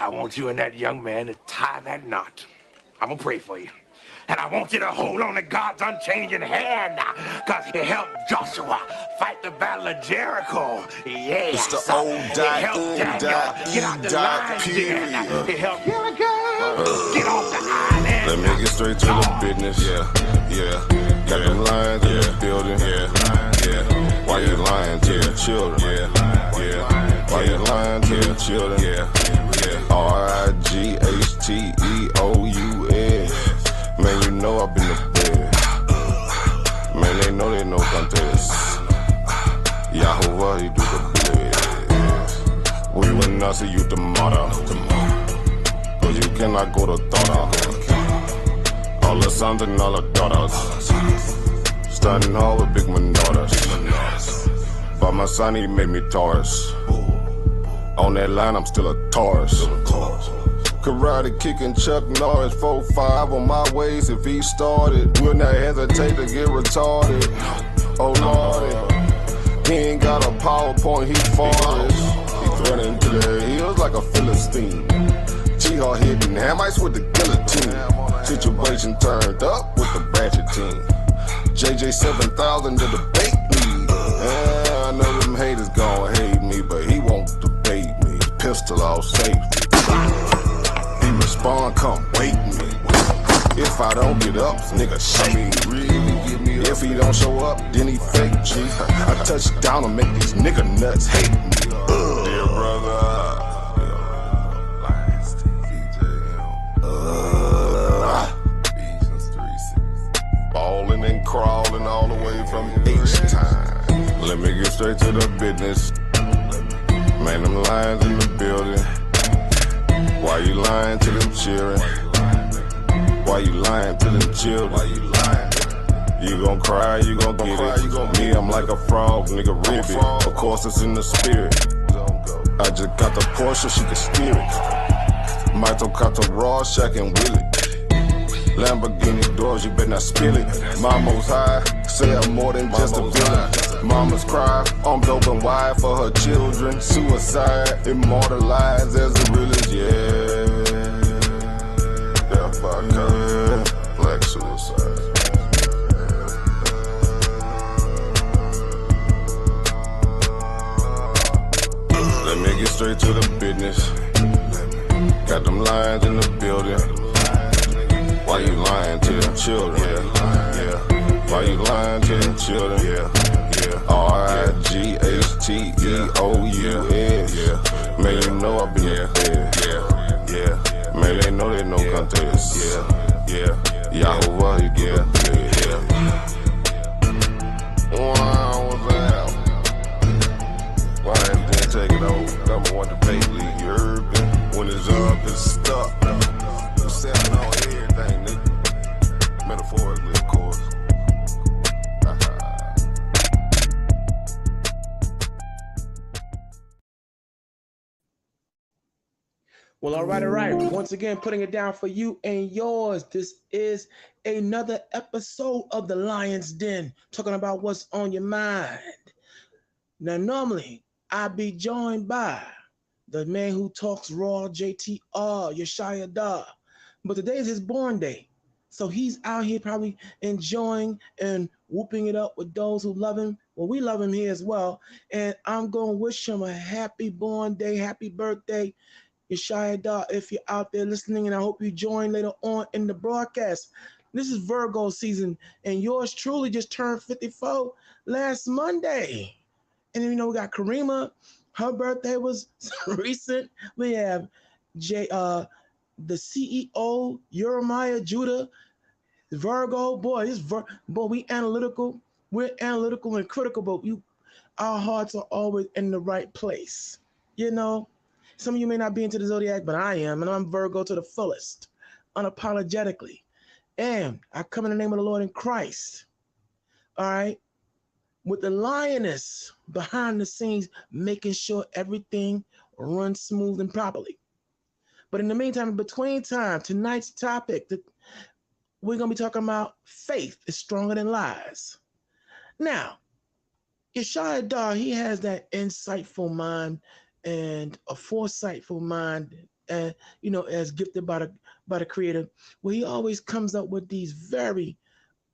I want you and that young man to tie that knot. I'm gonna pray for you. And I want you to hold on to God's unchanging hand, because he helped Joshua fight the battle of Jericho. Yes. It's the old He helped Daniel get out the lion's den. He helped Gilligan get off the island. Let me get straight to the business. Yeah. Got them lions in the building. Yeah. Why you lying to the children? Yeah. Why you lying to the children? Yeah. RIGHTEOUS. Man, you know I've been the best. Man, they know they no contest. Yahoo, he do the bless. We will not see you tomorrow. Cause you cannot go to thought. All the sons and all the daughters. Standing hard with big manotas. But my son, he made me Taurus. On that line, I'm still a Taurus. Karate kicking Chuck Norris, 4-5 on my waist. If he started, will not hesitate to get retarded. Oh lordy, he ain't got a PowerPoint, he forest. He running to the hills like a Philistine. Jihad hitting Hamites with the guillotine. Situation turned up with the Ratchet team. JJ 7000 to the bait lead. Yeah, I know them haters gon' hate me, but he won't debate me. Pistol off safety. Respond, come wait me. If I don't get up, nigga shake me. Really give me up. If he don't show up, then he fake G. I touch down and make these nigga nuts hate me. Dear brother, balling and crawling all the way from H-time. Let me get straight to the business. Man, them lions in the building. Why you lying to them children? Why you lying to them children? You gon' cry, you gon' get it. Me, I'm like a frog, nigga, ribbit. Of course, it's in the spirit. I just got the Porsche, she can steer it. Michael got the raw, Shaq and Willie. Lamborghini doors, you better not spill it. Mama's high, say I'm more than just a villain. Mama's cry, arms open wide for her children. Suicide, immortalized as the realest, yeah. Death by cut, black suicide. Let me get straight to the business. Got them lions in the building. Why you lying to them children? Yeah. Why you lying to them children? RIGHTEOUS. Man, you know I be there. Man, they know they no contest. Yahoo, he do the best. Wow, what's that? Why didn't take it over? Number one debate league, you heard me? When it's up, it's stuck. I'm selling on everything, nigga. Metaphorically, of course. Well, all right. Once again, putting it down for you and yours. This is another episode of The Lion's Den, talking about what's on your mind. Now, normally, I'd be joined by the man who talks raw, JTR, Yeshaya Da. But today is his born day. So he's out here probably enjoying and whooping it up with those who love him. Well, we love him here as well. And I'm going to wish him a happy born day, happy birthday, Yeshaya Da, if you're out there listening, and I hope you join later on in the broadcast. This is Virgo season, and yours truly just turned 54 last Monday. And then, we got Karima. Her birthday was recent. We have the CEO, Jeremiah Judah, Virgo. Boy, we analytical. We're analytical and critical, but our hearts are always in the right place. Some of you may not be into the zodiac, but I am, and I'm Virgo to the fullest, unapologetically. And I come in the name of the Lord in Christ. All right? With the lioness behind the scenes, making sure everything runs smooth and properly. But in the meantime, in between time, tonight's topic, we're going to be talking about faith is stronger than lies. Now, Yeshaya Da, he has that insightful mind and a foresightful mind as gifted by the Creator, where he always comes up with these very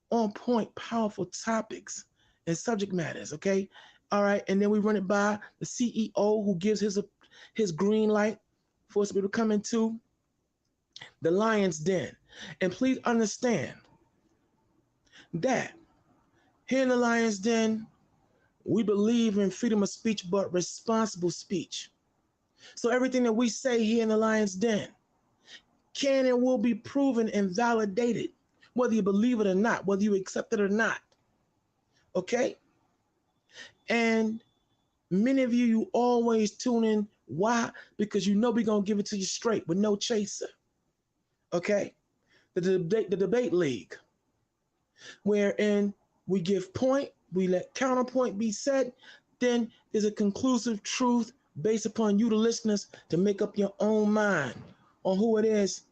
on point, powerful topics and subject matters. Okay, all right, and then we run it by the CEO, who gives his green light for us to be able to come into the Lion's Den. And please understand that here in the Lion's Den, we believe in freedom of speech, but responsible speech. So everything that we say here in the Lion's Den can and will be proven and validated, whether you believe it or not, whether you accept it or not. Okay? And many of you always tune in. Why? Because you know we're going to give it to you straight with no chaser. Okay? The debate league, wherein we give point, we let counterpoint be said, then there's a conclusive truth based upon you, the listeners, to make up your own mind on who it is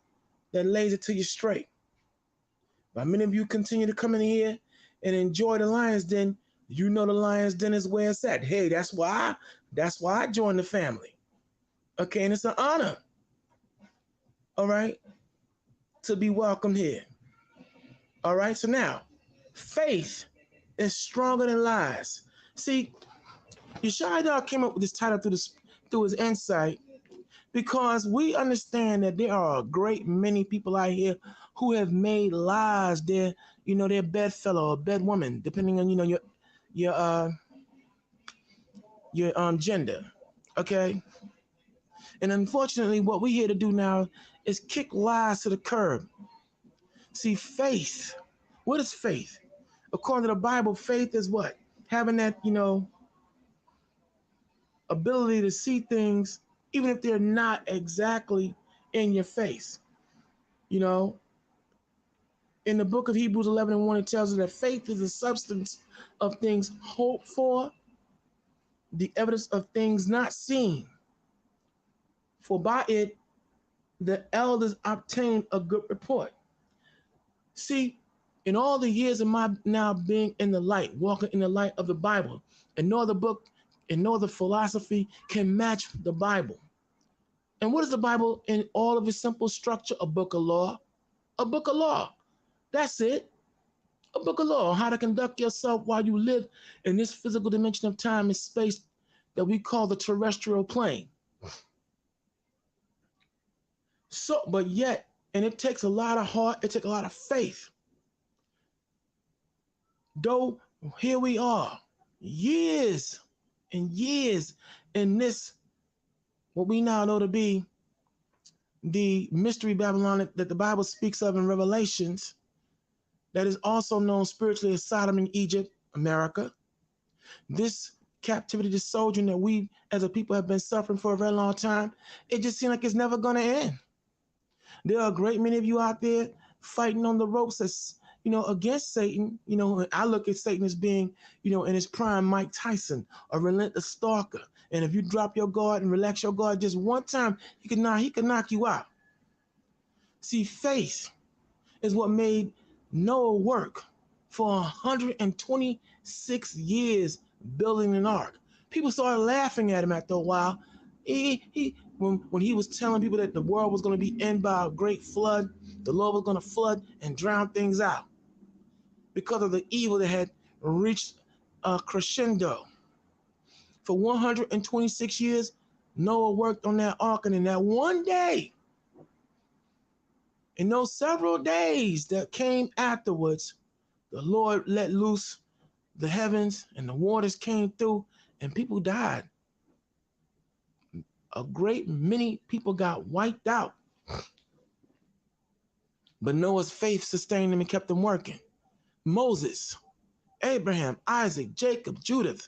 that lays it to you straight. But many of you continue to come in here and enjoy the Lion's Den. You know the Lion's Den is where it's at. Hey, that's why I joined the family. Okay, and it's an honor, all right, to be welcomed here. All right, so now, faith is stronger than lies. See, Yeshua came up with this title through his insight, because we understand that there are a great many people out here who have made lies their bedfellow or bedwoman, depending on your gender. Okay, and unfortunately, what we're here to do now is kick lies to the curb. See, faith. What is faith? According to the Bible, faith is what? Having that, ability to see things even if they're not exactly in your face. In the book of Hebrews 11:1, it tells us that faith is the substance of things hoped for, the evidence of things not seen. For by it, the elders obtained a good report. See, in all the years of my now being in the light, walking in the light of the Bible, and no other book and no other philosophy can match the Bible. And what is the Bible in all of its simple structure? A book of law. A book of law. That's it. A book of law on how to conduct yourself while you live in this physical dimension of time and space that we call the terrestrial plane. So, but yet, and it takes a lot of heart, it takes a lot of faith. Though here we are, years and years in this, what we now know to be the mystery Babylon that the Bible speaks of in Revelations, that is also known spiritually as Sodom and Egypt, America. This captivity, this sojourn that we as a people have been suffering for a very long time, it just seems like it's never going to end. There are a great many of you out there fighting on the ropes as, against Satan. I look at Satan as being, in his prime, Mike Tyson, a relentless stalker. And if you drop your guard and relax your guard just one time, he could knock you out. See, faith is what made Noah work for 126 years building an ark. People started laughing at him after a while. When he was telling people that the world was going to be ended by a great flood, the Lord was going to flood and drown things out because of the evil that had reached a crescendo. For 126 years, Noah worked on that ark, and in that one day, in those several days that came afterwards, the Lord let loose the heavens and the waters came through and people died. A great many people got wiped out. But Noah's faith sustained them and kept them working. Moses, Abraham, Isaac, Jacob, Judith,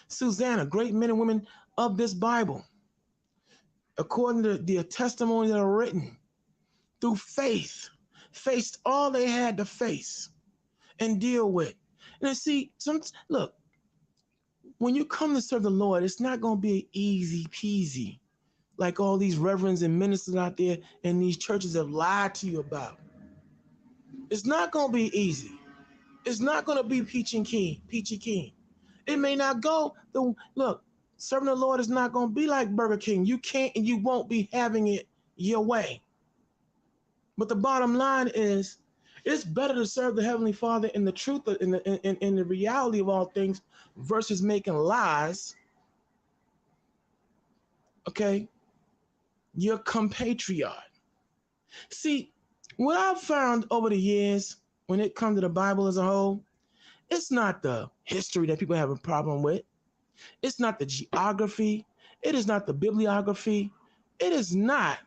Susanna, great men and women of this Bible, according to the testimonies that are written, through faith, faced all they had to face and deal with. And see, look, when you come to serve the Lord, it's not going to be easy peasy like all these reverends and ministers out there in these churches have lied to you about. It's not going to be easy. It's not going to be peachy keen. It may not go. Look, serving the Lord is not going to be like Burger King. You can't and you won't be having it your way. But the bottom line is, it's better to serve the Heavenly Father in the truth, in the reality of all things, versus making lies, okay, your compatriot. See, what I've found over the years when it comes to the Bible as a whole, it's not the history that people have a problem with. It's not the geography. It is not the bibliography. It is not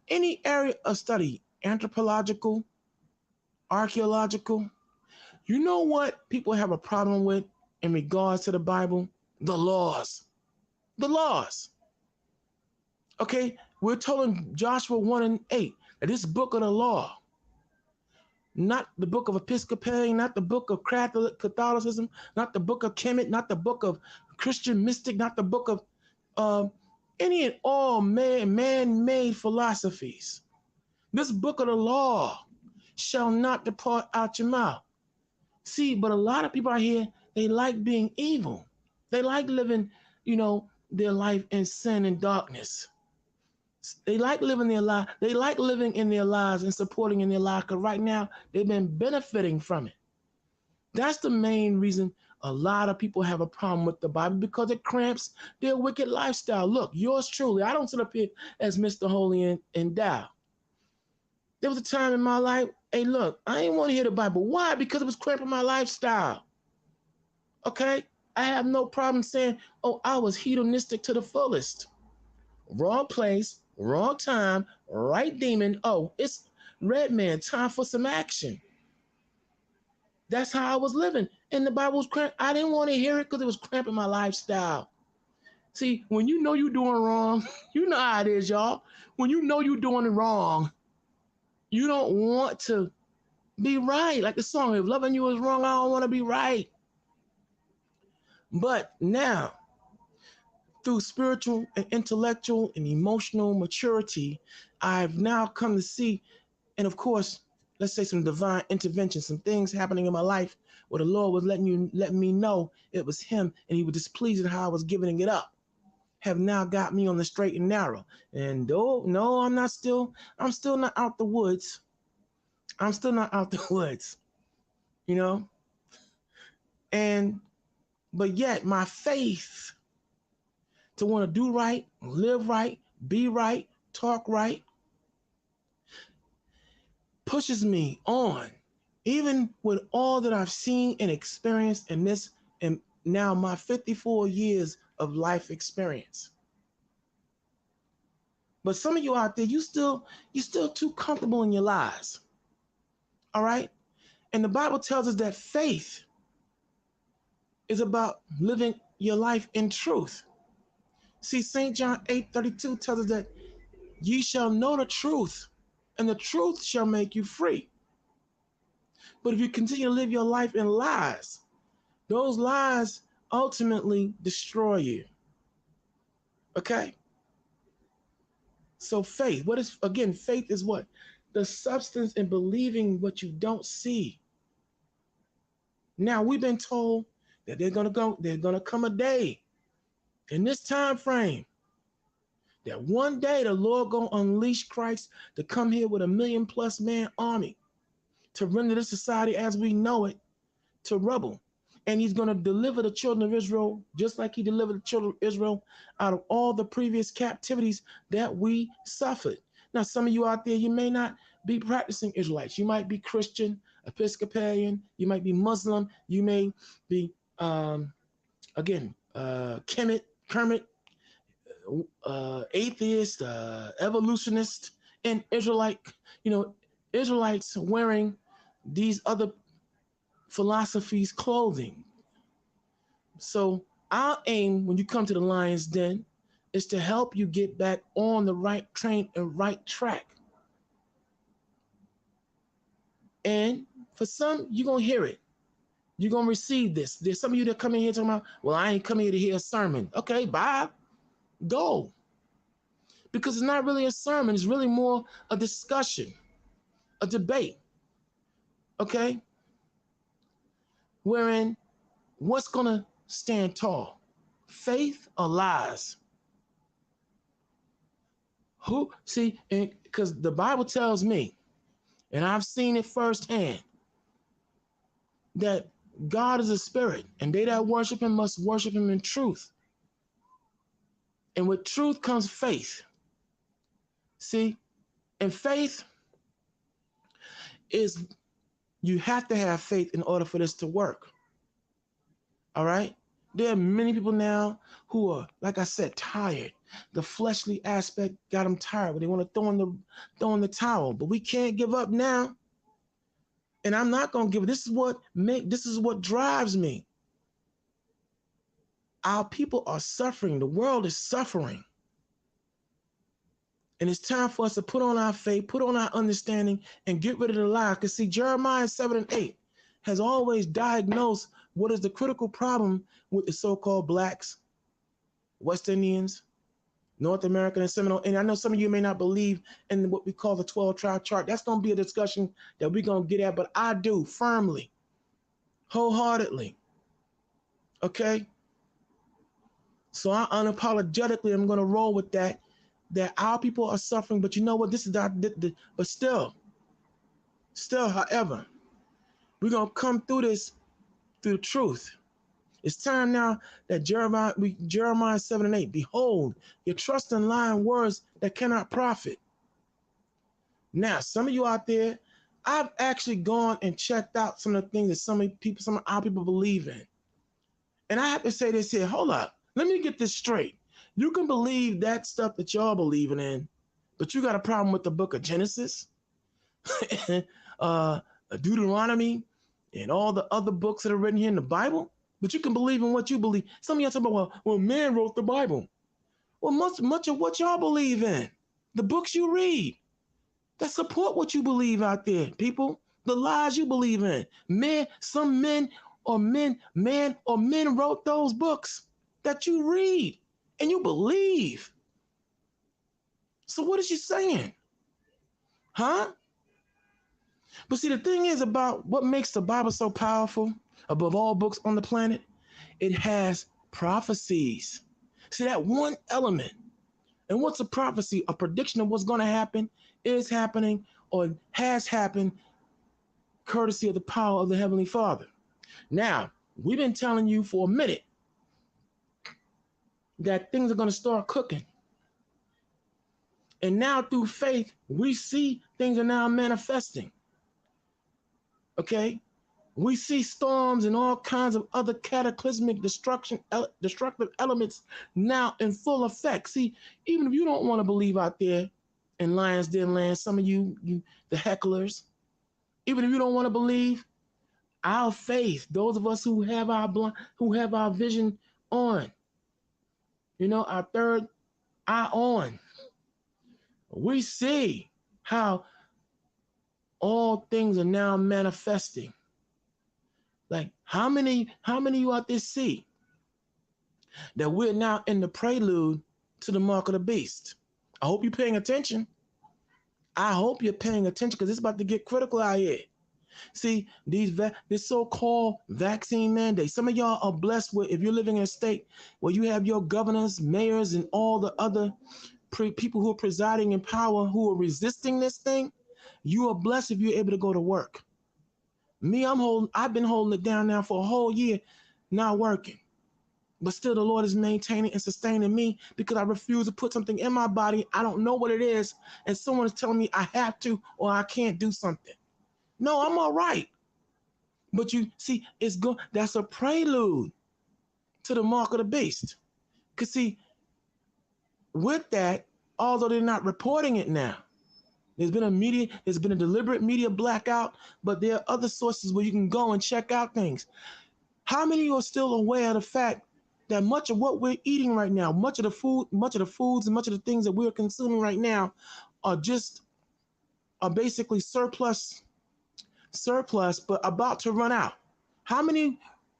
any area of study, anthropological, archaeological. You know what people have a problem with in regards to the Bible? The laws. The laws. Okay, we're told in Joshua 1 and 8 that this book of the law, not the book of Episcopalian, not the book of Catholicism, not the book of Kemet, not the book of Christian mystic, not the book of any and all man-made philosophies. This book of the law shall not depart out your mouth. See, but a lot of people out here, they like being evil. They like living, their life in sin and darkness. They like living their life. They like living in their lives and supporting in their lives, because right now they've been benefiting from it. That's the main reason a lot of people have a problem with the Bible, because it cramps their wicked lifestyle. Look, yours truly, I don't sit up here as Mr. Holy and Dow. There was a time in my life, hey, look, I didn't want to hear the Bible. Why? Because it was cramping my lifestyle. Okay? I have no problem saying, oh, I was hedonistic to the fullest. Wrong place, wrong time, right demon. Oh, it's red man, time for some action. That's how I was living. And the Bible was cramped. I didn't want to hear it because it was cramping my lifestyle. See, when you know you're doing wrong, you know how it is, y'all. When you know you're doing it wrong, you don't want to be right. Like the song, if loving you is wrong, I don't want to be right. But now, through spiritual and intellectual and emotional maturity, I've now come to see, and of course, let's say some divine intervention, some things happening in my life where the Lord was letting me know it was him, and he was displeased at how I was giving it up, have now got me on the straight and narrow. And no, I'm still not out the woods. I'm still not out the woods, but yet my faith to want to do right, live right, be right, talk right, pushes me on, even with all that I've seen and experienced in this, and now my 54 years of life experience. But some of you out there, you're still too comfortable in your lies. All right? And the Bible tells us that faith is about living your life in truth. See, St. John 8:32 tells us that ye shall know the truth, and the truth shall make you free. But if you continue to live your life in lies, those lies ultimately destroy you. Okay? So faith, faith is what? The substance in believing what you don't see. Now, we've been told that there's gonna come a day in this time frame that one day the Lord gonna unleash Christ to come here with 1 million+ man army to render this society as we know it to rubble. And he's gonna deliver the children of Israel just like he delivered the children of Israel out of all the previous captivities that we suffered. Now, some of you out there, you may not be practicing Israelites. You might be Christian, Episcopalian, you might be Muslim, you may be, Kemet, Kermit, atheist, evolutionist, and Israelites wearing these other philosophies' clothing. So our aim when you come to the Lion's Den is to help you get back on the right train and right track. And for some, you're going to hear it. You're going to receive this. There's some of you that come in here talking about, well, I ain't coming here to hear a sermon. Okay, bye. Go. Because it's not really a sermon. It's really more a discussion, a debate. Okay? Wherein what's going to stand tall? Faith or lies? Who see, and because the Bible tells me, and I've seen it firsthand, that God is a spirit, and they that worship him must worship him in truth. And with truth comes faith. See, and faith is, you have to have faith in order for this to work. All right? There are many people now who are, like I said, tired. The fleshly aspect got them tired. They want to throw in the towel. But we can't give up now. And I'm not gonna give it. This is what drives me. Our people are suffering. The world is suffering. And it's time for us to put on our faith, put on our understanding, and get rid of the lie. Because see, Jeremiah 7 and 8 has always diagnosed what is the critical problem with the so-called blacks, West Indians, North American, and Seminole. And I know some of you may not believe in what we call the 12-tribe chart. That's going to be a discussion that we're going to get at, but I do firmly, wholeheartedly. Okay? So I unapologetically am going to roll with that our people are suffering, but you know what? This is but still, however, we're going to come through this through the truth. It's time now that Jeremiah 7 and 8, behold, you trust in lying words that cannot profit. Now, some of you out there, I've actually gone and checked out some of the things that some of our people believe in. And I have to say this here, hold up, let me get this straight. You can believe that stuff that y'all believing in, but you got a problem with the book of Genesis, Deuteronomy, and all the other books that are written here in the Bible, but you can believe in what you believe. Some of y'all talk about, well, man wrote the Bible. Well, much of what y'all believe in, the books you read, that support what you believe out there, people, the lies you believe in. Men wrote those books that you read and you believe. So what is she saying? Huh? But see, the thing is about what makes the Bible so powerful above all books on the planet, it has prophecies. See, that one element. And what's a prophecy? A prediction of what's going to happen, is happening, or has happened, courtesy of the power of the Heavenly Father. Now, we've been telling you for a minute that things are going to start cooking. And now through faith, we see things are now manifesting. Okay? We see storms and all kinds of other cataclysmic destructive elements now in full effect. See, even if you don't want to believe out there in Lions Den land, some of you the hecklers, even if you don't want to believe, our faith, those of us who have our vision on, our third eye on, we see how all things are now manifesting. Like how many of you out there see that we're now in the prelude to the mark of the beast? I hope you're paying attention. I hope you're paying attention because it's about to get critical out here. See, this so-called vaccine mandate. Some of y'all are blessed with, if you're living in a state where you have your governors, mayors, and all the other people who are presiding in power who are resisting this thing, you are blessed if you're able to go to work. Me, I've been holding it down now for a whole year, not working. But still the Lord is maintaining and sustaining me because I refuse to put something in my body. I don't know what it is. And someone is telling me I have to or I can't do something. No, I'm all right. But you see, that's a prelude to the mark of the beast. Because see, with that, although they're not reporting it now, there's been a deliberate media blackout, but there are other sources where you can go and check out things. How many of you are still aware of the fact that much of what we're eating right now, much of the foods and much of the things that we're consuming right now are basically surplus, but about to run out? How many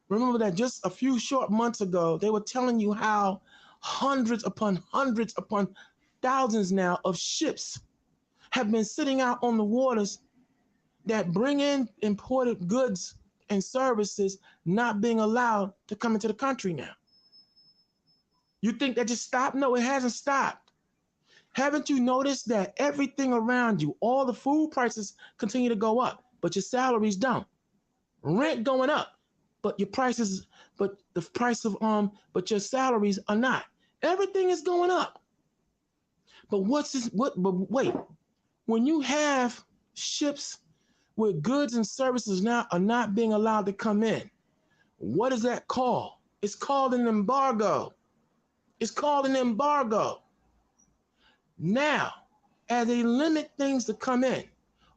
remember that just a few short months ago, they were telling you how hundreds upon thousands now of ships have been sitting out on the waters that bring in imported goods and services not being allowed to come into the country now? You think that just stopped? No, it hasn't stopped. Haven't you noticed that everything around you, all the food prices continue to go up, but your salaries don't? Rent going up, but your prices, but the price of but your salaries are not. Everything is going up. But what's this? But wait, when you have ships where goods and services now are not being allowed to come in, what is that called? It's called an embargo. It's called an embargo. Now, as they limit things to come in,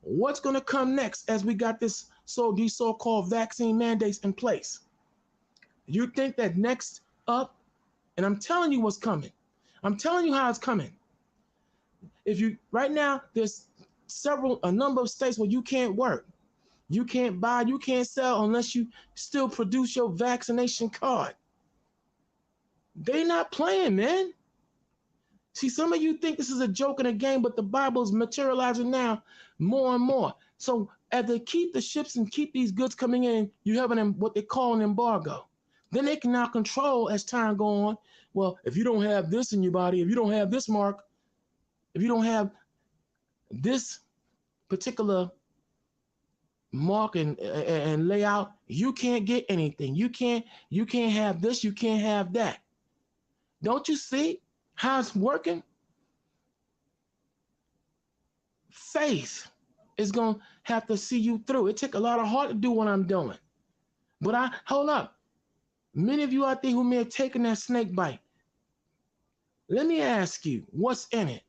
what's going to come next as we got these so-called vaccine mandates in place? You think that next up, and I'm telling you what's coming. I'm telling you how it's coming. If you right now, there's a number of states where you can't work. You can't buy, you can't sell unless you still produce your vaccination card. They not playing, man. See, some of you think this is a joke and a game, but the Bible is materializing now more and more. So as they keep the ships and keep these goods coming in, you have what they call an embargo. Then they can now control as time goes on. Well, if you don't have this in your body, if you don't have this mark, if you don't have this particular mark and layout, you can't get anything. You can't have this, you can't have that. Don't you see how it's working? Faith is going to have to see you through. It took a lot of heart to do what I'm doing. But hold up. Many of you out there who may have taken that snake bite, let me ask you, what's in it?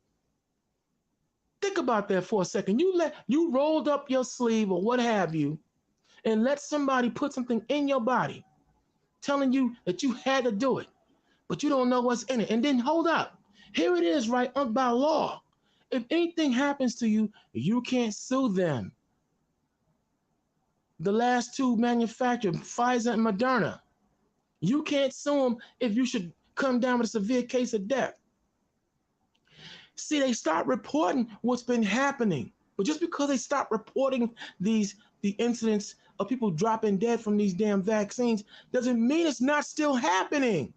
Think about that for a second. You rolled up your sleeve or what have you, and let somebody put something in your body, telling you that you had to do it, but you don't know what's in it. And then hold up. Here it is, right, by law. If anything happens to you, you can't sue them. The last two manufacturers, Pfizer and Moderna, you can't sue them if you should come down with a severe case of death. See, they start reporting what's been happening. But just because they stop reporting the incidents of people dropping dead from these damn vaccines doesn't mean it's not still happening.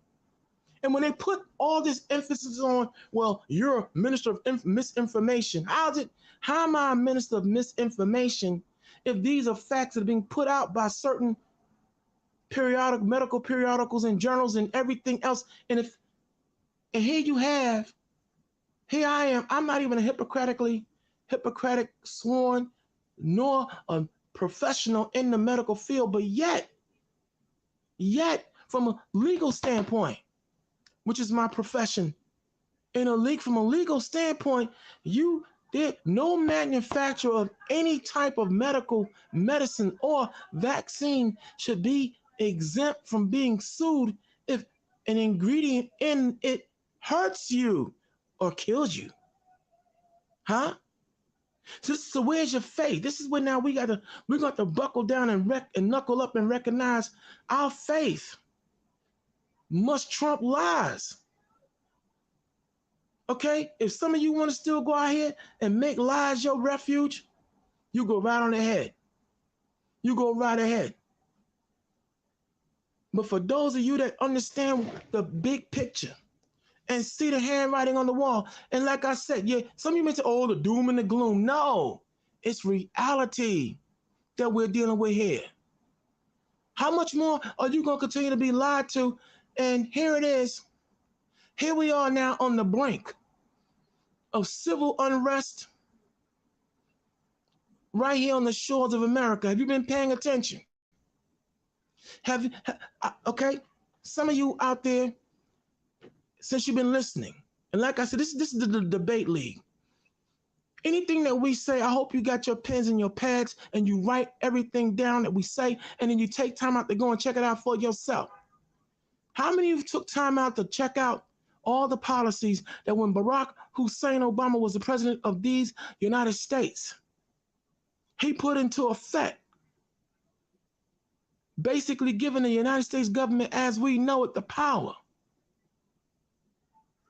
And when they put all this emphasis on, well, you're a minister of misinformation. How am I a minister of misinformation if these are facts that are being put out by certain medical periodicals and journals and everything else? And here I am, I'm not even a Hippocratic sworn, nor a professional in the medical field, but yet, from a legal standpoint, which is my profession, from a legal standpoint, no manufacturer of any type of medical medicine or vaccine should be exempt from being sued if an ingredient in it hurts you or kills you. Huh? So where's your faith? This is when now we got to buckle down and knuckle up and recognize our faith must trump lies. Okay? If some of you want to still go out here and make lies your refuge, you go right on ahead. You go right ahead. But for those of you that understand the big picture and see the handwriting on the wall, and like I said, yeah, some of you may say, oh, the doom and the gloom. No, it's reality that we're dealing with here. How much more are you going to continue to be lied to? And here it is. Here we are now on the brink of civil unrest right here on the shores of America. Have you been paying attention? Okay, some of you out there, since you've been listening, and like I said, this is the debate league. Anything that we say, I hope you got your pens and your pads and you write everything down that we say, and then you take time out to go and check it out for yourself. How many of you took time out to check out all the policies that when Barack Hussein Obama was the president of these United States, he put into effect, basically giving the United States government as we know it the power,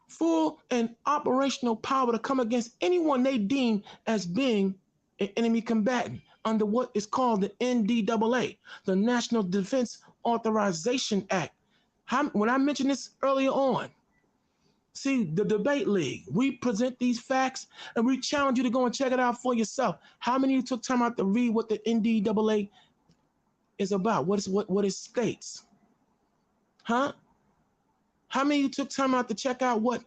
full and operational power to come against anyone they deem as being an enemy combatant under what is called the NDAA, the National Defense Authorization Act. When I mentioned this earlier on, See, the debate league, we present these facts and we challenge you to go and check it out for yourself. How many of you took time out to read what the NDAA is about? What it states? Huh? How many of you took time out to check out what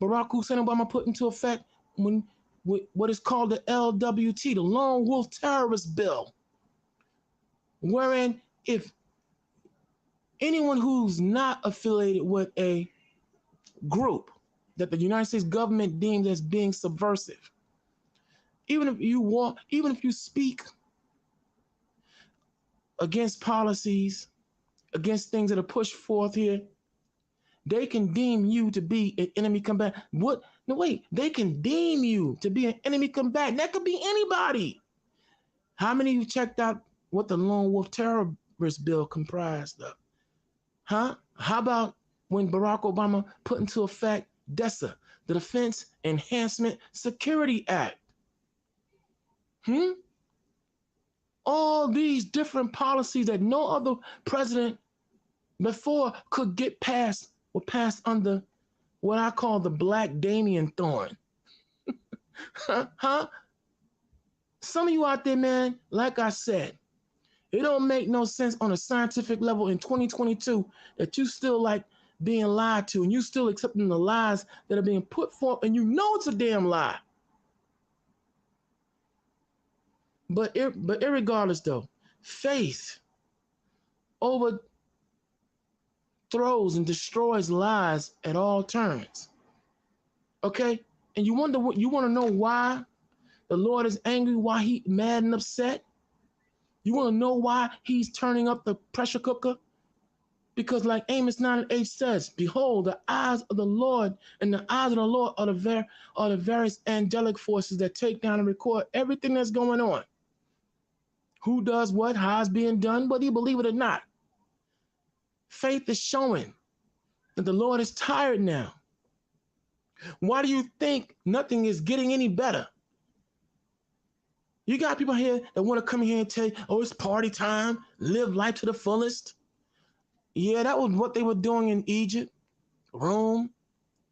Barack Hussein Obama put into effect when what is called the LWT, the Lone Wolf Terrorist Bill, wherein if anyone who's not affiliated with a group that the United States government deems as being subversive, even if you speak against policies, against things that are pushed forth here, they can deem you to be an enemy combatant. What? No, wait. They can deem you to be an enemy combatant. That could be anybody. How many of you checked out what the Lone Wolf Terrorist Bill comprised of? Huh? How about when Barack Obama put into effect DESA, the Defense Enhancement Security Act? All these different policies that no other president before could get passed were passed under what I call the Black Damien Thorn. Huh? Some of you out there, man, like I said, it don't make no sense on a scientific level in 2022 that you still like being lied to and you still accepting the lies that are being put forth and you know it's a damn lie. But irregardless though, faith overthrows and destroys lies at all turns. Okay? And you want to know why the Lord is angry, why he mad and upset? You want to know why he's turning up the pressure cooker? Because like Amos 9:8 says, behold, the eyes of the Lord and the eyes of the Lord are the various angelic forces that take down and record everything that's going on. Who does what, how it's being done, whether you believe it or not. Faith is showing that the Lord is tired now. Why do you think nothing is getting any better? You got people here that want to come here and tell you, oh, it's party time, live life to the fullest. Yeah, that was what they were doing in Egypt, Rome,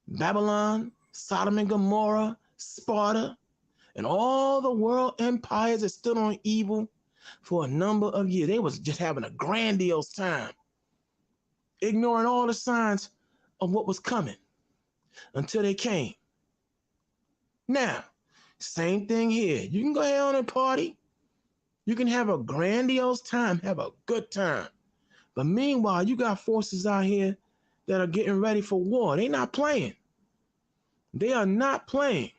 Babylon, Sodom and Gomorrah, Sparta, and all the world empires that stood on evil for a number of years. They was just having a grandiose time, ignoring all the signs of what was coming until they came. Now, same thing here. You can go ahead on and party. You can have a grandiose time, have a good time. But meanwhile, you got forces out here that are getting ready for war. They're not playing. They are not playing.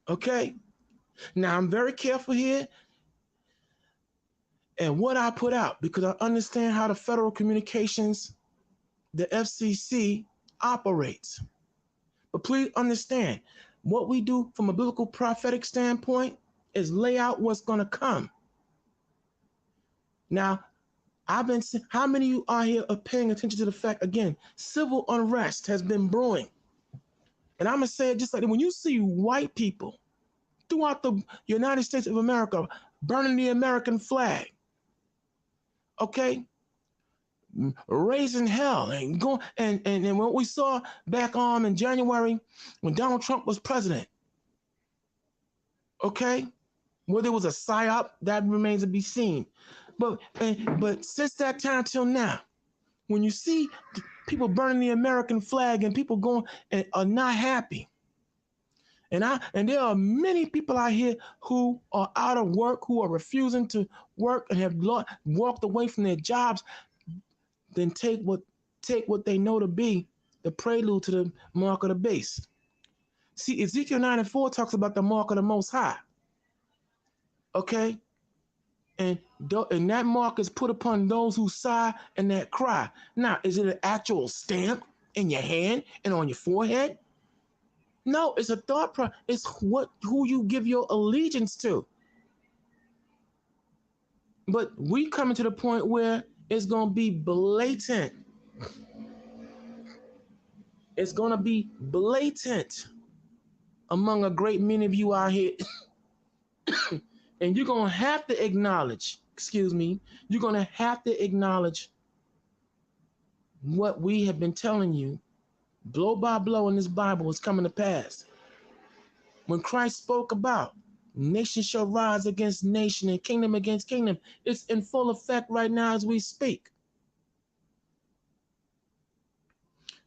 Okay? Now, I'm very careful here and what I put out because I understand how the Federal Communications, the FCC, operates. But please understand, what we do from a biblical prophetic standpoint is lay out what's going to come. Now, how many of you are here are paying attention to the fact, again, civil unrest has been brewing. And I'm going to say it just like that. When you see white people throughout the United States of America burning the American flag, okay, raising hell and going and what we saw back in January when Donald Trump was president, okay, where there was a psyop, that remains to be seen. But since that time till now, when you see people burning the American flag and people going and are not happy, and there are many people out here who are out of work, who are refusing to work and have walked away from their jobs, then take what they know to be the prelude to the mark of the beast. See, Ezekiel 9:4 talks about the mark of the Most High. Okay? And that mark is put upon those who sigh and that cry. Now, is it an actual stamp in your hand and on your forehead? No, it's a thought process. It's who you give your allegiance to. But we coming to the point where it's going to be blatant. It's going to be blatant among a great many of you out here. And you're going to have to acknowledge, you're going to have to acknowledge what we have been telling you blow by blow in this Bible is coming to pass. When Christ spoke about nation shall rise against nation and kingdom against kingdom, it's in full effect right now as we speak.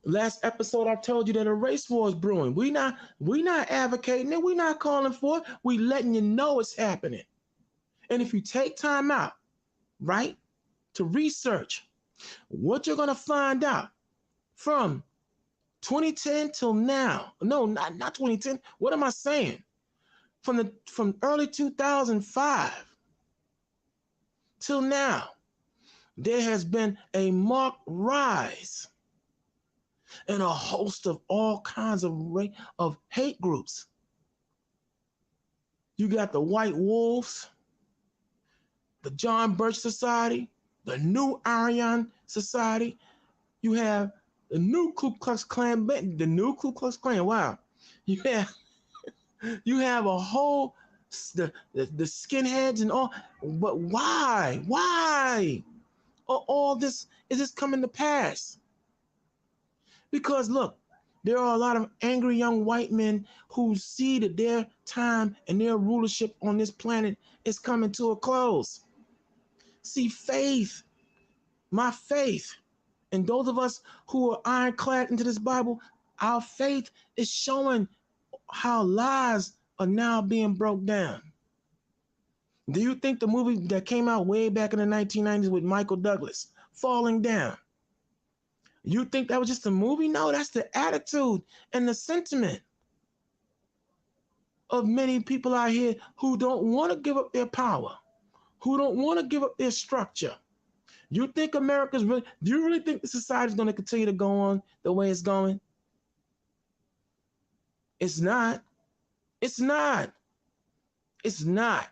Last episode, I told you that a race war is brewing. We not advocating it. We not calling for it. We letting you know it's happening. And if you take time out, right, to research, what you're gonna find out from 2010 till now. No, not 2010. What am I saying? From early 2005 till now, there has been a marked rise and a host of all kinds of hate groups. You got the White Wolves, the John Birch Society, the New Aryan Society. You have the new Ku Klux Klan, wow. You have a whole, the skinheads and all, but why? Why? All this is this coming to pass? Because look, there are a lot of angry young white men who see that their time and their rulership on this planet is coming to a close. See, faith, my faith, and those of us who are ironclad into this Bible, our faith is showing how lies are now being broke down. Do you think the movie that came out way back in the 1990s with Michael Douglas, Falling Down, you think that was just a movie? No, that's the attitude and the sentiment of many people out here who don't want to give up their power, who don't want to give up their structure. You think do you really think the society is going to continue to go on the way it's going? It's not. It's not. It's not.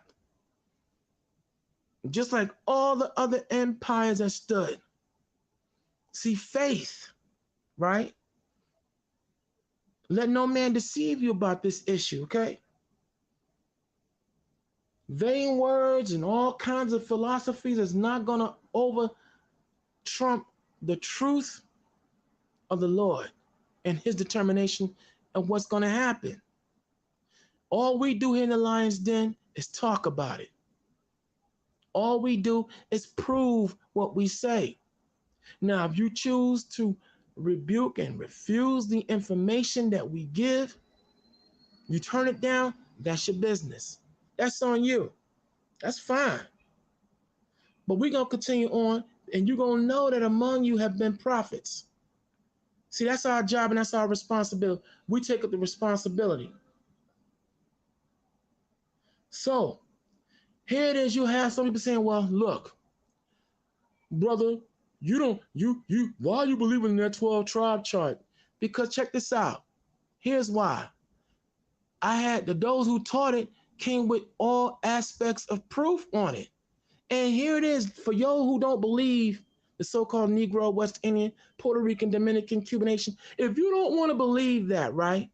Just like all the other empires that stood. See, faith, right? Let no man deceive you about this issue, okay? Vain words and all kinds of philosophies is not going to over trump the truth of the Lord and his determination of what's going to happen. All we do here in the Lion's Den is talk about it. All we do is prove what we say. Now, if you choose to rebuke and refuse the information that we give, you turn it down, that's your business. That's on you. That's fine. But we're going to continue on, and you're going to know that among you have been prophets. See, that's our job and that's our responsibility. We take up the responsibility. So, here it is, you have some people saying, well, look, brother, why are you believing in that 12 tribe chart? Because check this out. Here's why. Those who taught it came with all aspects of proof on it. And here it is, for y'all who don't believe the so-called Negro, West Indian, Puerto Rican, Dominican, Cuban nation, if you don't want to believe that, right,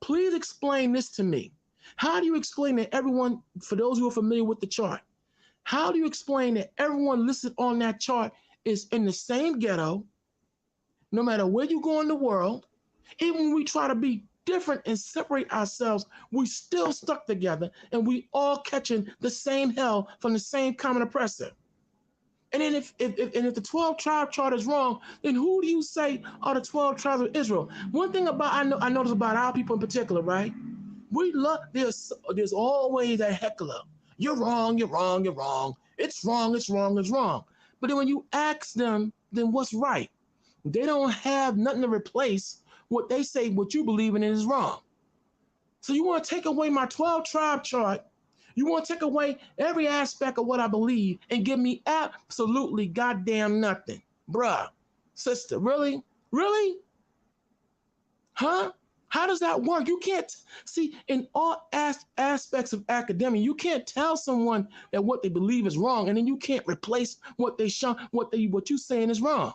please explain this to me. How do you explain that everyone, for those who are familiar with the chart, how do you explain that everyone listed on that chart is in the same ghetto, no matter where you go in the world? Even when we try to be different and separate ourselves, we still stuck together and we all catching the same hell from the same common oppressor. And then if the 12 tribe chart is wrong, then who do you say are the 12 tribes of Israel? One thing about I notice about our people in particular, right? We love there's always a heckler. You're wrong, you're wrong, you're wrong. It's wrong, it's wrong, it's wrong. But then when you ask them, then what's right? They don't have nothing to replace what they say what you believe in is wrong. So you want to take away my 12 tribe chart, you want to take away every aspect of what I believe and give me absolutely goddamn nothing. Bruh, sister, really? Really? Huh? How does that work? You can't see in all aspects of academia, you can't tell someone that what they believe is wrong, and then you can't replace what you saying is wrong.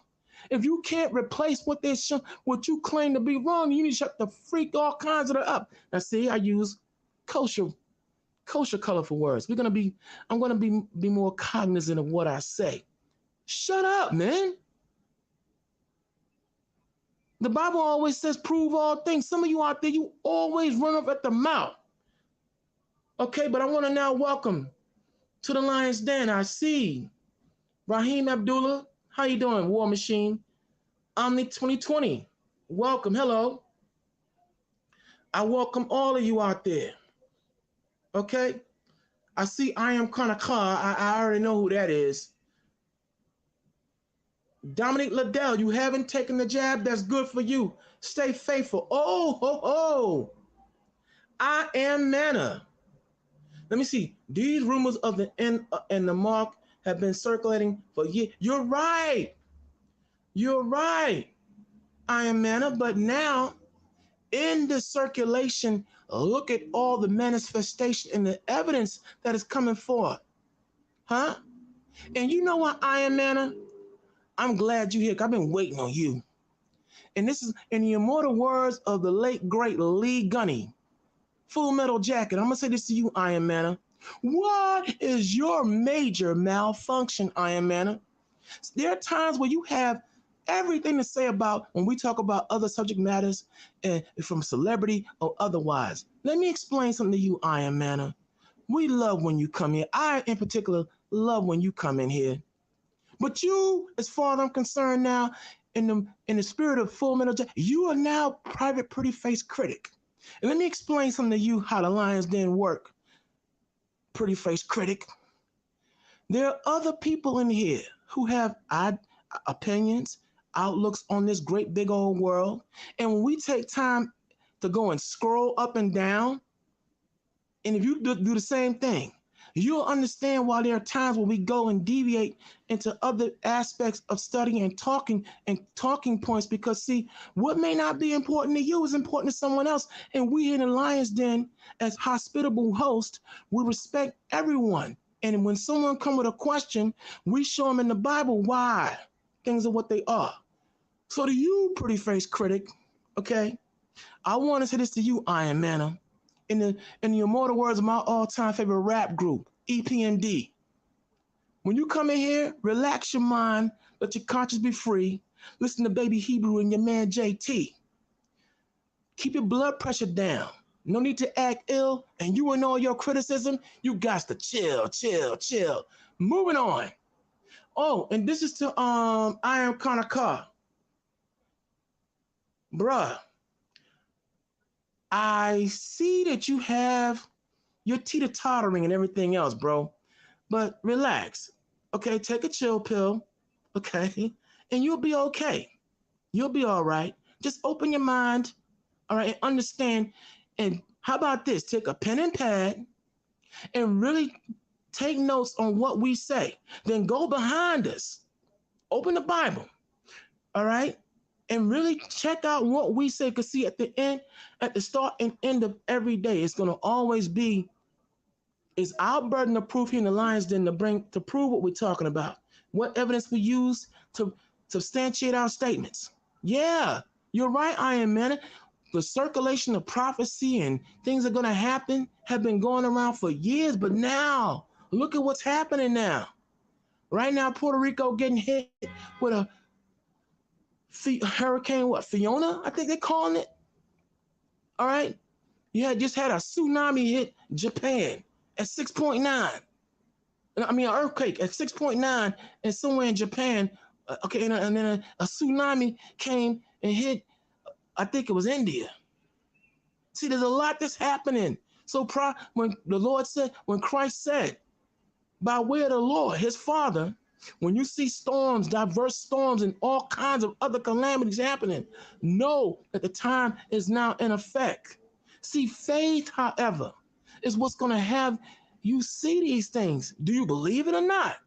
If you can't replace what you claim to be wrong, you need to shut the freak all kinds of it up. Now, see, I use kosher, colorful words. I'm gonna be more cognizant of what I say. Shut up, man. The Bible always says, prove all things. Some of you out there, you always run up at the mouth. Okay, but I want to now welcome to the Lion's Den. I see Raheem Abdullah. How you doing, War Machine? Omni 2020. Welcome. Hello. I welcome all of you out there. Okay. I see I am Kanaka. I already know who that is. Dominic Liddell, you haven't taken the jab. That's good for you. Stay faithful. Oh, ho, ho. I am Manna. Let me see. These rumors of the end and the mark have been circulating for years. You're right. You're right. I am Manna. But now, in the circulation, look at all the manifestation and the evidence that is coming forth. Huh? And you know what, I am Manna? I'm glad you're here. I've been waiting on you. And this is in the immortal words of the late, great Lee Gunny. Full Metal Jacket. I'm going to say this to you, Iron Manna. What is your major malfunction, Iron Manna? There are times where you have everything to say about when we talk about other subject matters, and from celebrity or otherwise. Let me explain something to you, Iron Manna. We love when you come here. I, in particular, love when you come in here. But you, as far as I'm concerned now, in the spirit of Full Metal Jacket, you are now private pretty face critic. And let me explain something to you how the Lions Den work. Pretty face critic. There are other people in here who have opinions, outlooks on this great big old world. And when we take time to go and scroll up and down, and if you do the same thing, you'll understand why there are times when we go and deviate into other aspects of studying and talking points, because see, what may not be important to you is important to someone else. And we in the Lions Den, as hospitable hosts, we respect everyone. And when someone come with a question, we show them in the Bible why things are what they are. So to you, pretty face critic, okay, I want to say this to you, Iron Manna. In the immortal words of my all-time favorite rap group, EPMD. When you come in here, relax your mind, let your conscience be free. Listen to Baby Hebrew and your man JT. Keep your blood pressure down. No need to act ill, and you and all your criticism, you got to chill, chill, chill. Moving on. Oh, and this is to I am Kanaka. Bruh. I see that you're teeter-tottering and everything else, bro. But relax, okay? Take a chill pill, okay? And you'll be okay. You'll be all right. Just open your mind, all right, and understand. And how about this? Take a pen and pad and really take notes on what we say. Then go behind us. Open the Bible, all right? And really check out what we say. Because see, at the start and end of every day, it's going to always be, it's our burden of proof here in the Lions Den to prove what we're talking about. What evidence we use to substantiate our statements. Yeah, you're right, Iron Man. The circulation of prophecy and things are going to happen have been going around for years. But now, look at what's happening now. Right now, Puerto Rico getting hit with a hurricane, Fiona, I think they're calling it. All right. You just had a tsunami hit Japan at 6.9. I mean, an earthquake at 6.9 and somewhere in Japan. Okay. And then a tsunami came and hit, I think it was India. See, there's a lot that's happening. So when Christ said, by way of the Lord, his Father, when you see storms, diverse storms, and all kinds of other calamities happening, know that the time is now in effect. See, faith, however, is what's going to have you see these things. Do you believe it or not?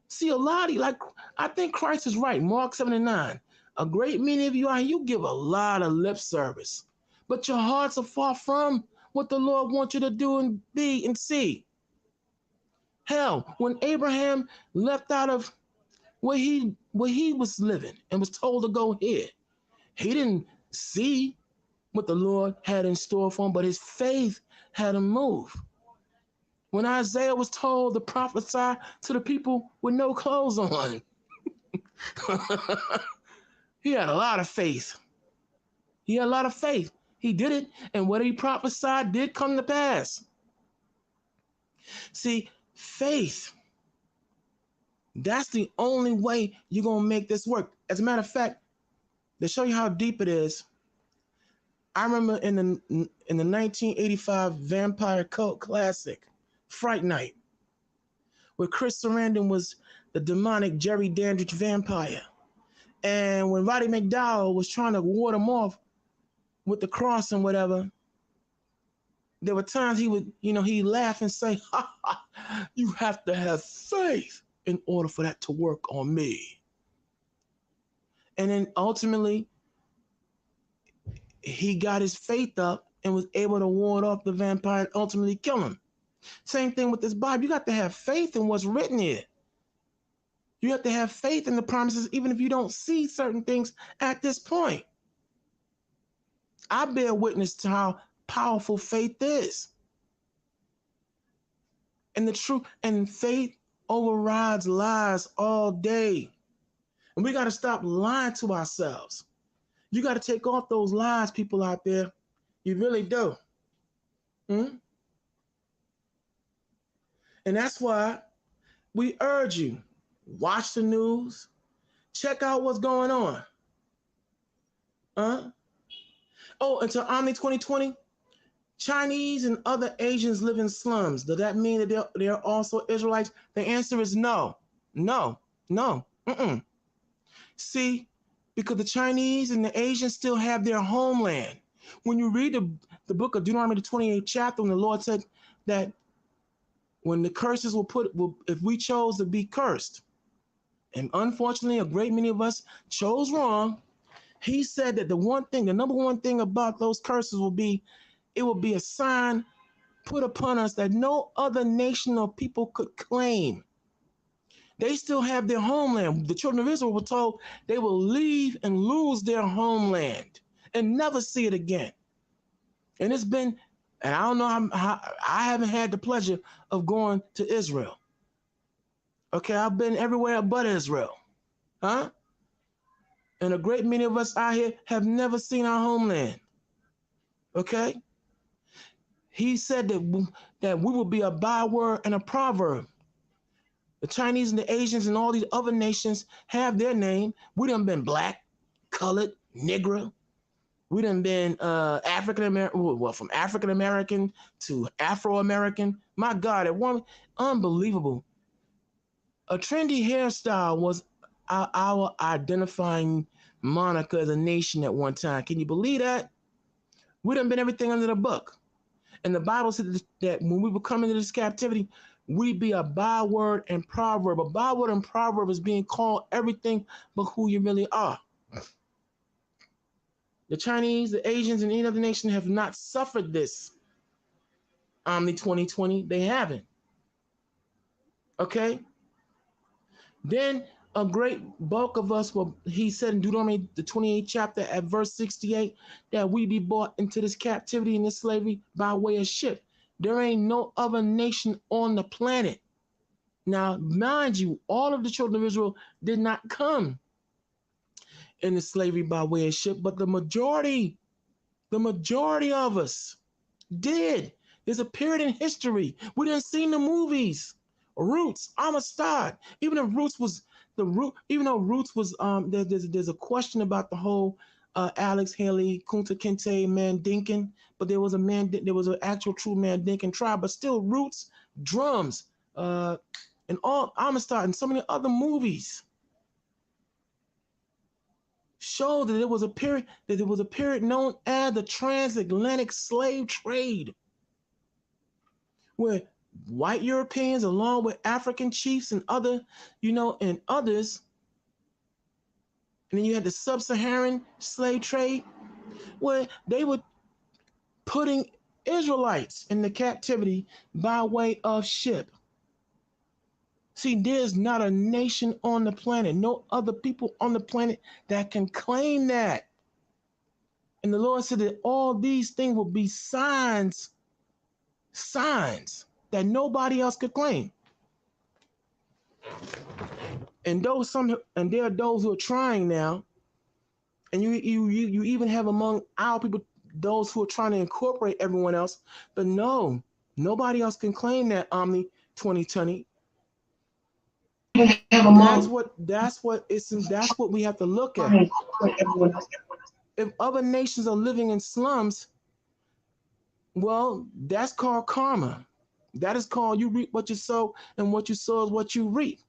See, a lot of I think Christ is right. Mark 7:9. A great many of you give a lot of lip service, but your hearts are far from what the Lord wants you to do and be and see. Hell, when Abraham left out of where he was living and was told to go here, he didn't see what the Lord had in store for him, but his faith had him move. When Isaiah was told to prophesy to the people with no clothes on, He had a lot of faith. He had a lot of faith. He did it, and what he prophesied did come to pass. See, faith, that's the only way you're going to make this work. As a matter of fact, to show you how deep it is, I remember in the 1985 vampire cult classic, Fright Night, where Chris Sarandon was the demonic Jerry Dandridge vampire. And when Roddy McDowell was trying to ward him off with the cross and whatever, there were times he would, he'd laugh and say, ha, ha, you have to have faith in order for that to work on me. And then ultimately, he got his faith up and was able to ward off the vampire and ultimately kill him. Same thing with this Bible. You got to have faith in what's written here. You have to have faith in the promises, even if you don't see certain things at this point. I bear witness to how powerful faith is. And the truth and faith overrides lies all day. And we got to stop lying to ourselves. You got to take off those lies, people out there. You really do. And that's why we urge you, watch the news, check out what's going on. Oh, until Omni 2020, Chinese and other Asians live in slums. Does that mean that they're also Israelites? The answer is no. See, because the Chinese and the Asians still have their homeland. When you read the book of Deuteronomy, the 28th chapter, when the Lord said that when the curses if we chose to be cursed, and unfortunately a great many of us chose wrong, he said that the number one thing about those curses will be, it will be a sign put upon us that no other nation or people could claim. They still have their homeland. The children of Israel were told they will leave and lose their homeland and never see it again. And it's been, and I don't know how I haven't had the pleasure of going to Israel. Okay, I've been everywhere but Israel. And a great many of us out here have never seen our homeland. Okay? He said that we will be a byword and a proverb. The Chinese and the Asians and all these other nations have their name. We done been black, colored, Negro. We done been African-American, well, from African-American to Afro-American. My God, unbelievable. A trendy hairstyle was our identifying moniker as a nation at one time. Can you believe that? We done been everything under the book. And the Bible said that when we were coming into this captivity, we be a byword and proverb. A byword and proverb is being called everything but who you really are. The Chinese, the Asians, and any other nation have not suffered this. Omni 2020, they haven't. Okay? Then a great bulk of us, he said in Deuteronomy, the 28th chapter at verse 68, that we be brought into this captivity and this slavery by way of ship. There ain't no other nation on the planet. Now, mind you, all of the children of Israel did not come into slavery by way of ship, but the majority of us did. There's a period in history. We didn't see the movies. Roots, Amistad. Even though Roots was, there's a question about the whole Alex Haley, Kunta Kinte, Mandinkan, but there was an actual true Mandinkan tribe, but still Roots, drums, and all Amistad and so many other movies show that there was a period known as the transatlantic slave trade, where white Europeans, along with African chiefs and others, and then you had the sub-Saharan slave trade, where they were putting Israelites into captivity by way of ship. See, there's not a nation on the planet, no other people on the planet that can claim that. And the Lord said that all these things will be signs that nobody else could claim. And there are those who are trying now And you even have among our people those who are trying to incorporate everyone else, but no, nobody else can claim that Omni 2020. That's what we have to look at. If other nations are living in slums, well, that's called karma. That is called you reap what you sow, and what you sow is what you reap.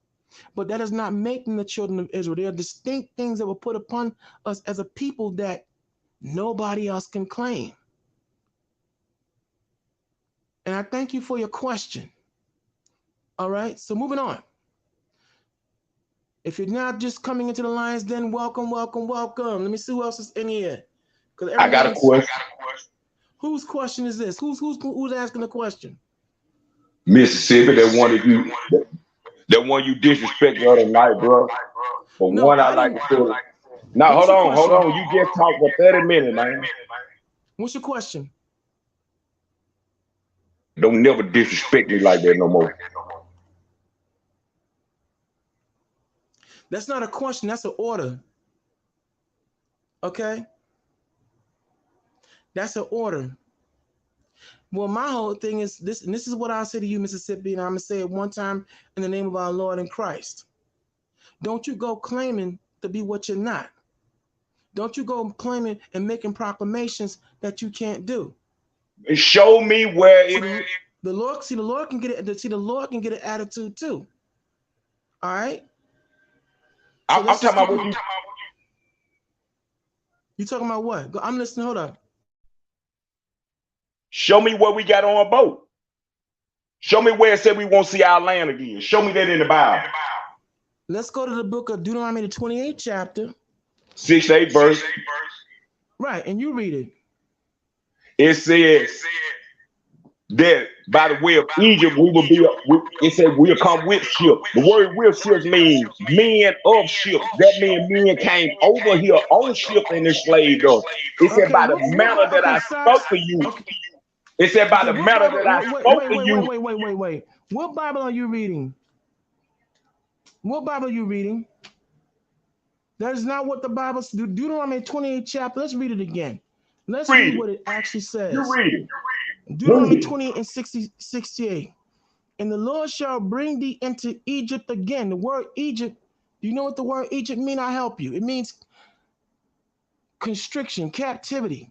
But that is not making the children of Israel. There are distinct things that were put upon us as a people that nobody else can claim. And I thank you for your question. All right, so moving on. If you're not just coming into the Lions Den, welcome, welcome, welcome. Let me see who else is in here. I got a question. Whose question is this? Who's asking the question? Mississippi, that one you disrespect the other night, bro. But No, one I like to say. Now hold on. You just talked for 30 minutes, man. What's your question? Don't never disrespect me like that no more. That's not a question, that's an order. Okay? That's an order. Well, my whole thing is this, and this is what I'll say to you, Mississippi, and I'm going to say it one time in the name of our Lord and Christ. Don't you go claiming to be what you're not. Don't you go claiming and making proclamations that you can't do. Show me where it. The Lord can get it. The Lord can get an attitude too. All right. So I'm talking about what you talking about what? I'm listening. Hold up. Show me where we got on a boat. Show me where it said we won't see our land again. Show me that in the Bible. Let's go to the book of Deuteronomy, the 28th chapter. 6 to 8 verse. Right, and you read it. It says that by the way of Egypt, we will be. It said we'll come with ships. The word with ships means men of ships. That means men came over here on ships and enslaved us. It said by the manner that I spoke to you. It said by the manner that I spoke to you. Wait. What Bible are you reading? What Bible are you reading? That is not what the Bible says. Deuteronomy 28 chapter. Let's read it again. Let's read what it actually says. You read it. Deuteronomy 28 and 68. And the Lord shall bring thee into Egypt again. The word Egypt, do you know what the word Egypt means? I'll help you. It means constriction, captivity.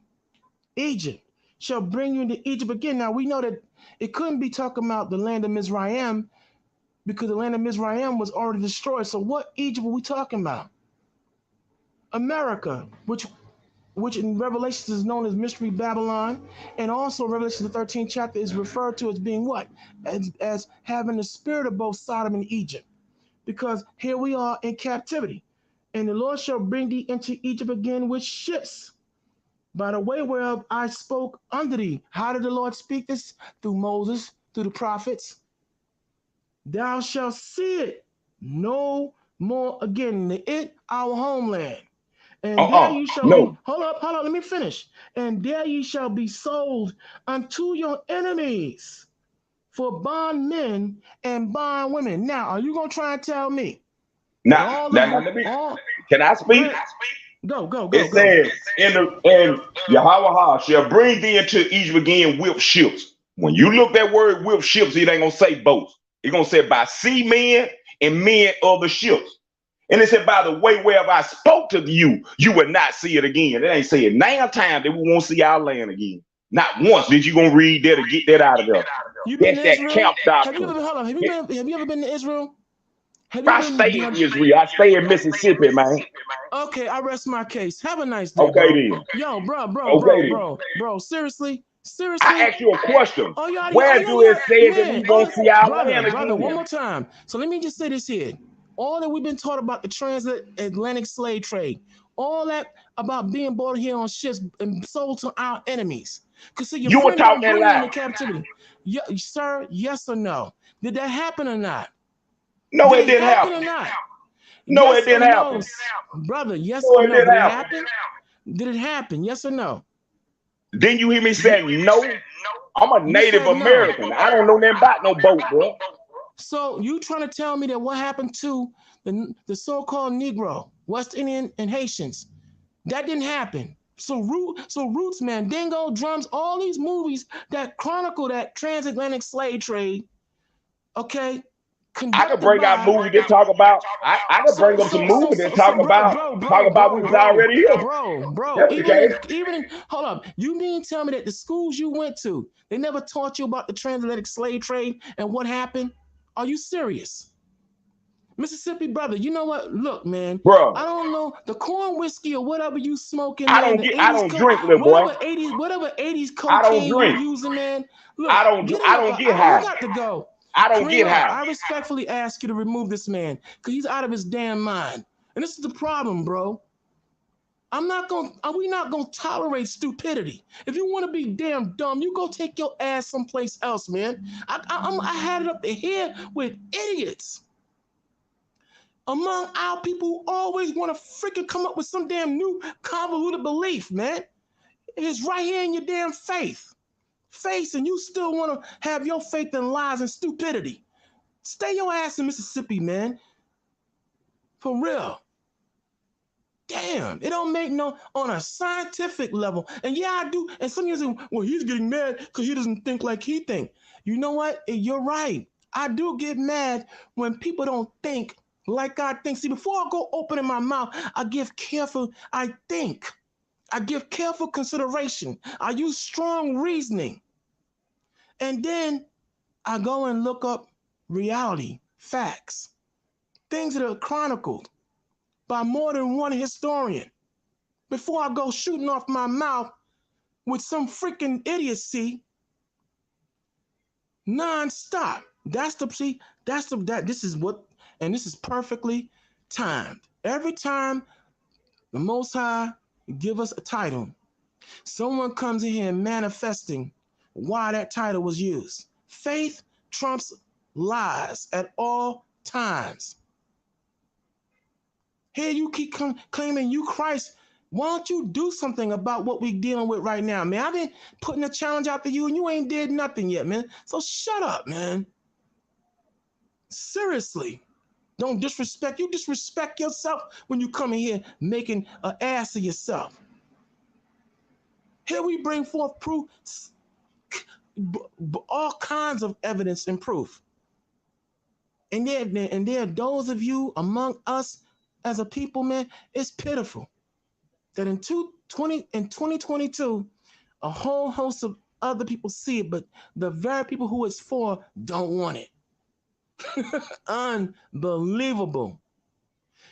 Egypt shall bring you into Egypt again. Now we know that it couldn't be talking about the land of Mizraim, because the land of Mizraim was already destroyed. So what Egypt are we talking about? America, which in Revelations is known as Mystery Babylon, and also Revelation the 13th chapter is referred to as being what? As having the spirit of both Sodom and Egypt, because here we are in captivity. And the Lord shall bring thee into Egypt again with ships, by the way whereof I spoke unto thee. How did the Lord speak this? Through Moses, through the prophets. Thou shalt see it no more again. It, our homeland. And there you shall be, hold up, let me finish. And there you shall be sold unto your enemies for bondmen and bondwomen. Now, are you going to try and tell me? Now, can I speak? Go. It says, and Yahweh shall bring thee into Egypt again with ships. When you look that word with ships, it ain't going to say boats. It's going to say by sea men and men of the ships. And it said, by the way wherever I spoke to you, you would not see it again. It ain't saying 9 times that we won't see our land again. Not once did you gonna read that or get that out of there. That's that camp doctrine. Have you ever been to Israel? I stay in Israel. I stay in Mississippi, man. Okay, I rest my case. Have a nice day, okay, bro. Then. Yo, bro. Seriously. I ask you a question. Where do it say that we won't see our land again? One more time. So let me just say this here. All that we've been taught about the transatlantic slave trade, all that about being brought here on ships and sold to our enemies. Because see, you were talking that loud. Captivity. Yeah, sir, yes or no? Did that happen or not? No, it didn't happen. Or not? No, it didn't happen. Brother, yes or no? Did it happen? Did it happen? Yes or no? Didn't you hear me say no? I'm a Native American. I don't know nothing about no boat, bro. So you trying to tell me that what happened to the so-called Negro, West Indian, and Haitians? That didn't happen. So Roots, Mandingo, Drums, all these movies that chronicle that transatlantic slave trade, okay, I could conducted bring out by. movies that talk about. I could bring up some movies that talk about we was already here. Bro. That's the case. Hold up. You mean tell me that the schools you went to, they never taught you about the transatlantic slave trade and what happened? Are you serious? Mississippi brother, you know what? Look, man, Bro, I don't know the corn whiskey or whatever you smoking, I man. don't The get. 80s I don't drink, little boy. whatever 80s I don't cocaine you drink. using, man. Look, I don't. get him I up. don't get You high. got to go. I don't get Primo, high. I respectfully ask you to remove this man because he's out of his damn mind. And this is the problem, bro. Are we not gonna tolerate stupidity? If you want to be damn dumb, you go take your ass someplace else, man. I had it up to here with idiots among our people who always want to freaking come up with some damn new convoluted belief, man. It's right here in your damn face, and you still want to have your faith in lies and stupidity. Stay your ass in Mississippi, man. For real. Damn, it don't make no on a scientific level. And yeah, I do. And some of you say, well, he's getting mad because he doesn't think like he think. You know what? You're right. I do get mad when people don't think like I think. See, before I go opening my mouth, I give careful consideration. I use strong reasoning. And then I go and look up reality, facts, things that are chronicled by more than one historian before I go shooting off my mouth with some freaking idiocy nonstop. This is perfectly timed. Every time the Most High give us a title, someone comes in here manifesting why that title was used. Faith trumps lies at all times. Here you keep claiming you Christ. Why don't you do something about what we're dealing with right now, man? I've been putting a challenge out to you and you ain't did nothing yet, man. So shut up, man. Seriously. Don't disrespect. You disrespect yourself when you come in here making an ass of yourself. Here we bring forth proof, all kinds of evidence and proof. And there are those of you among us as a people, man, it's pitiful that in 2022, a whole host of other people see it, but the very people who it's for don't want it. Unbelievable.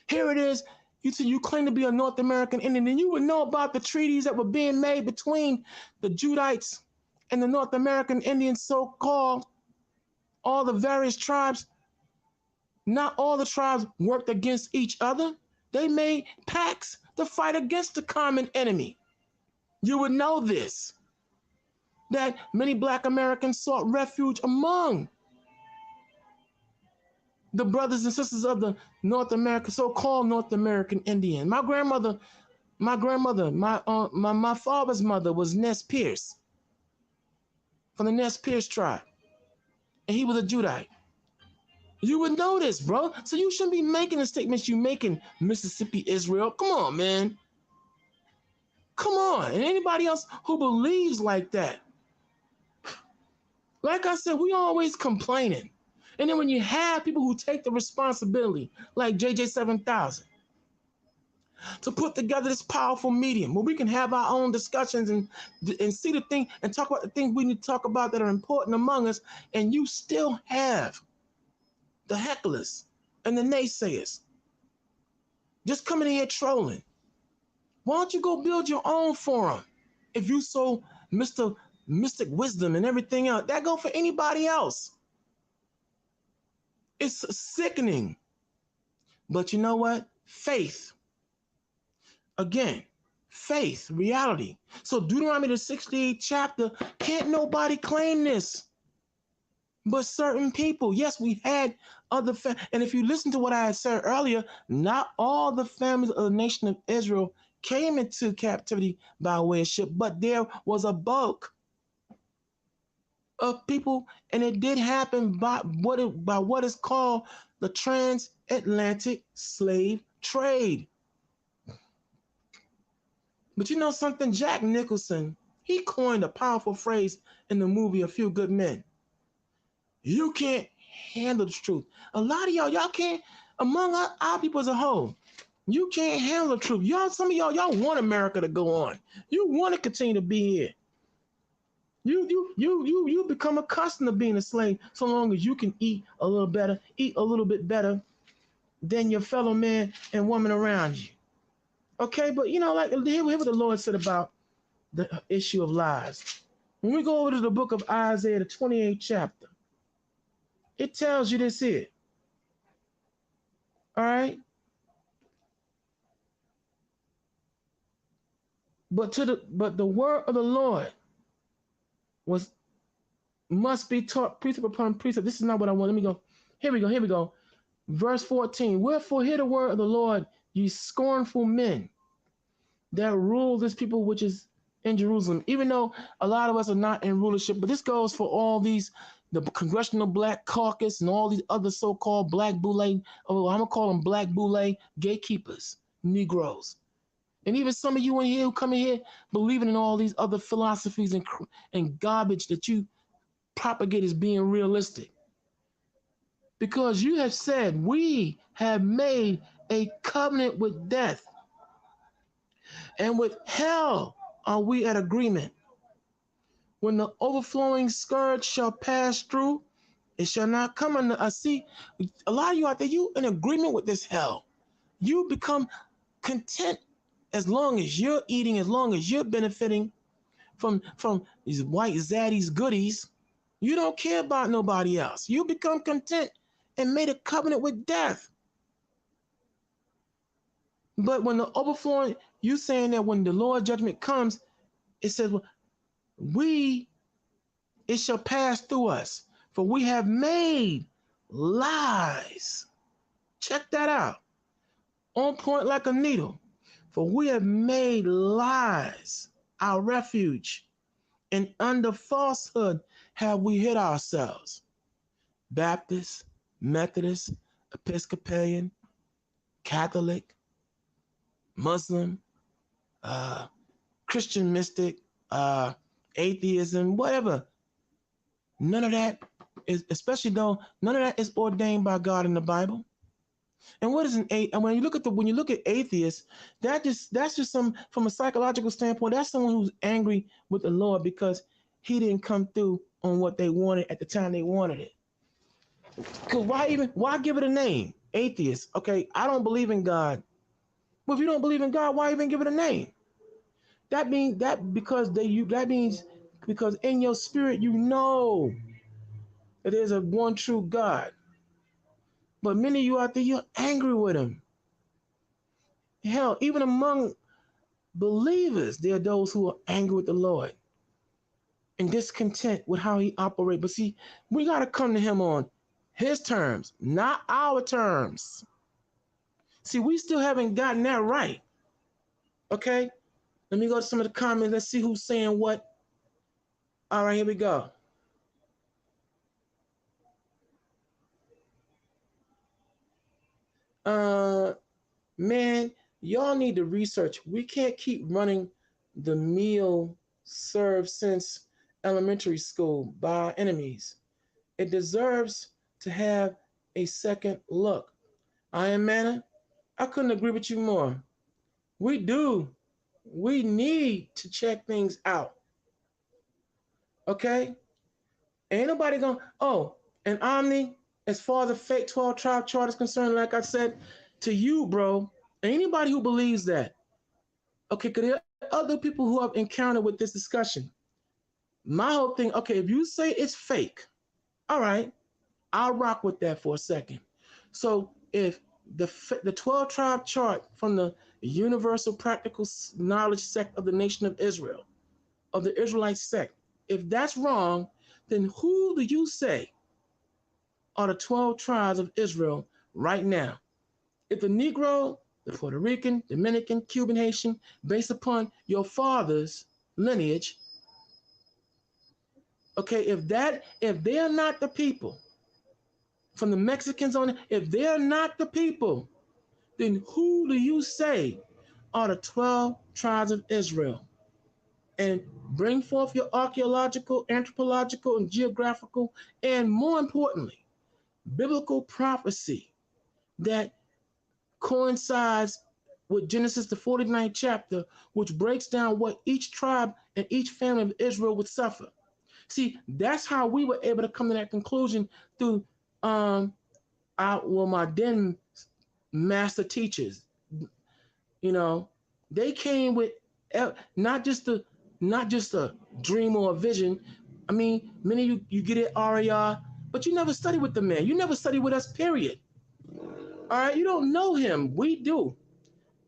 Here it is. You claim to be a North American Indian, and you would know about the treaties that were being made between the Judites and the North American Indians, so-called, all the various tribes. Not all the tribes worked against each other. They made pacts to fight against the common enemy. You would know this, that many Black Americans sought refuge among the brothers and sisters of the North American, so-called North American Indian. My father's mother was Nez Perce, from the Nez Perce tribe, and he was a Judite. You would know this, bro. So you shouldn't be making the statements you making, Mississippi, Israel. Come on, man. Come on. And anybody else who believes like that. Like I said, we always complaining. And then when you have people who take the responsibility, like JJ 7000, to put together this powerful medium where we can have our own discussions and see the thing and talk about the things we need to talk about that are important among us, and you still have the hecklers and the naysayers just coming in here trolling. Why don't you go build your own forum? If you so mystic wisdom and everything else, that go for anybody else. It's sickening. But you know what? Faith. Again, faith, reality. So Deuteronomy the 68th chapter, can't nobody claim this but certain people. Yes, we had other and if you listen to what I had said earlier, not all the families of the nation of Israel came into captivity by way of ship, but there was a bulk of people, and it did happen by what is called the transatlantic slave trade. But you know something? Jack Nicholson, he coined a powerful phrase in the movie A Few Good Men. You can't handle the truth. A lot of y'all can't, among our people as a whole, you can't handle the truth. Y'all, some of y'all want America to go on. You want to continue to be here. You become accustomed to being a slave so long as you can eat a little bit better than your fellow man and woman around you. Okay, but you know, like hear what the Lord said about the issue of lies. When we go over to the book of Isaiah, the 28th chapter, it tells you this here. All right. But the word of the Lord must be taught precept upon precept. This is not what I want. Let me go. Here we go. Verse 14. Wherefore hear the word of the Lord, ye scornful men that rule this people which is in Jerusalem. Even though a lot of us are not in rulership, but this goes for all these, the Congressional Black Caucus and all these other so-called black boule, I'm gonna call them black boule gatekeepers, Negroes. And even some of you in here who come in here believing in all these other philosophies and garbage that you propagate as being realistic. Because you have said, we have made a covenant with death, and with hell are we at agreement. When the overflowing scourge shall pass through, it shall not come under us. See, a lot of you out there, you in agreement with this hell. You become content as long as you're eating, as long as you're benefiting from these white zaddy's goodies. You don't care about nobody else. You become content and made a covenant with death. But when the overflowing, you saying that when the Lord's judgment comes, it says, well, it shall pass through us, for we have made lies. Check that out. On point like a needle. For we have made lies our refuge, and under falsehood have we hid ourselves. Baptist, Methodist, Episcopalian, Catholic, Muslim, Christian mystic, atheism, whatever. None of that is, especially though none of that is ordained by God in the Bible. And what is and when you look at atheists, that's just some, from a psychological standpoint, that's someone who's angry with the Lord because he didn't come through on what they wanted at the time they wanted it. Because why give it a name? Atheist. Okay, I don't believe in God. Well, if you don't believe in God, why even give it a name? That means because in your spirit you know that there's a one true God. But many of you out there, you're angry with him. Hell, even among believers, there are those who are angry with the Lord and discontent with how he operates. But see, we got to come to him on his terms, not our terms. See, we still haven't gotten that right. Okay? Let me go to some of the comments. Let's see who's saying what. All right, here we go. Man, y'all need to research. We can't keep running the meal served since elementary school by our enemies. It deserves to have a second look. Iron Manna, I couldn't agree with you more. We need to check things out. Okay? Ain't nobody gonna, and Omni, as far as the fake 12 tribe chart is concerned, like I said to you, bro, anybody who believes that, okay, because there are other people who have encountered with this discussion. My whole thing, okay, if you say it's fake, all right, I'll rock with that for a second. So if the 12 tribe chart from the Universal Practical Knowledge sect of the Nation of Israel, of the Israelite sect, if that's wrong, then who do you say are the 12 tribes of Israel right now? If the Negro, the Puerto Rican, Dominican, Cuban, Haitian, based upon your father's lineage, okay, if they're not the people, from the Mexicans on, if they're not the people, then who do you say are the 12 tribes of Israel. And bring forth your archaeological, anthropological, and geographical, and more importantly, biblical prophecy that coincides with Genesis, the 49th chapter, which breaks down what each tribe and each family of Israel would suffer. See, that's how we were able to come to that conclusion through my then master teachers. You know, they came with not just a dream or a vision. I mean, many of you get it RAR, but you never study with the man. You never study with us, period. All right, you don't know him. We do.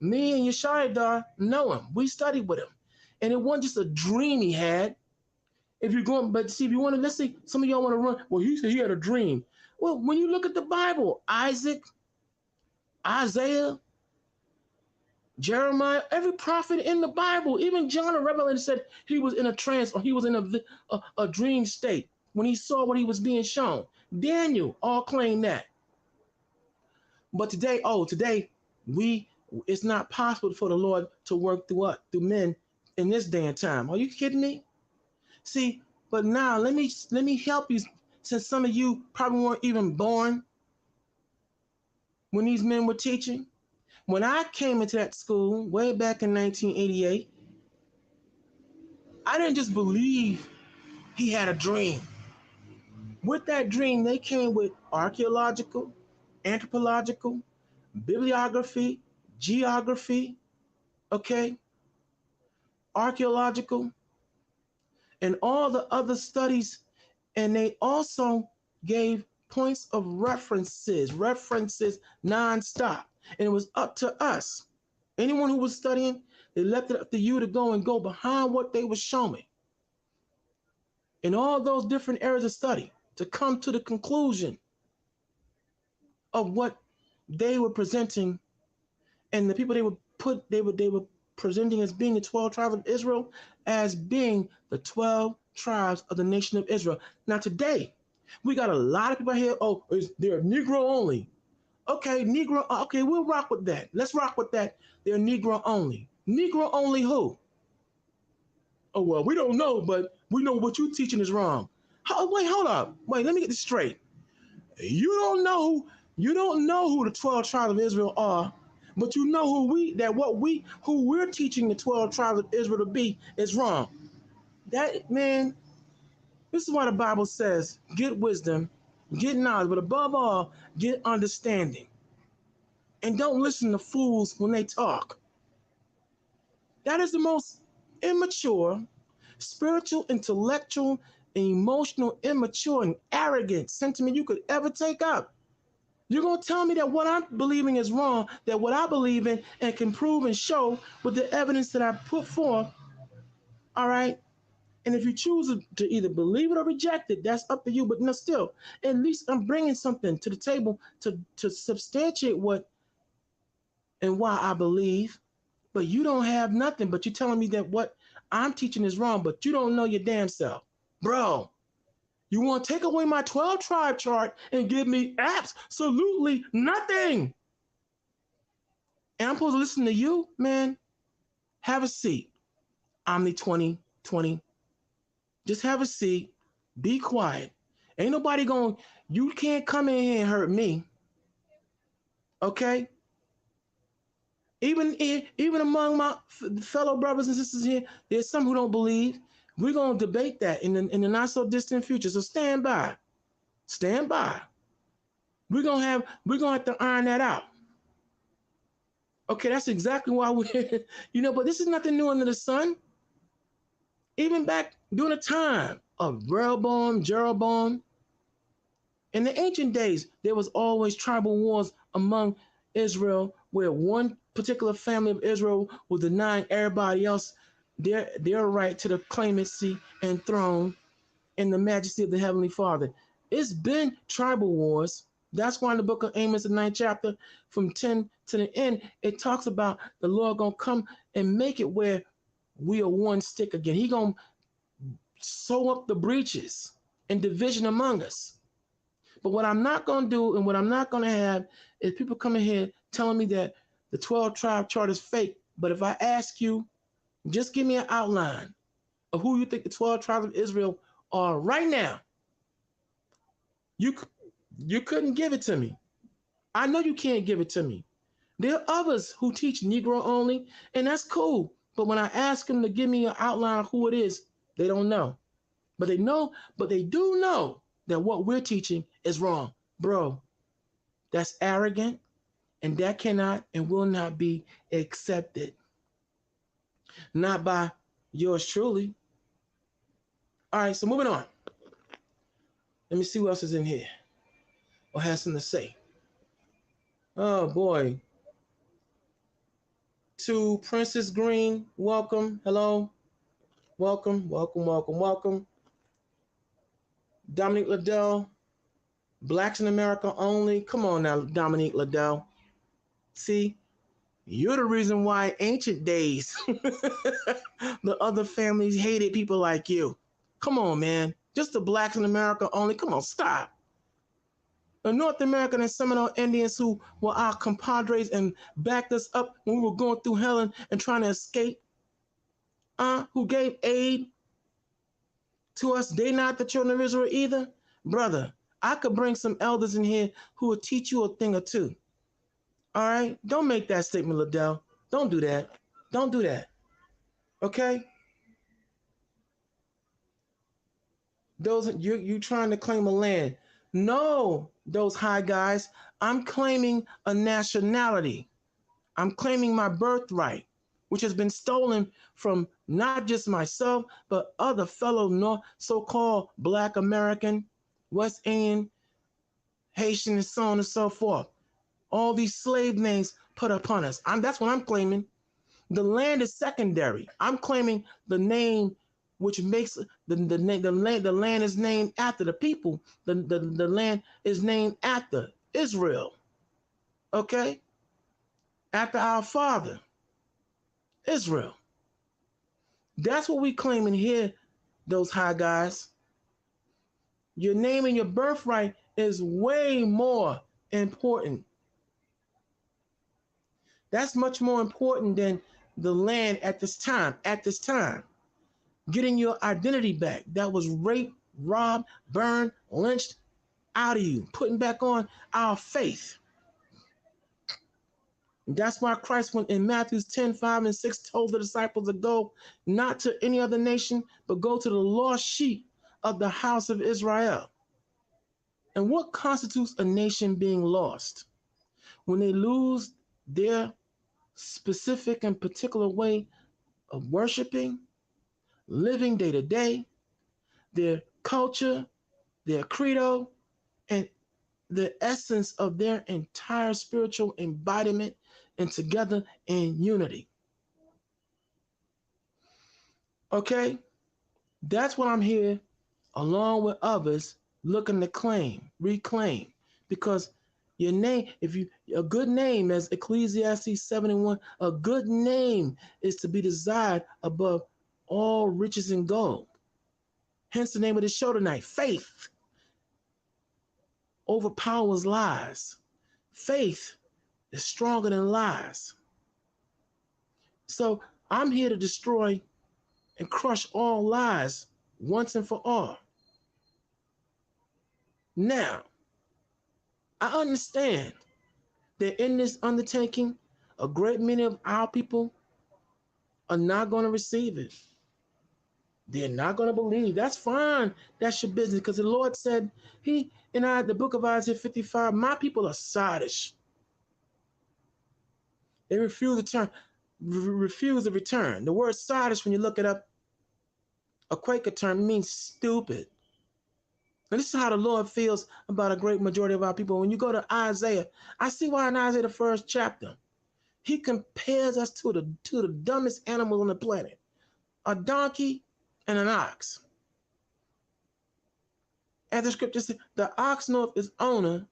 Me and Yeshayadar know him. We studied with him. And it wasn't just a dream he had. If you're going, but see, if you want to, let's say some of y'all want to run, well, he said he had a dream. Well, when you look at the Bible, Isaac, Isaiah, Jeremiah, every prophet in the Bible, even John the Revelator said he was in a trance or he was in a dream state when he saw what he was being shown. Daniel all claimed that. But today, it's not possible for the Lord to work through men in this day and time. Are you kidding me? See, but now let me help you, since some of you probably weren't even born when these men were teaching. When I came into that school way back in 1988, I didn't just believe he had a dream. With that dream, they came with archaeological, anthropological, bibliography, geography, okay, archaeological, and all the other studies. And they also gave points of references nonstop. And it was up to us. Anyone who was studying, they left it up to you to go behind what they were showing in all those different areas of study to come to the conclusion of what they were presenting, and the people they were presenting as being the 12 tribes of Israel as being the 12 tribes of the nation of Israel. Now today, we got a lot of people here, they're Negro only. Okay, Negro, okay, we'll rock with that. Let's rock with that. They're Negro only. Negro only who? Oh, well, we don't know, but we know what you're teaching is wrong. Wait, hold up. Wait, let me get this straight. You don't know who the 12 tribes of Israel are, but you know who we're teaching the 12 tribes of Israel to be is wrong. That, man, this is why the Bible says, get wisdom, get knowledge, but above all, get understanding. And don't listen to fools when they talk. That is the most immature, spiritual, intellectual, and emotional, immature, and arrogant sentiment you could ever take up. You're going to tell me that what I'm believing is wrong, that what I believe in and can prove and show with the evidence that I put forth, all right? And if you choose to either believe it or reject it, that's up to you. But no, still, at least I'm bringing something to the table to substantiate what and why I believe. But you don't have nothing, but you're telling me that what I'm teaching is wrong, but you don't know your damn self. Bro, you want to take away my 12 tribe chart and give me absolutely nothing. And I'm supposed to listen to you? Man, have a seat. Omni 2020. Just have a seat. Be quiet. Ain't nobody going, you can't come in here and hurt me. Okay? Even among my fellow brothers and sisters here, there's some who don't believe. We're going to debate that in the not so distant future. So stand by. Stand by. We're going to have to iron that out. Okay, that's exactly why we're, but this is nothing new under the sun. Even back during the time of Rehoboam, Jeroboam, in the ancient days, there was always tribal wars among Israel where one particular family of Israel was denying everybody else their right to the claimancy and throne and the majesty of the Heavenly Father. It's been tribal wars. That's why in the book of Amos, the 9th chapter, from 10 to the end, it talks about the Lord going to come and make it where we are one stick again. He going to sew up the breaches and division among us. But what I'm not going to do and what I'm not going to have is people coming here telling me that the 12 tribe chart is fake But if I ask you, just give me an outline of who you think the 12 tribes of Israel are right now, you couldn't give it to me. I know you can't give it to me. There are others who teach Negro only, and that's cool. But when I ask them to give me an outline of who it is, they don't know. But they do know that what we're teaching is wrong. Bro, that's arrogant, and that cannot and will not be accepted. Not by yours truly. All right, so moving on. Let me see who else is in here or has something to say. Oh boy. To Princess Green, welcome. Hello. Welcome, welcome, welcome, welcome. Dominique Liddell, Blacks in America only. Come on now, Dominique Liddell. See, you're the reason why ancient days the other families hated people like you. Come on, man. Just the Blacks in America only. Come on, stop. The North American and Seminole Indians who were our compadres and backed us up when we were going through hell and trying to escape, who gave aid to us, they not the children of Israel either. Brother, I could bring some elders in here who will teach you a thing or two. All right? Don't make that statement, Liddell. Don't do that. Don't do that. Okay? Those you trying to claim a land. No, those high guys. I'm claiming a nationality. I'm claiming my birthright, which has been stolen from not just myself, but other fellow so-called Black American, West Indian, Haitian, and so on and so forth. All these slave names put upon us. That's what I'm claiming. The land is secondary. I'm claiming the name which makes the land is named after the people. The land is named after Israel. Okay? After our father, Israel. That's what we claiming here, those high guys. Your name and your birthright is way more important. That's much more important than the land at this time. At this time, getting your identity back that was raped, robbed, burned, lynched out of you, putting back on our faith. That's why Christ went in Matthew 10:5-6 told the disciples to go not to any other nation, but go to the lost sheep of the house of Israel. And what constitutes a nation being lost? When they lose their specific and particular way of worshiping, living day to day, their culture, their credo, and the essence of their entire spiritual embodiment and together in unity. Okay? That's what I'm here, along with others, looking to reclaim. Because your name, a good name, as Ecclesiastes 7:1, a good name is to be desired above all riches and gold. Hence the name of the show tonight, faith overpowers lies. Faith is stronger than lies. So I'm here to destroy and crush all lies once and for all. Now, I understand that in this undertaking, a great many of our people are not going to receive it. They're not going to believe. That's fine. That's your business. Because the Lord said, the book of Isaiah 55, my people are sottish. They refuse to return. The word sottish, when you look it up, a Quaker term, means stupid. And this is how the Lord feels about a great majority of our people. When you go to Isaiah, I see why in Isaiah, the 1st chapter, he compares us to the dumbest animal on the planet, a donkey and an ox. As the scripture says, the ox knoweth his owner,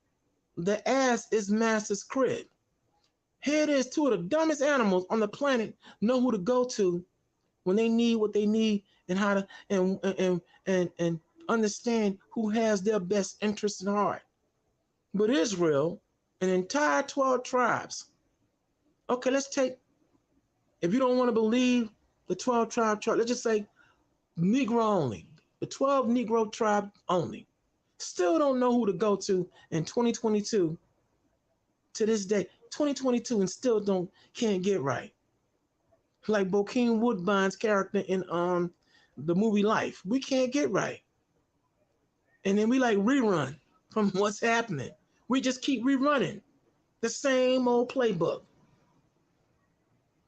the ass is master's crib. Here it is, two of the dumbest animals on the planet know who to go to when they need what they need and how to and understand who has their best interest in heart. But Israel, an entire 12 tribes. Okay, let's take If you don't want to believe the 12 tribe chart, let's just say Negro only, the 12 Negro tribe only, still don't know who to go to in 2022 to this day, 2022, and still can't get right. Like Bokeem Woodbine's character in the movie Life, we can't get right. And then we like rerun from what's happening. We just keep rerunning the same old playbook.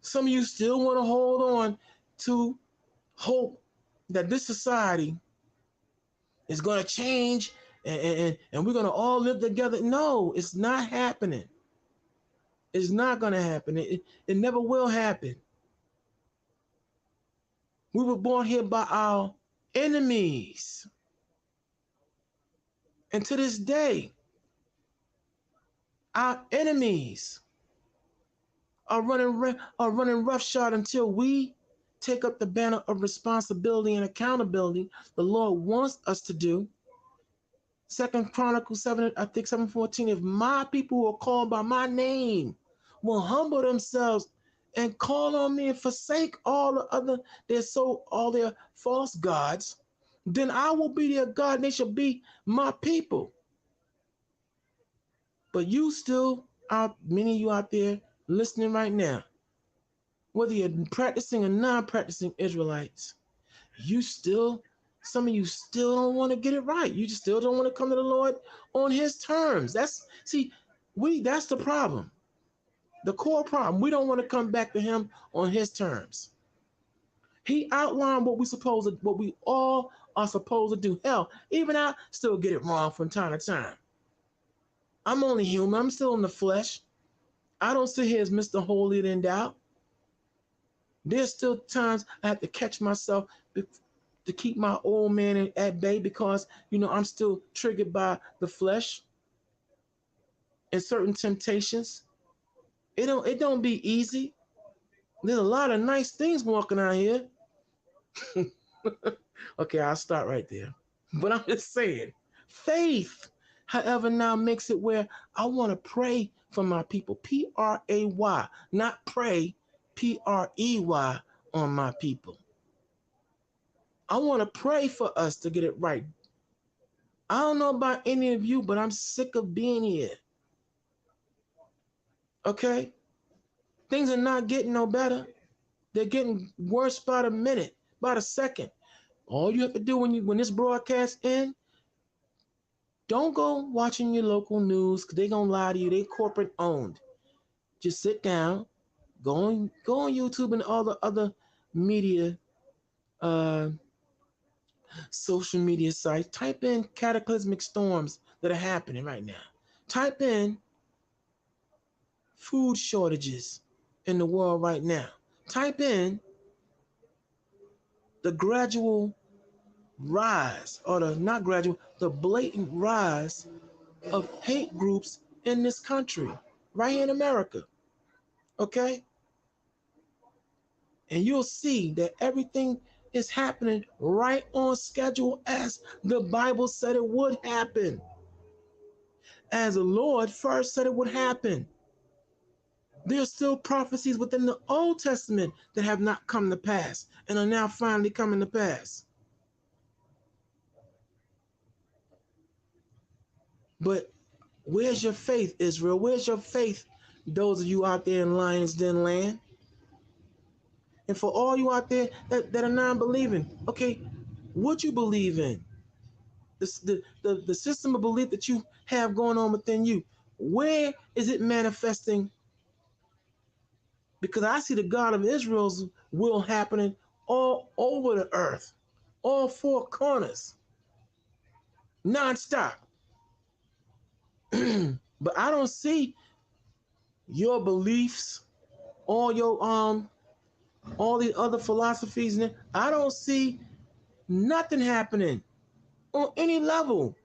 Some of you still want to hold on to hope that this society is going to change and we're going to all live together. No, it's not happening. It's not going to happen. It never will happen. We were born here by our enemies. And to this day, our enemies are running roughshod until we take up the banner of responsibility and accountability the Lord wants us to do. 2 Chronicles 7, I think 7:14, if my people who are called by my name will humble themselves and call on me and forsake all their false gods, then I will be their God and they shall be my people. But you still many of you out there listening right now, whether you're practicing or non-practicing Israelites, some of you still don't want to get it right. You just still don't want to come to the Lord on his terms. That's the problem. The core problem. We don't want to come back to him on his terms. He outlined what we all are supposed to do. Hell, even I still get it wrong from time to time. I'm only human. I'm still in the flesh. I don't sit here as Mr. Holier than thou. There's still times I have to catch myself to keep my old man at bay because, I'm still triggered by the flesh and certain temptations. It don't be easy. There's a lot of nice things walking out here. Okay, I'll start right there. But I'm just saying, faith, however, now makes it where I want to pray for my people. Pray, not pray, Prey on my people. I want to pray for us to get it right. I don't know about any of you, but I'm sick of being here. Okay? Things are not getting no better. They're getting worse by the minute, by the second. All you have to do when this broadcast ends, don't go watching your local news because they're going to lie to you. They're corporate owned. Just sit down, go on YouTube and all the other media, social media sites. Type in cataclysmic storms that are happening right now. Type in food shortages in the world right now. Type in the gradual rise, or the blatant rise of hate groups in this country, right here in America. Okay? And you'll see that everything is happening right on schedule as the Bible said it would happen. As the Lord first said it would happen. There's still prophecies within the Old Testament that have not come to pass and are now finally coming to pass. But where's your faith, Israel? Where's your faith, those of you out there in Lion's Den land? And for all you out there that are non-believing, okay, what you believe in? The system of belief that you have going on within you, where is it manifesting? Because I see the God of Israel's will happening all over the earth, all four corners, nonstop. But I don't see your beliefs, all the other philosophies. I don't see nothing happening on any level.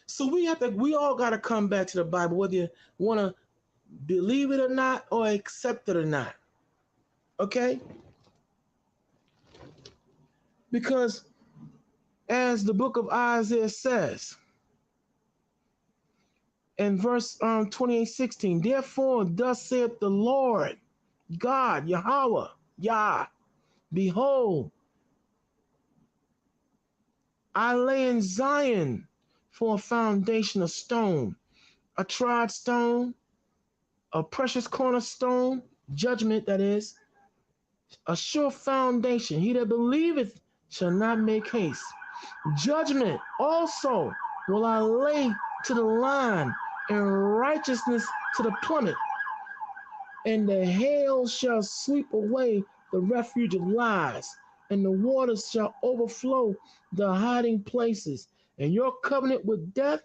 So we all got to come back to the Bible, whether you want to believe it or not, or accept it or not. Okay? Because as the book of Isaiah says, in verse 28:16, therefore thus saith the Lord God, Yahweh, Yah, behold, I lay in Zion for a foundation of stone, a tried stone, a precious cornerstone, judgment that is, a sure foundation. He that believeth shall not make haste. Judgment also will I lay to the line, and righteousness to the plummet, and the hail shall sweep away the refuge of lies, and the waters shall overflow the hiding places. And your covenant with death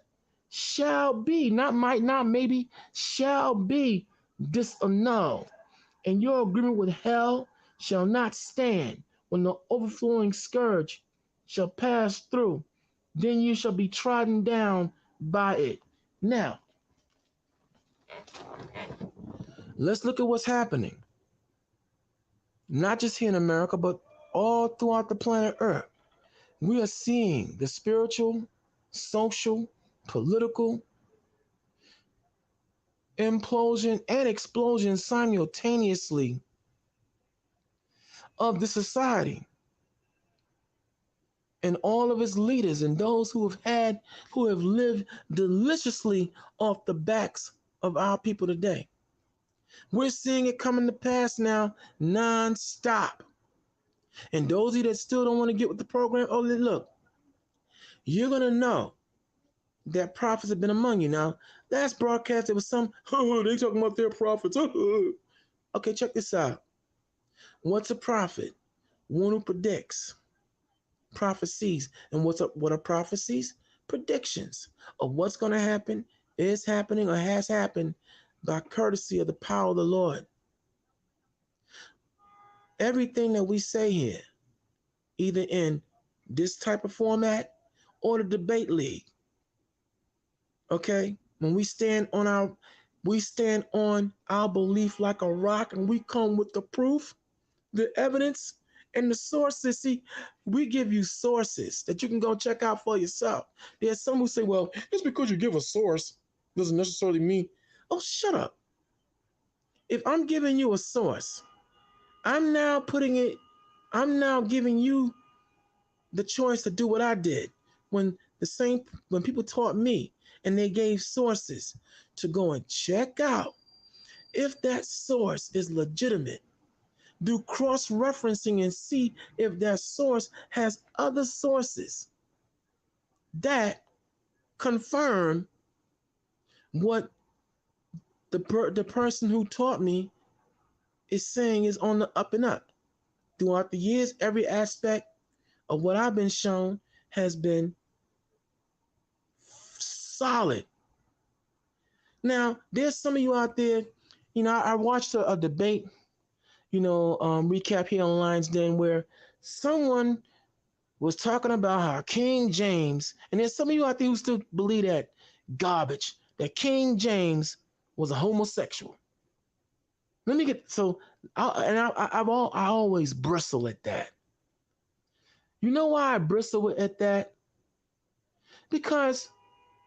shall be, not might, not maybe, shall be disannulled, and your agreement with hell shall not stand when the overflowing scourge shall pass through. Then you shall be trodden down by it. Now, let's look at what's happening. Not just here in America, but all throughout the planet Earth. We are seeing the spiritual, social, political implosion and explosion simultaneously of the society, and all of its leaders and those who have lived deliciously off the backs of our people today. We're seeing it coming to pass now non-stop. And those of you that still don't want to get with the program, oh, look, you're going to know that prophets have been among you. Now, last broadcast, there was some, oh, they talking about their prophets. Okay, check this out. What's a prophet? One who predicts. Prophecies. And what are prophecies? Predictions of what's going to happen, is happening, or has happened by courtesy of the power of the Lord. Everything that we say here, either in this type of format or the debate league, okay, when we stand on our belief like a rock, and we come with the proof, the evidence, and the sources. See, we give you sources that you can go check out for yourself. There's some who say, well, just because you give a source doesn't necessarily mean, oh, shut up. If I'm giving you a source, I'm now giving you the choice to do what I did when people taught me, and they gave sources to go and check out if that source is legitimate. Do cross-referencing and see if that source has other sources that confirm what the person who taught me is saying is on the up and up. Throughout the years, every aspect of what I've been shown has been solid. Now, there's some of you out there, I watched a debate, recap here on Lions Den, where someone was talking about how King James, and there's some of you out there who still believe that garbage, that King James was a homosexual. Let me get, I always bristle at that. You know why I bristle at that? Because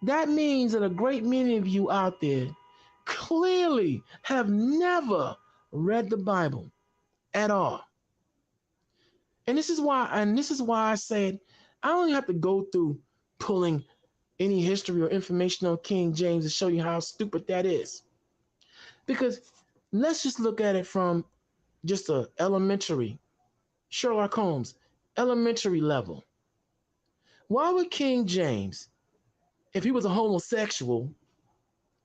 that means that a great many of you out there clearly have never read the Bible at all. And this is why I said I don't even have to go through pulling any history or information on King James to show you how stupid that is. Because let's just look at it from just a elementary, Sherlock Holmes, elementary level. Why would King James, if he was a homosexual,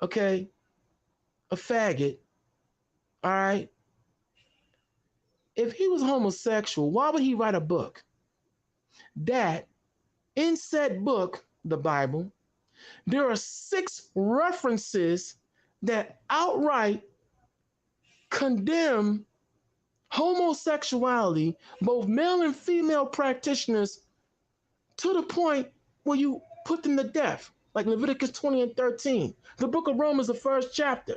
okay, a faggot, all right, if he was homosexual, why would he write a book that, in said book, the Bible, there are 6 references that outright condemn homosexuality, both male and female practitioners, to the point where you put them to death, like Leviticus 20 and 13. The book of Romans, the 1st chapter,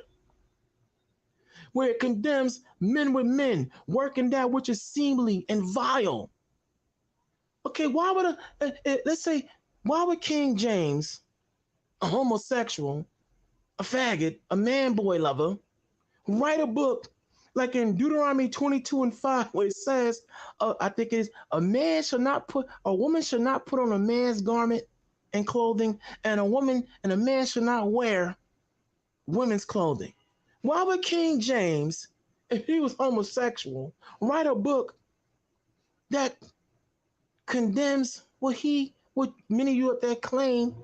where it condemns men with men, working that which is seemly and vile. Okay, why would King James, a homosexual, a faggot, a man boy lover, write a book like in Deuteronomy 22:5, where it says, I think it is, a woman should not put on a man's garment and clothing, and a man should not wear women's clothing. Why would King James, if he was homosexual, write a book that condemns what many of you up there claim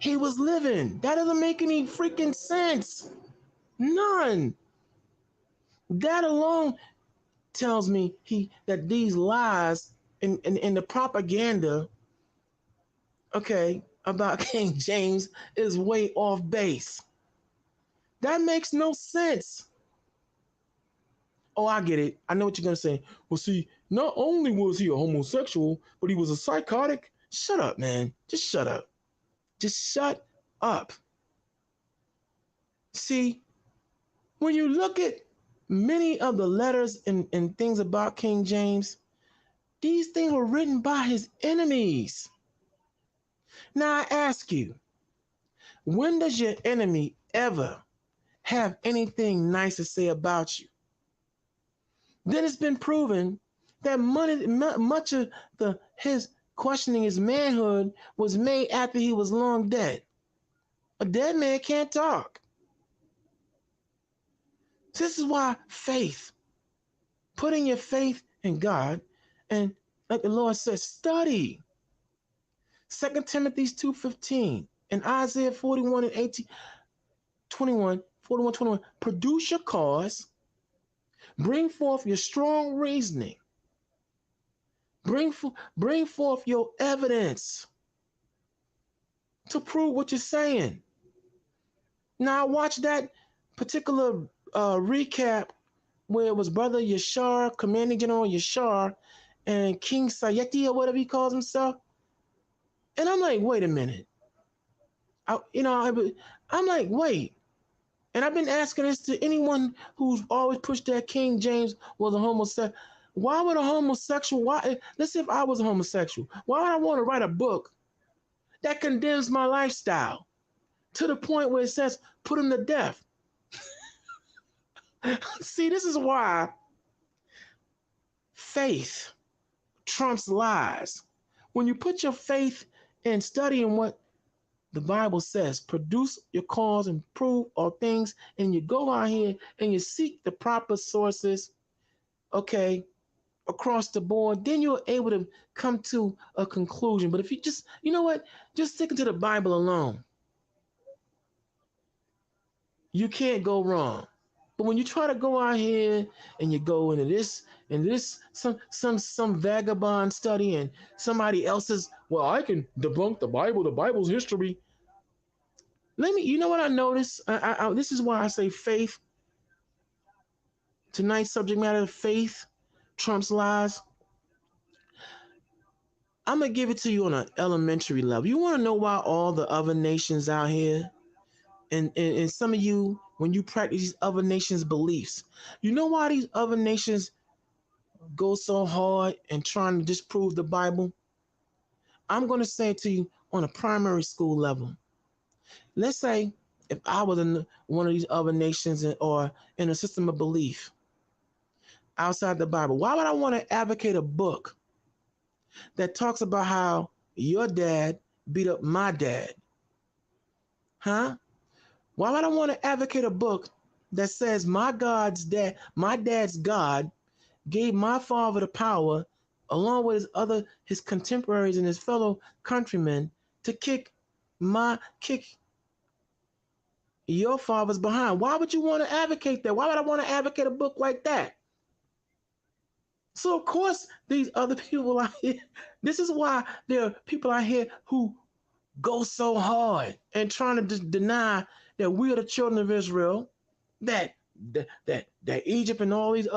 he was living? That doesn't make any freaking sense. None. That alone tells me that these lies and the propaganda, okay, about King James is way off base. That makes no sense. Oh, I get it. I know what you're gonna say. Well, see, not only was he a homosexual, but he was a psychotic. Shut up, man. Just shut up. Just shut up. See, when you look at many of the letters and things about King James, these things were written by his enemies. Now I ask you, when does your enemy ever have anything nice to say about you? Then it's been proven that much of his questioning his manhood was made after he was long dead. A dead man can't talk. This is why faith, putting your faith in God, and like the Lord says, study. 2 Timothy 2:15 and Isaiah 41 and 18, 21, 41, 21. Produce your cause, bring forth your strong reasoning, bring forth your evidence to prove what you're saying. Now, watch that particular recap where it was Brother Yashar, Commanding General Yashar, and King Sayeti, or whatever he calls himself. And I'm like, wait a minute. I'm like, wait. And I've been asking this to anyone who's always pushed that King James was a homosexual. Why would a homosexual, let's say if I was a homosexual, why would I want to write a book that condemns my lifestyle to the point where it says, put him to death? See, this is why faith trumps lies. When you put your faith in studying what the Bible says, produce your cause and prove all things, and you go out here and you seek the proper sources, okay, across the board, then you're able to come to a conclusion. But if you just, you know what, just sticking to the Bible alone, you can't go wrong. But when you try to go out here and you go into this and this, some vagabond study and somebody else's, well, I can debunk the Bible's history. You know what I noticed? This is why I say faith. Tonight's subject matter, faith trumps lies. I'm going to give it to you on an elementary level. You want to know why all the other nations out here, and some of you, when you practice these other nations' beliefs, you know why these other nations go so hard and trying to disprove the Bible? I'm going to say it to you on a primary school level. Let's say if I was in one of these other nations or in a system of belief outside the Bible, why would I want to advocate a book that talks about how your dad beat up my dad? Huh? Why would I want to advocate a book that says my dad's God gave my father the power, along with his contemporaries and his fellow countrymen, to kick your father's behind? Why would you want to advocate that? Why would I want to advocate a book like that? So of course these other people out here, this is why there are people out here who go so hard and trying to deny that we are the children of Israel, that Egypt and all these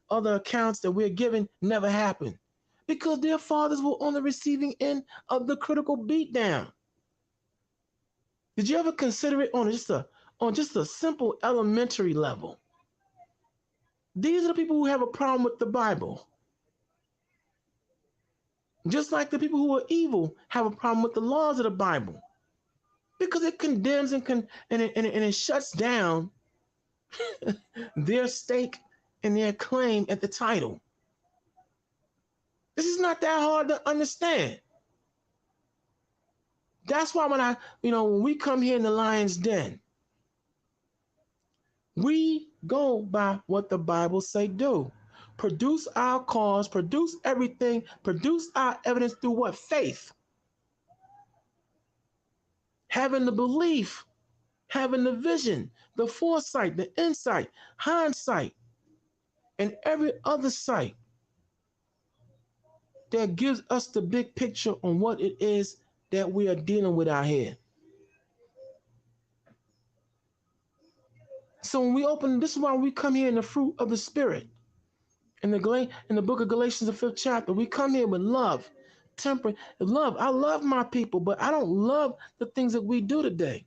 other accounts that we're given never happened, because their fathers were on the receiving end of the critical beatdown. Did you ever consider it on just a simple elementary level? These are the people who have a problem with the Bible. Just like the people who are evil have a problem with the laws of the Bible. because it condemns and it shuts down their stake and their claim at the title. This is not that hard to understand. That's why when we come here in the Lion's Den, we go by what the Bible say do. Produce our cause, produce everything, produce our evidence through what? Faith. Having the belief, having the vision, the foresight, the insight, hindsight, and every other sight that gives us the big picture on what it is that we are dealing with out here. So when we open, this is why we come here in the fruit of the Spirit. In the book of Galatians, the 5th chapter, we come here with love, temperance, love. I love my people, but I don't love the things that we do today.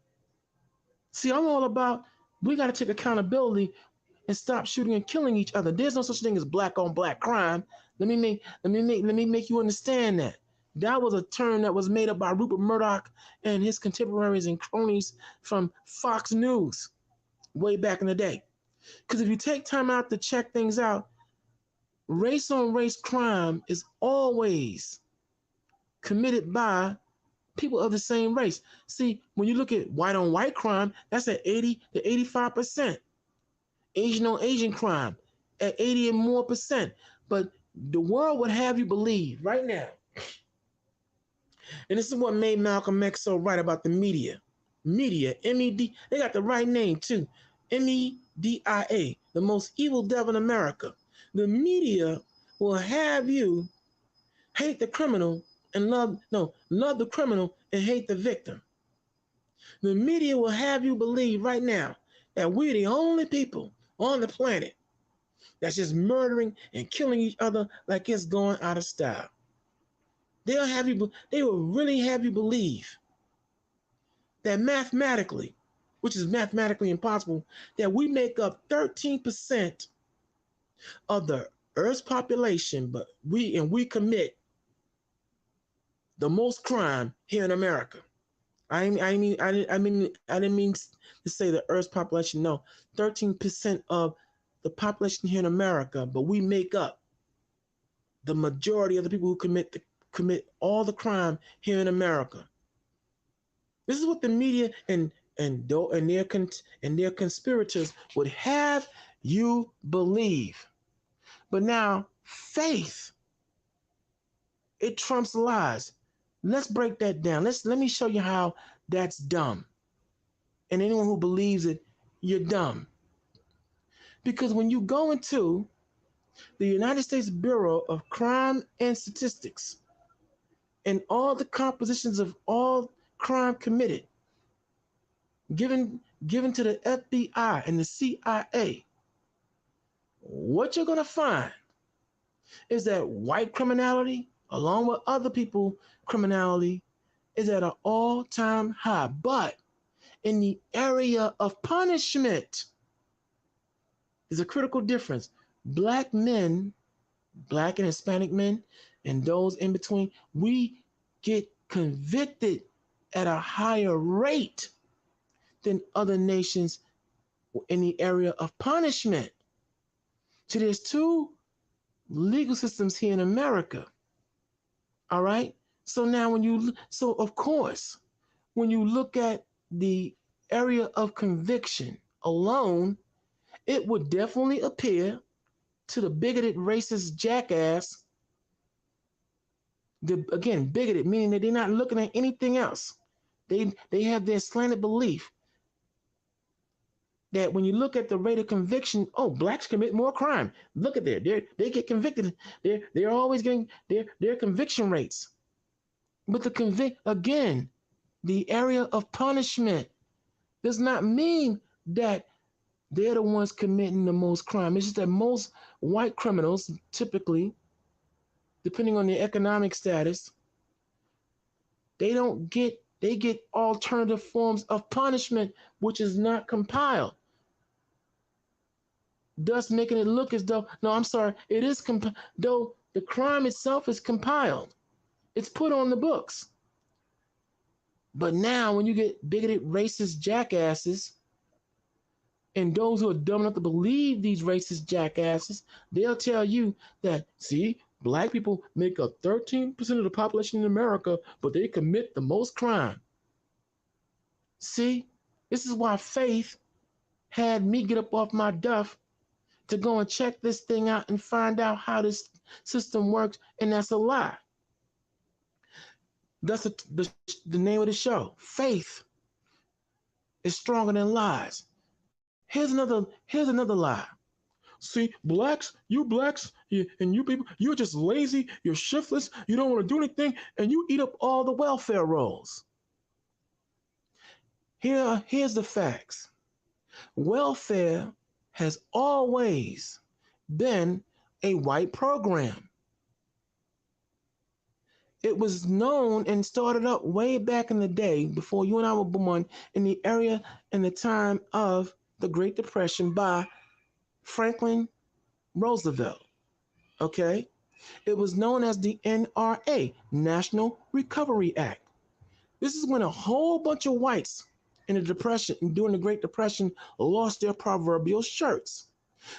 See, I'm all about, we got to take accountability and stop shooting and killing each other. There's no such thing as black on black crime. Let me make you understand that. That was a term that was made up by Rupert Murdoch and his contemporaries and cronies from Fox News way back in the day. Because if you take time out to check things out, race on race crime is always committed by people of the same race. See, when you look at white on white crime, that's at 80 to 85%. Asian on Asian crime at 80 and more percent. But the world would have you believe right now, and this is what made Malcolm X so right about the media. Media, M-E-D, they got the right name too. M-E-D-I-A, the most evil devil in America. The media will have you hate the criminal and love the criminal and hate the victim. The media will have you believe right now that we're the only people on the planet that's just murdering and killing each other like it's going out of style. They will really have you believe that mathematically, which is mathematically impossible, that we make up 13% of the Earth's population, but we commit the most crime here in America. I didn't mean to say the Earth's population. No, 13% of the population here in America, but we make up the majority of the people who commit all the crime here in America. This is what the media and their conspirators would have you believe. But now faith, it trumps lies. Let's break that down. Let me show you how that's dumb. And anyone who believes it, you're dumb. Because when you go into the United States Bureau of Crime and Statistics and all the compositions of all crime committed given to the FBI and the CIA, what you're going to find is that white criminality, along with other people criminality, is at an all-time high. But in the area of punishment, there's a critical difference. Black men, Black and Hispanic men, and those in between, we get convicted at a higher rate than other nations in the area of punishment. So there's two legal systems here in America. All right. So now of course, when you look at the area of conviction alone, it would definitely appear to the bigoted, racist jackass, again, bigoted, meaning that they're not looking at anything else. They have their slanted belief that when you look at the rate of conviction, oh, blacks commit more crime. Look at they get convicted. They're always getting their conviction rates. But the area of punishment does not mean that they're the ones committing the most crime. It's just that most white criminals, typically, depending on their economic status, they get alternative forms of punishment, which is not compiled. Thus making it look as though, no, I'm sorry, it is though the crime itself is compiled. It's put on the books. But now when you get bigoted, racist jackasses, and those who are dumb enough to believe these racist jackasses, they'll tell you that, see, black people make up 13% of the population in America, but they commit the most crime. See, this is why faith had me get up off my duff to go and check this thing out and find out how this system works, and that's a lie. That's the name of the show. Faith is stronger than lies. Here's another lie. See, blacks, and you people, you're just lazy, you're shiftless, you don't want to do anything, and you eat up all the welfare rolls. Here's the facts. Welfare has always been a white program. It was known and started up way back in the day before you and I were born, in the area and the time of the Great Depression, by Franklin Roosevelt. Okay? It was known as the NRA, National Recovery Act. This is when a whole bunch of whites in the Depression, during the Great Depression, lost their proverbial shirts.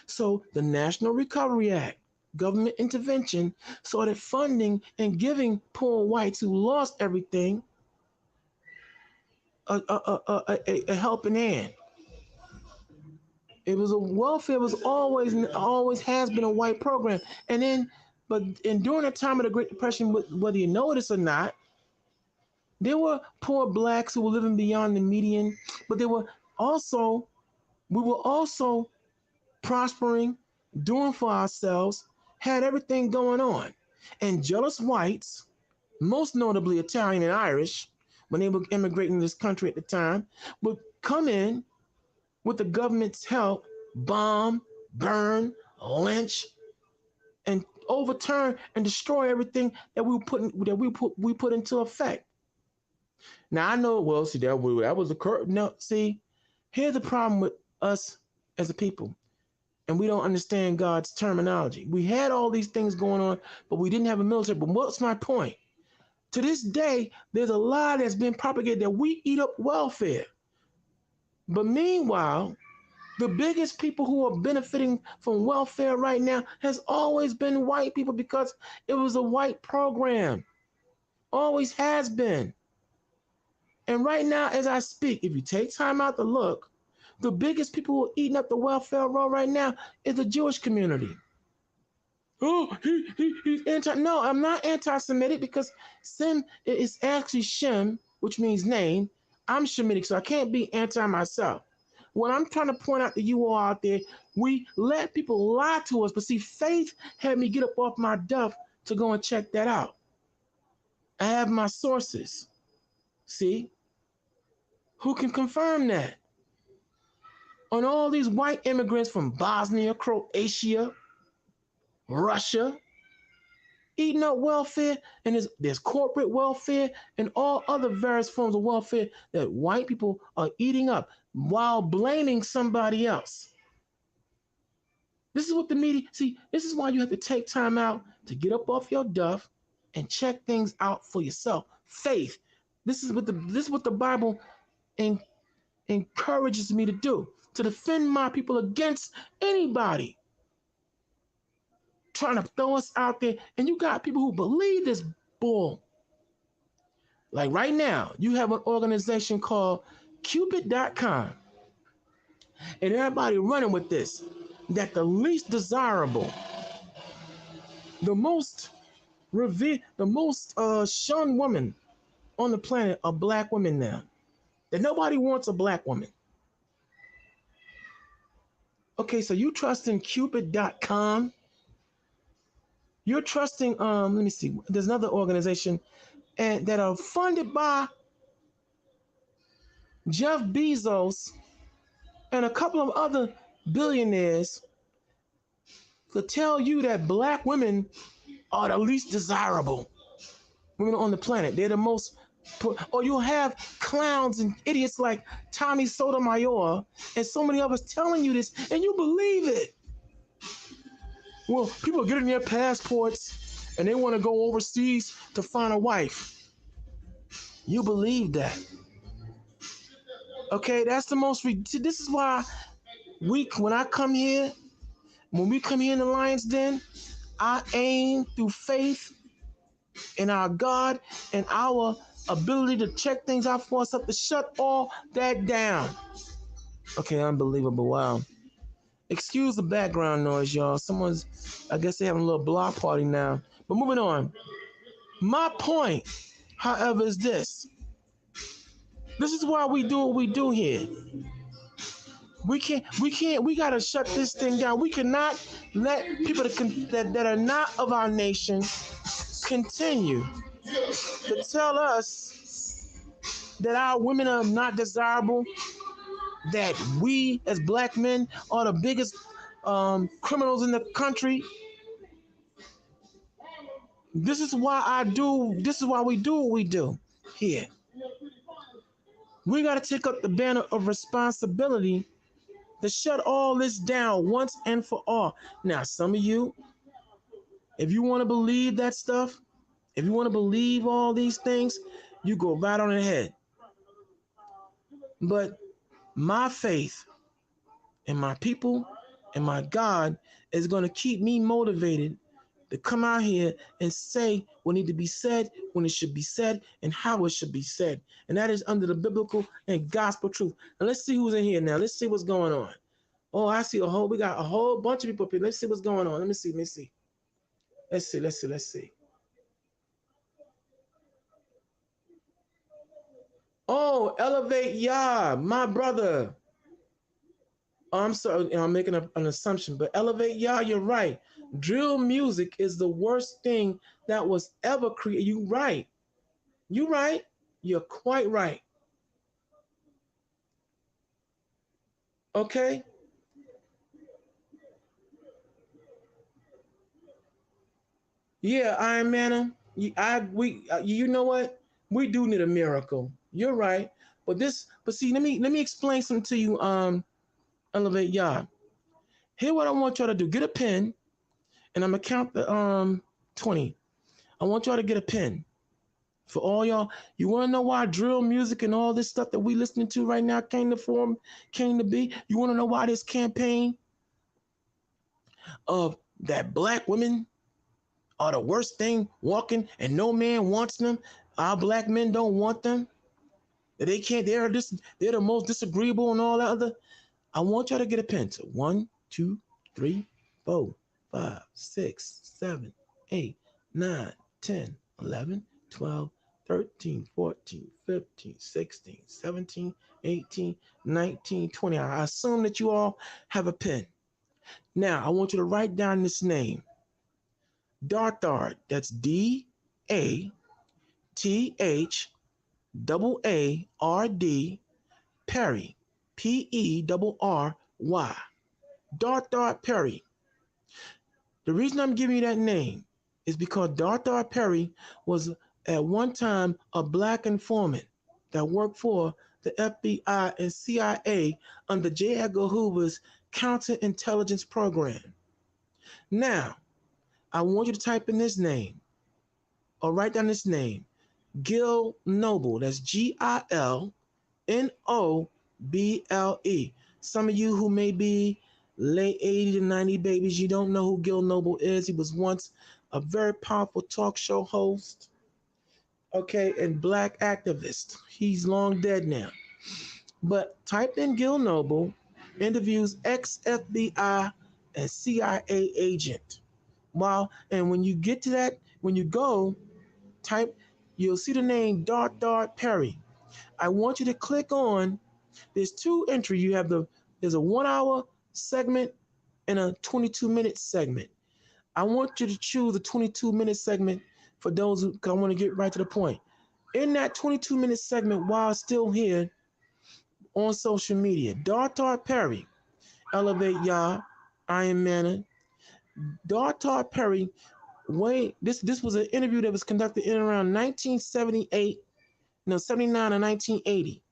So the National Recovery Act, government intervention, started funding and giving poor whites who lost everything a helping hand. It was a welfare was always has been a white program. And during the time of the Great Depression, whether you notice or not, there were poor blacks who were living beyond the median, but we were also prospering, doing for ourselves, had everything going on. And jealous whites, most notably Italian and Irish, when they were immigrating to this country at the time, would come in with the government's help, bomb, burn, lynch, and overturn and destroy everything that we put into effect. Now I know, well, see, that was a curve. No, see, here's the problem with us as a people, and we don't understand God's terminology. We had all these things going on, but we didn't have a military. But what's my point? To this day, there's a lie that's been propagated that we eat up welfare. But meanwhile, the biggest people who are benefiting from welfare right now has always been white people, because it was a white program. Always has been. And right now, as I speak, if you take time out to look, the biggest people who are eating up the welfare roll right now is the Jewish community. Oh, he's anti. No, I'm not anti-Semitic, because Sem is actually Shem, which means name. I'm Shemitic, so I can't be anti myself. What I'm trying to point out to you all out there, we let people lie to us, but see, faith had me get up off my duff to go and check that out. I have my sources. See? Who can confirm that? On all these white immigrants from Bosnia, Croatia, Russia, eating up welfare, and there's corporate welfare and all other various forms of welfare that white people are eating up while blaming somebody else. This is what the media, see, this is why you have to take time out to get up off your duff and check things out for yourself. Faith. This is what the Bible encourages me to do, to defend my people against anybody trying to throw us out there. And you got people who believe this bull. Like right now, you have an organization called Cupid.com, and everybody running with this, that the least desirable, the most revered, the most shunned woman on the planet are black women now. That nobody wants a black woman. Okay, so you trust in Cupid.com. You're trusting, let me see, there's another organization and that are funded by Jeff Bezos and a couple of other billionaires to tell you that black women are the least desirable women on the planet. They're the most, or you'll have clowns and idiots like Tommy Sotomayor and so many others telling you this, and you believe it. Well, people are getting their passports and they want to go overseas to find a wife. You believe that. Okay, that's the most. This is why when I come here, when we come here in the Lion's Den, I aim through faith in our God and our ability to check things out for us up to shut all that down. Okay, unbelievable. Wow. Excuse the background noise, y'all. Someone's, I guess they're having a little block party now. But moving on. My point, however, is this. This is why we do what we do here. We gotta shut this thing down. We cannot let people that are not of our nation continue to tell us that our women are not desirable, that we as black men are the biggest criminals in the country. This is why we do what we do here. We got to take up the banner of responsibility to shut all this down once and for all. Now, some of you, if you want to believe that stuff, if you want to believe all these things, you go right on ahead. But my faith in my people and my God is going to keep me motivated to come out here and say what needs to be said, when it should be said, and how it should be said. And that is under the biblical and gospel truth. And let's see who's in here now. Let's see what's going on. Oh, I see we got a whole bunch of people up here. Let's see what's going on. Let me see. Let's see. Oh, Elevate Yah, my brother. Oh, I'm sorry, I'm making an assumption, but Elevate Yah, you're right. Drill music is the worst thing that was ever created. You're right. You're quite right. Okay? Yeah, Iron Man. You know what? We do need a miracle. You're right. But see, let me explain something to you, Elevate Yah. Here what I want y'all to do. Get a pen, and I'm gonna count the 20. I want y'all to get a pen. For all y'all, you want to know why drill music and all this stuff that we listening to right now came to be? You want to know why this campaign of that black women are the worst thing walking and no man wants them? Our black men don't want them. They can't. They're the most disagreeable and all that other. I want y'all to get a pen. So 1, 2, 3, 4, 5, 6, 7, 8, 9, 10, 11, 12, 13, 14, 15, 16, 17, 18, 19, 20. I assume that you all have a pen. Now, I want you to write down this name. Darthard. That's DATHAARD Perry. PERRY. Darthard Perry. The reason I'm giving you that name is because Darthard Perry was at one time a black informant that worked for the FBI and CIA under J. Edgar Hoover's counterintelligence program. Now, I want you to type in this name, or write down this name, Gil Noble. That's GILNOBLE. Some of you who may be late 80 to 90 babies, you don't know who Gil Noble is. He was once a very powerful talk show host, okay, and black activist. He's long dead now. But type in Gil Noble, interviews ex-FBI and CIA agent. Wow, and when you get to that, when you go, you'll see the name Darthard Perry. I want you to click on, there's two entries. There's a 1 hour segment and a 22-minute segment. I want you to choose a 22-minute segment for those who, because I want to get right to the point. In that 22-minute segment, while still here on social media, Darthard Perry, Elevate Yah, Iron Man, Darthard Perry, this was an interview that was conducted in around 79 or 1980.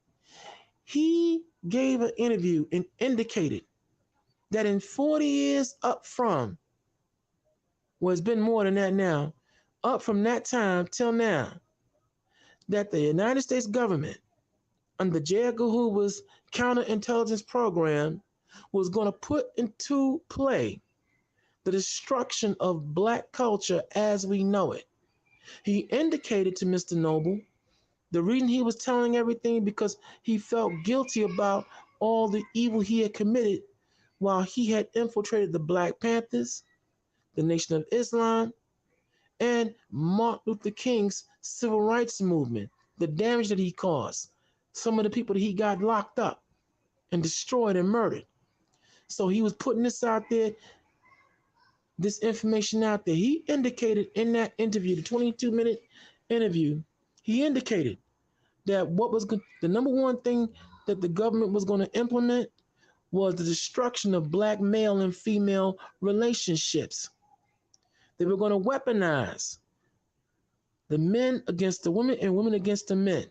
He gave an interview and indicated that in 40 years up from, well, it's been more than that now, up from that time till now, that the United States government, under J. Edgar Hoover's counterintelligence program, was going to put into play the destruction of black culture as we know it. He indicated to Mr. Noble the reason he was telling everything because he felt guilty about all the evil he had committed while he had infiltrated the Black Panthers, the Nation of Islam, and Martin Luther King's civil rights movement, the damage that he caused, some of the people that he got locked up and destroyed and murdered. So he was putting this out there, this information out there. He indicated in that interview, the 22-minute interview, he indicated that the number one thing that the government was going to implement was the destruction of black male and female relationships. They were going to weaponize the men against the women and women against the men.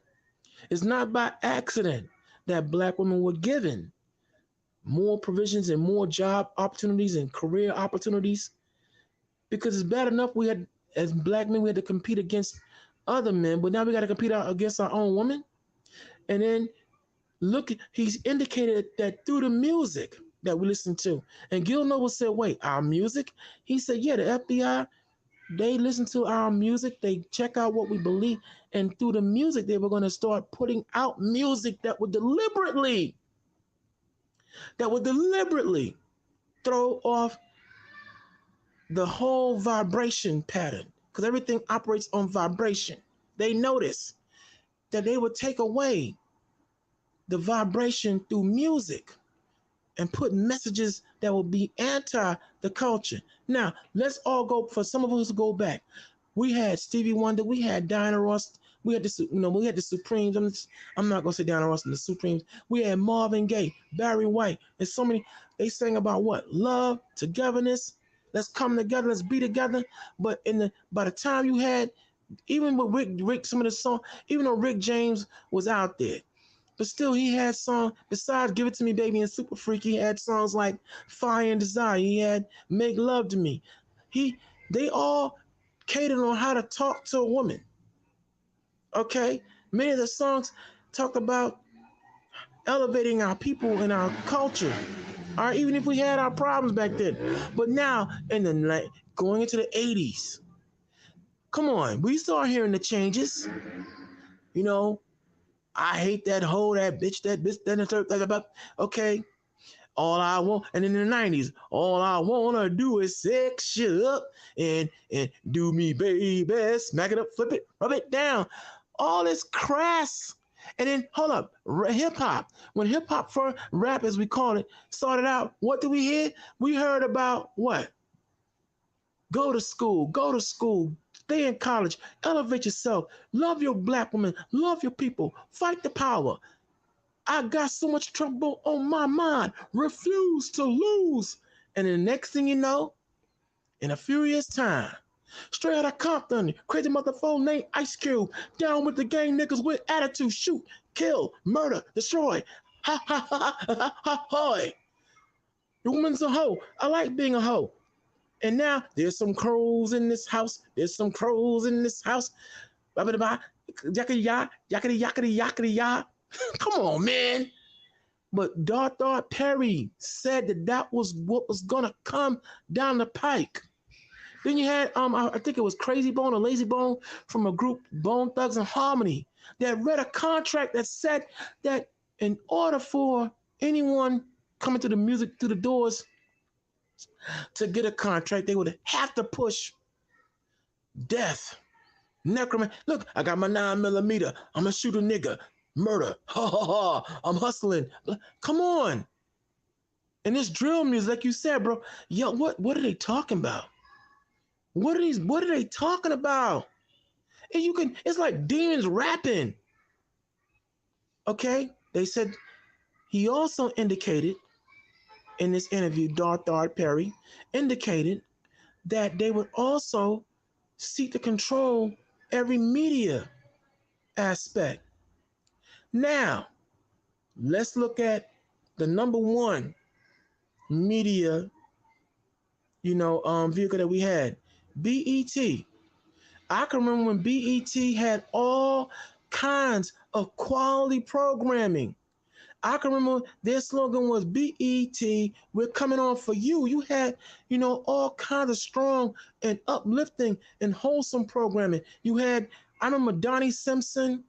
It's not by accident that black women were given more provisions and more job opportunities and career opportunities, because it's bad enough we had, as black men, we had to compete against other men, but now we got to compete against our own women. And then look, he's indicated that through the music that we listen to. And Gil Noble said, wait, our music? He said, yeah, the FBI, they listen to our music, they check out what we believe, and through the music, they were going to start putting out music that would deliberately throw off the whole vibration pattern, because everything operates on vibration. They noticed that they would take away the vibration through music and put messages that will be anti the culture. Now, let's all go, for some of us to go back. We had Stevie Wonder, we had Diana Ross, we had the Supremes. I'm not gonna say Diana Ross and the Supremes. We had Marvin Gaye, Barry White, and so many. They sang about what? Love, togetherness. Let's come together, let's be together. But by the time you had, even with Rick, some of the songs, even though Rick James was out there, but still he had songs, besides Give It To Me Baby and Super Freak, he had songs like Fire and Desire. He had Make Love To Me. They all catered on how to talk to a woman. Okay? Many of the songs talk about elevating our people and our culture. All right, even if we had our problems back then. But now, going into the 80s, come on, we start hearing the changes. You know, I hate that hoe, that bitch, that and the third. Okay, all I want, and in the 90s, all I wanna do is sex you up and do me, baby, smack it up, flip it, rub it down. All this crass. And then, hold up, hip hop. When hip hop, for rap as we call it, started out, what did we hear? We heard about what? Go to school, stay in college, elevate yourself, love your black woman, love your people, fight the power. I got so much trouble on my mind, refuse to lose. And then the next thing you know, in a few years' time, straight out of Compton, crazy motherfucker named Ice Cube, down with the gang niggas with attitude, shoot, kill, murder, destroy. Ha ha ha ha ha ha. The woman's a hoe. I like being a hoe. And now there's some crows in this house. There's some crows in this house. Yakety ya, yakety yakety yakety ya. Come on, man. But Dr. Perry said that was what was gonna come down the pike. Then you had, I think it was Crazy Bone or Lazy Bone from a group, Bone Thugs and Harmony, that read a contract that said that in order for anyone coming to the music through the doors to get a contract, they would have to push death, necromancy. Look, I got my 9mm. I'm gonna shoot a nigga, murder. Ha ha ha. I'm hustling. Come on. And this drill music, like you said, bro. Yo, what are they talking about? What are they talking about? And it's like demons rapping. Okay? They said he also indicated in this interview, Dr. Perry indicated that they would also seek to control every media aspect. Now, let's look at the number one media, vehicle that we had. BET. I can remember when BET had all kinds of quality programming. I can remember their slogan was BET, we're coming on for you. You had, all kinds of strong and uplifting and wholesome programming. You had, I remember Donnie Simpson,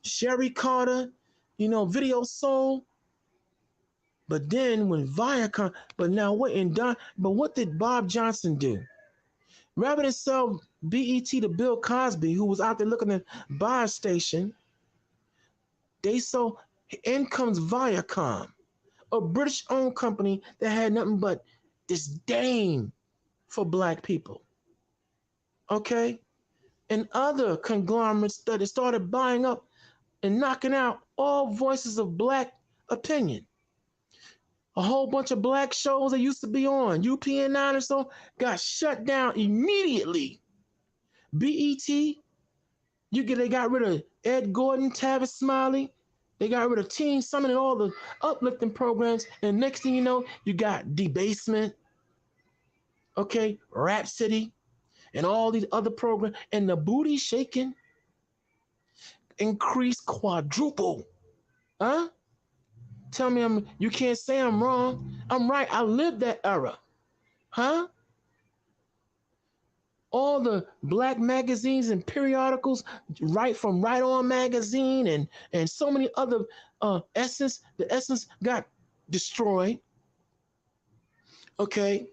Sherry Carter, Video Soul. But then when Viacom, but what did Bob Johnson do? Rather than sell BET to Bill Cosby, who was out there looking to buy a station, they sold. In comes Viacom, a British-owned company that had nothing but disdain for black people. Okay? And other conglomerates that started buying up and knocking out all voices of black opinion. A whole bunch of black shows that used to be on, UPN9 or so, got shut down immediately. BET, they got rid of Ed Gordon, Tavis Smiley. They got rid of Teen Summit and all the uplifting programs. And next thing you know, you got Debasement, okay, Rhapsody, and all these other programs. And the booty shaking increased quadruple. Huh? Tell me you can't say I'm wrong. I'm right. I lived that era. Huh? All the black magazines and periodicals, right from Right On magazine and so many other Essence. The Essence got destroyed. Okay,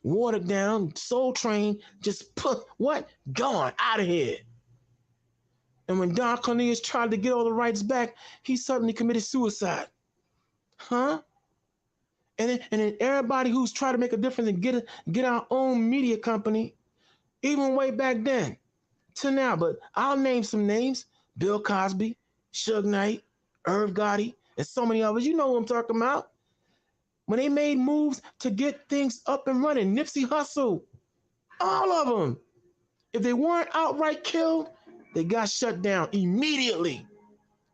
watered down. Soul Train just gone out of here. And when Don Cornelius tried to get all the rights back, he suddenly committed suicide. Huh? And then everybody who's trying to make a difference and get our own media company, even way back then to now, but I'll name some names: Bill Cosby, Suge Knight, Irv Gotti, and so many others. You know what I'm talking about. When they made moves to get things up and running, Nipsey Hussle, all of them. If they weren't outright killed, they got shut down immediately.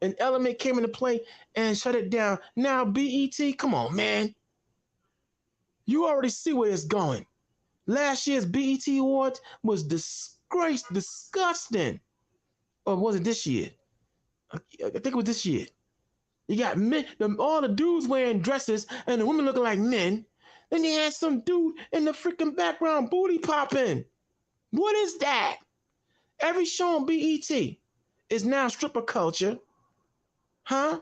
An element came into play and shut it down. Now BET, come on, man. You already see where it's going. Last year's BET Awards was disgusting. Or was it this year? I think it was this year. You got men, all the dudes wearing dresses and the women looking like men. Then you had some dude in the freaking background booty popping. What is that? Every show on BET is now stripper culture. Huh?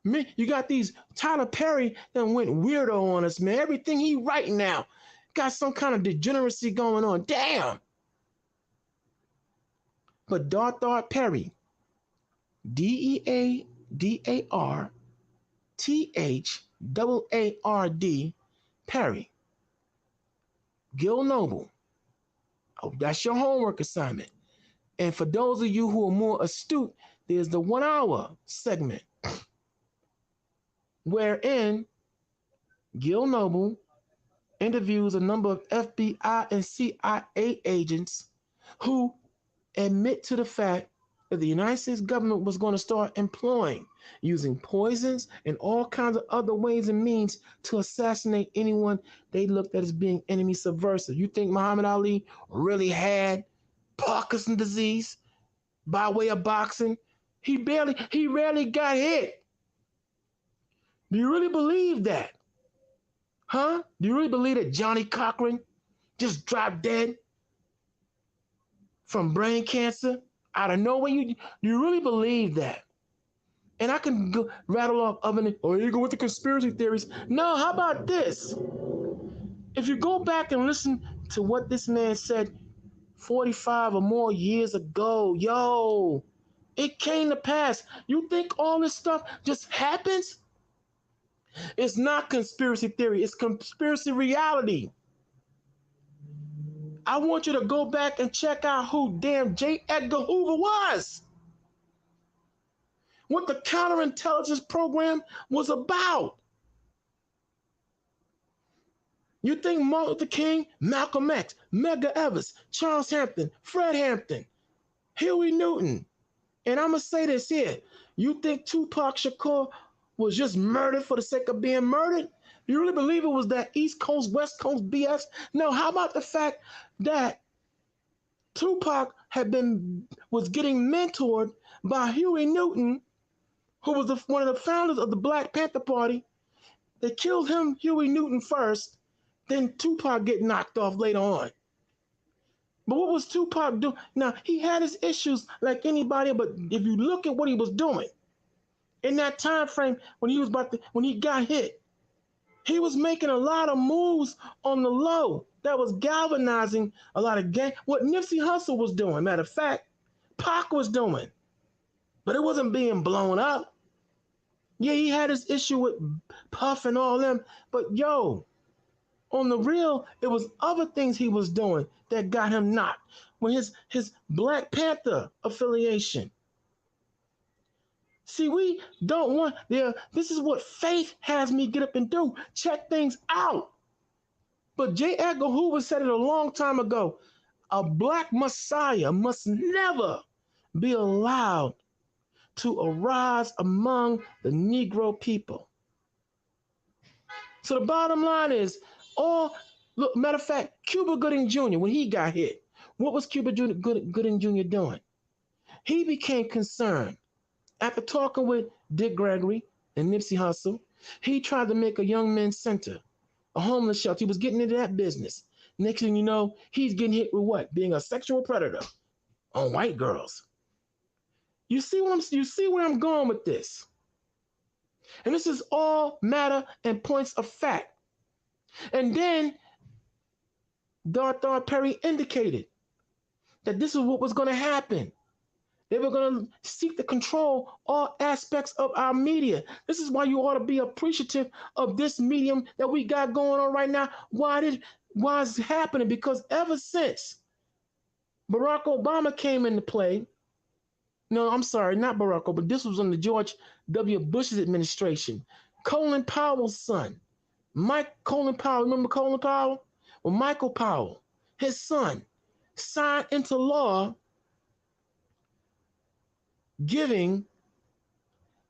Man, you got these Tyler Perry that went weirdo on us, man. Everything he writing now got some kind of degeneracy going on. Damn. But Darthard Perry, DeAdarThAard Perry, Gil Noble. Oh, that's your homework assignment. And for those of you who are more astute, there's the 1 hour segment wherein Gil Noble interviews a number of FBI and CIA agents who admit to the fact that the United States government was going to start employing, using poisons and all kinds of other ways and means to assassinate anyone they looked at as being enemy subversive. You think Muhammad Ali really had Parkinson's disease by way of boxing? He rarely got hit. Do you really believe that? Huh? Do you really believe that Johnny Cochran just dropped dead from brain cancer out of nowhere? You really believe that? And I can go rattle off other, or you go with the conspiracy theories. No, how about this? If you go back and listen to what this man said 45 or more years ago, yo, it came to pass. You think all this stuff just happens? It's not conspiracy theory. It's conspiracy reality. I want you to go back and check out who damn J. Edgar Hoover was. What the counterintelligence program was about. You think Martin Luther King, Malcolm X, Medgar Evers, Charles Hampton, Fred Hampton, Huey Newton, and I'm going to say this here. You think Tupac Shakur was just murdered for the sake of being murdered? You really believe it was that East Coast, West Coast BS? No, how about the fact that Tupac was getting mentored by Huey Newton, who was one of the founders of the Black Panther Party. They killed him, Huey Newton, first, then Tupac get knocked off later on. But what was Tupac doing? Now, he had his issues like anybody, but if you look at what he was doing in that time frame when he got hit, he was making a lot of moves on the low that was galvanizing a lot of gang. What Nipsey Hussle was doing, matter of fact, Pac was doing, but it wasn't being blown up. Yeah, he had his issue with Puff and all them, but yo, on the real, it was other things he was doing that got him knocked. When his Black Panther affiliation. See, we don't want this is what faith has me get up and do. Check things out. But J. Edgar Hoover said it a long time ago. A black messiah must never be allowed to arise among the Negro people. So the bottom line is, matter of fact, Cuba Gooding Jr., when he got hit, what was Cuba Gooding Jr. doing? He became concerned. After talking with Dick Gregory and Nipsey Hussle, he tried to make a young men's center, a homeless shelter. He was getting into that business. Next thing you know, he's getting hit with what? Being a sexual predator on white girls. You see where I'm going with this? And this is all matter and points of fact. And then Darth Perry indicated that this is what was going to happen. They were going to seek to control all aspects of our media. This is why you ought to be appreciative of this medium that we got going on right now. Why is it happening? Because ever since Barack Obama came into play, no, I'm sorry, not Barack Obama, but this was under George W. Bush's administration. Colin Powell's son, Colin Powell, remember Colin Powell? Well, Michael Powell, his son, signed into law giving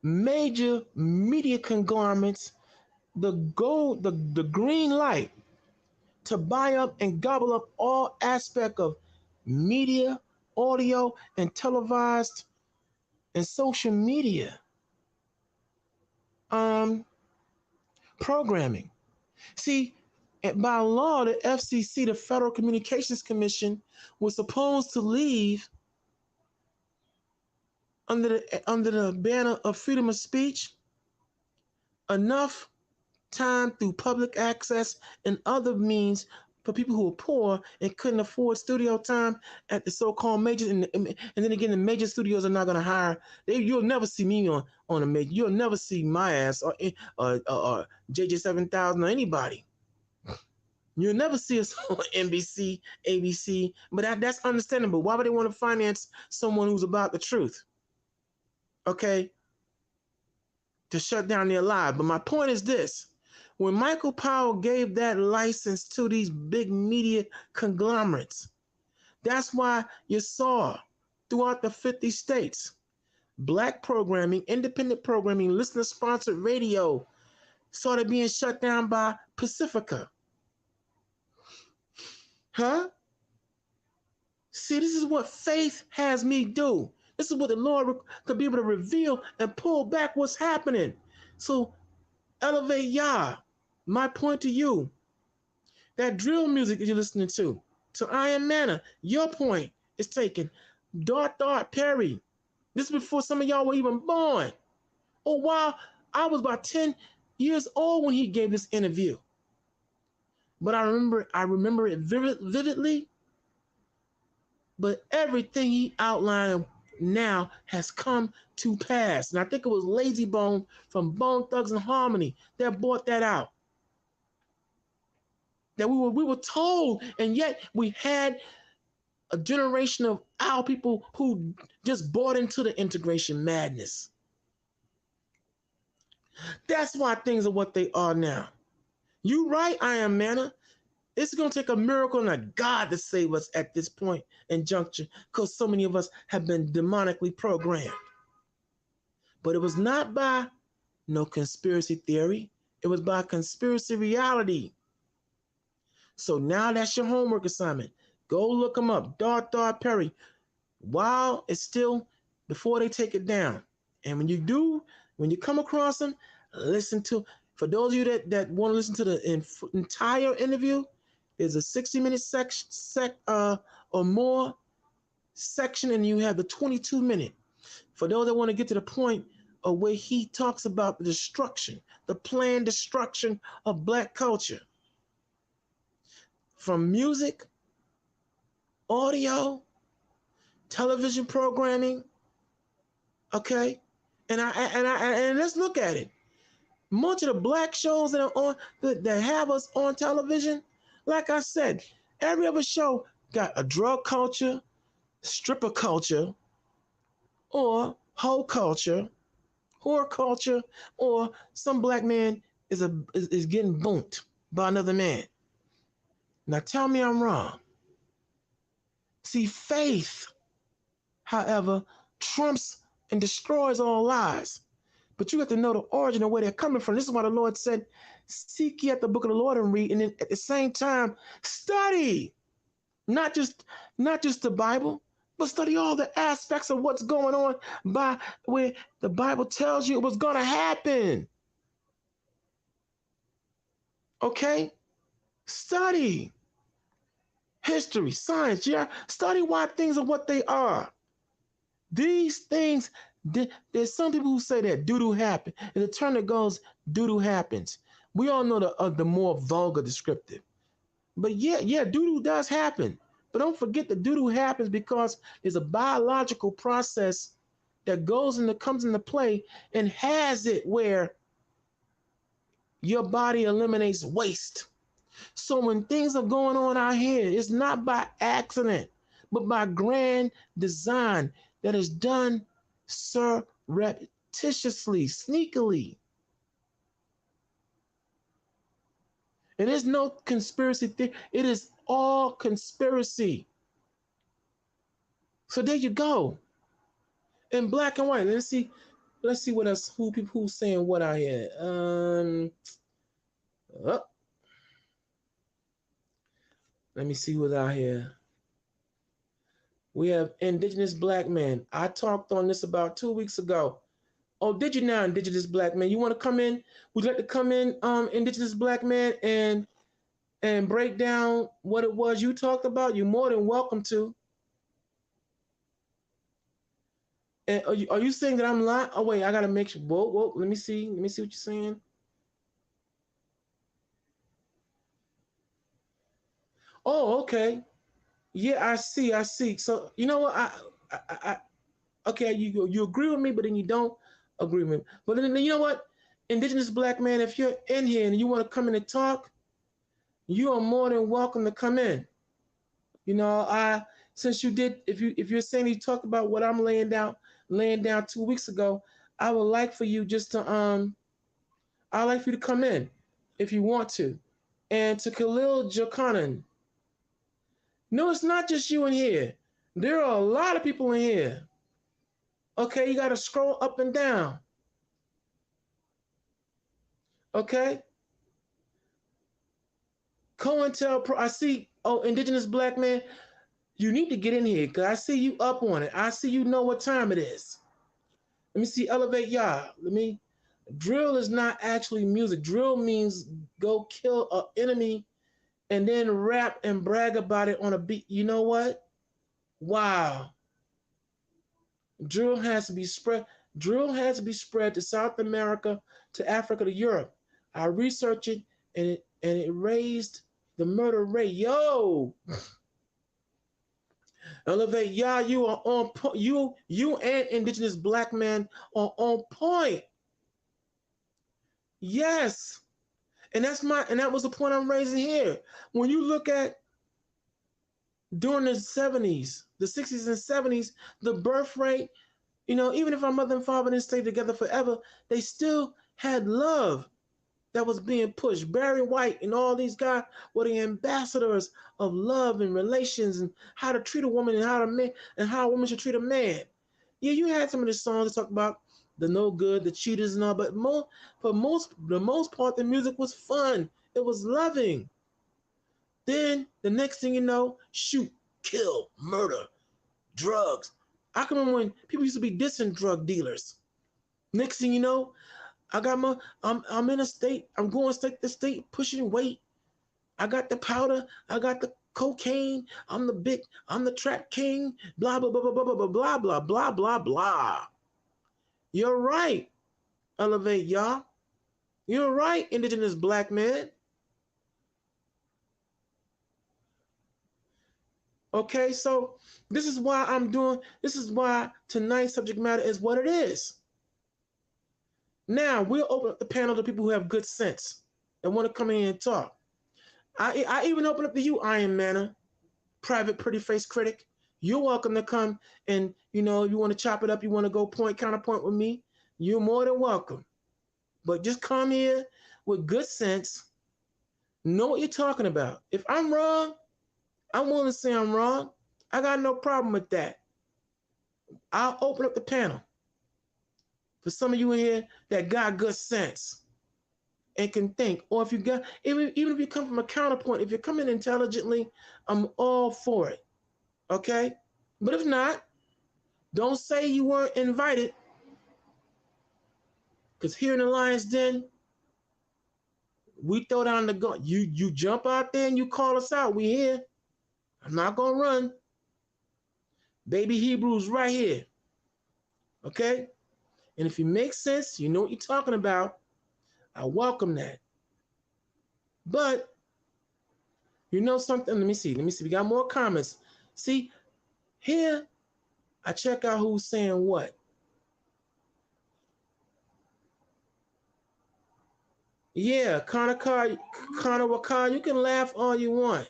major media conglomerates the green light to buy up and gobble up all aspect of media, audio, and televised and social media programming. See, by law, the FCC, the Federal Communications Commission, was supposed to leave under the banner of freedom of speech enough time through public access and other means for people who are poor and couldn't afford studio time at the so-called majors. And then again, the major studios are not going to hire. You'll never see me on a major. You'll never see my ass or JJ 7000 or anybody. You'll never see us on NBC, ABC. But that's understandable. Why would they want to finance someone who's about the truth? Okay? To shut down their live. But my point is this. When Michael Powell gave that license to these big media conglomerates, that's why you saw throughout the 50 states, black programming, independent programming, listener-sponsored radio started being shut down by Pacifica. Huh? See, this is what faith has me do. This is what the Lord could be able to reveal and pull back what's happening. So elevate Yah. My point to you, that drill music that you're listening to Iron Manna, your point is taken. Darth Perry, this is before some of y'all were even born. Oh, wow, I was about 10 years old when he gave this interview. But I remember it vividly. But everything he outlined now has come to pass. And I think it was Lazy Bone from Bone Thugs and Harmony that brought that out. That we were told, and yet we had a generation of our people who just bought into the integration madness. That's why things are what they are now. You right, Iron Manna. It's going to take a miracle and a God to save us at this point and juncture, because so many of us have been demonically programmed. But it was not by no conspiracy theory. It was by conspiracy reality. So now that's your homework assignment. Go look them up. Darth Perry. While it's still before they take it down. And when you come across them, listen to. For those of you that want to listen to the entire interview, there's a 60-minute or more section, and you have the 22-minute. For those that want to get to the point of where he talks about the destruction, the planned destruction of black culture, from music, audio, television programming, okay, and let's look at it. Much of the black shows that are on that have us on television, like I said, every other show got a drug culture, stripper culture, or hoe culture, whore culture, or some black man is getting bumped by another man. Now tell me I'm wrong. See, faith, however, trumps and destroys all lies. But you have to know the origin of where they're coming from. This is why the Lord said, seek ye out the book of the Lord and read, and then at the same time, study. Not just the Bible, but study all the aspects of what's going on by where the Bible tells you it was going to happen. Okay? Study. History, science, yeah. Study why things are what they are. These things, there's some people who say that doo-doo happened. And the term that goes, doo-doo happens. We all know the more vulgar descriptive. But yeah, doo-doo does happen. But don't forget that doo-doo happens because there's a biological process that comes into play and has it where your body eliminates waste. So when things are going on out here, it's not by accident, but by grand design that is done surreptitiously, sneakily. It is no conspiracy theory. It is all conspiracy. So there you go. In black and white. Let's see what else. Who's saying what out here? Let me see what's out here. We have indigenous black men. I talked on this about 2 weeks ago. Oh, did you now, indigenous black man? You want to come in? Would you like to come in, indigenous black man, and break down what it was you talked about? You're more than welcome to. And are you saying that I'm lying? Oh wait, I gotta make sure. Whoa, let me see what you're saying. Oh, okay. Yeah, I see. So you know what? I okay, you agree with me, but then you don't agree with me. But then you know what? Indigenous black man, if you're in here and you want to come in and talk, you are more than welcome to come in. You know, since you did, if you're saying you talked about what I'm laying down 2 weeks ago, I would like for you just to I'd like for you to come in if you want to. And to Khalil Jokanan, no, it's not just you in here. There are a lot of people in here. Okay, you got to scroll up and down. Okay? COINTELPRO, I see, indigenous black man, you need to get in here because I see you up on it. I see you know what time it is. Let me see, elevate y'all. Drill is not actually music. Drill means go kill an enemy and then rap and brag about it on a beat. You know what? Wow. Drill has to be spread. Drill has to be spread to South America, to Africa, to Europe. I researched it, and it raised the murder rate. Yo, elevate, y'all. You are on point. You and indigenous black men are on point. Yes, and that was the point I'm raising here. When you look at during the 70s, the 60s and 70s, the birth rate. You know, even if our mother and father didn't stay together forever, they still had love that was being pushed. Barry White and all these guys were the ambassadors of love and relations and how to treat a woman and how a woman should treat a man. Yeah, you had some of the songs that talk about the no good, the cheaters and all, but for the most part, the music was fun. It was loving. Then the next thing you know, shoot, kill, murder, drugs. I can remember when people used to be dissing drug dealers. Next thing you know, I'm in a state, I'm going state to state pushing weight. I got the powder, I got the cocaine, I'm the trap king, blah blah blah blah blah blah blah blah blah blah blah. You're right, elevate y'all. You're right, indigenous black man. Okay, so this is why tonight's subject matter is what it is. Now we'll open up the panel to people who have good sense and want to come in and talk. I even open up to you, Iron Manna, private pretty face critic. You're welcome to come and, you know, if you want to chop it up, you want to go counterpoint with me, you're more than welcome. But just come here with good sense, know what you're talking about. If I'm wrong, I'm willing to say I'm wrong. I got no problem with that. I'll open up the panel for some of you in here that got good sense and can think. Or if you got, even if you come from a counterpoint, if you're coming intelligently, I'm all for it. Okay? But if not, don't say you weren't invited. Because here in the Lion's Den, we throw down the gun. You jump out there and you call us out. We here. I'm not gonna run. Baby Hebrew's right here. Okay? And if you make sense, you know what you're talking about, I welcome that. But you know something? Let me see. We got more comments. See, here I check out who's saying what. Yeah, Connor Wakar, you can laugh all you want.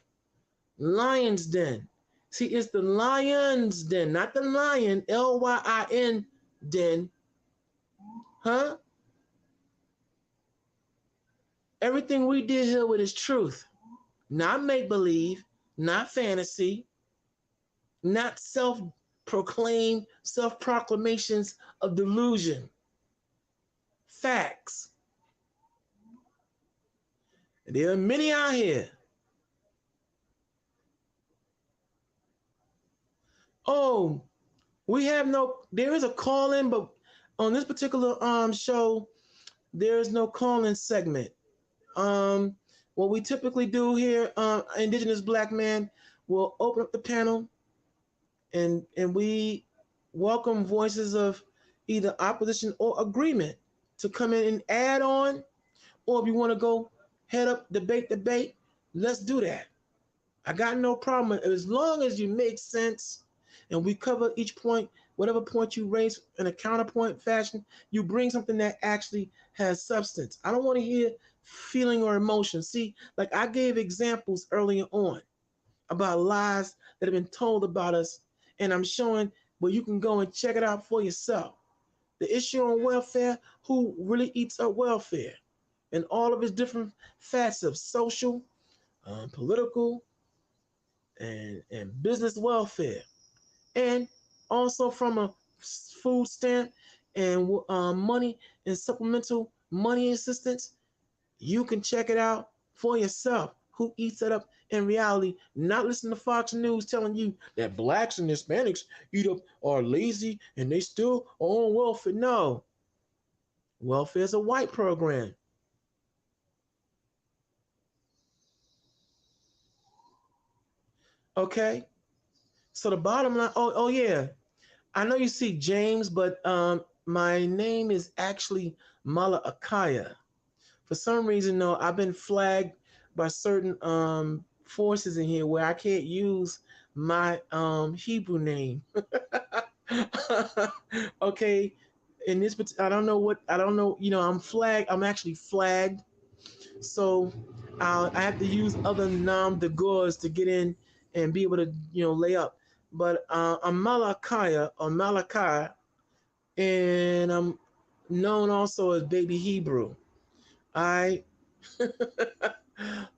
Lion's Den. See, it's the Lion's Den, not the lion, Lyin den. Huh? Everything we did here with is truth. Not make-believe, not fantasy, not self-proclaimed, self-proclamations of delusion. Facts. There are many out here. Oh, there is a call-in, but on this particular show, there is no call-in segment. What we typically do here, Indigenous Black Man, will open up the panel and we welcome voices of either opposition or agreement to come in and add on, or if you want to go head up debate, let's do that. I got no problem as long as you make sense and we cover each point, whatever point you raise in a counterpoint fashion, you bring something that actually has substance. I don't want to hear feeling or emotion. See, like I gave examples earlier on about lies that have been told about us, and I'm showing where you can go and check it out for yourself. The issue on welfare, who really eats up welfare, and all of its different facets of social, political, and business welfare. And also from a food stamp and money and supplemental money assistance, you can check it out for yourself. Who eats it up in reality? Not listen to Fox News telling you that blacks and Hispanics eat up, are lazy, and they still are on welfare. No, welfare is a white program. Okay, so the bottom line. Oh yeah, I know you see James, but my name is actually Mala Akaya. For some reason, though, I've been flagged by certain forces in here where I can't use my Hebrew name. Okay, in this, I don't know. You know, I'm flagged. I'm actually flagged, so I have to use other nom de gauze to get in and be able to, you know, lay up. But I'm Malakaya or Malachi, and I'm known also as Baby Hebrew. All right.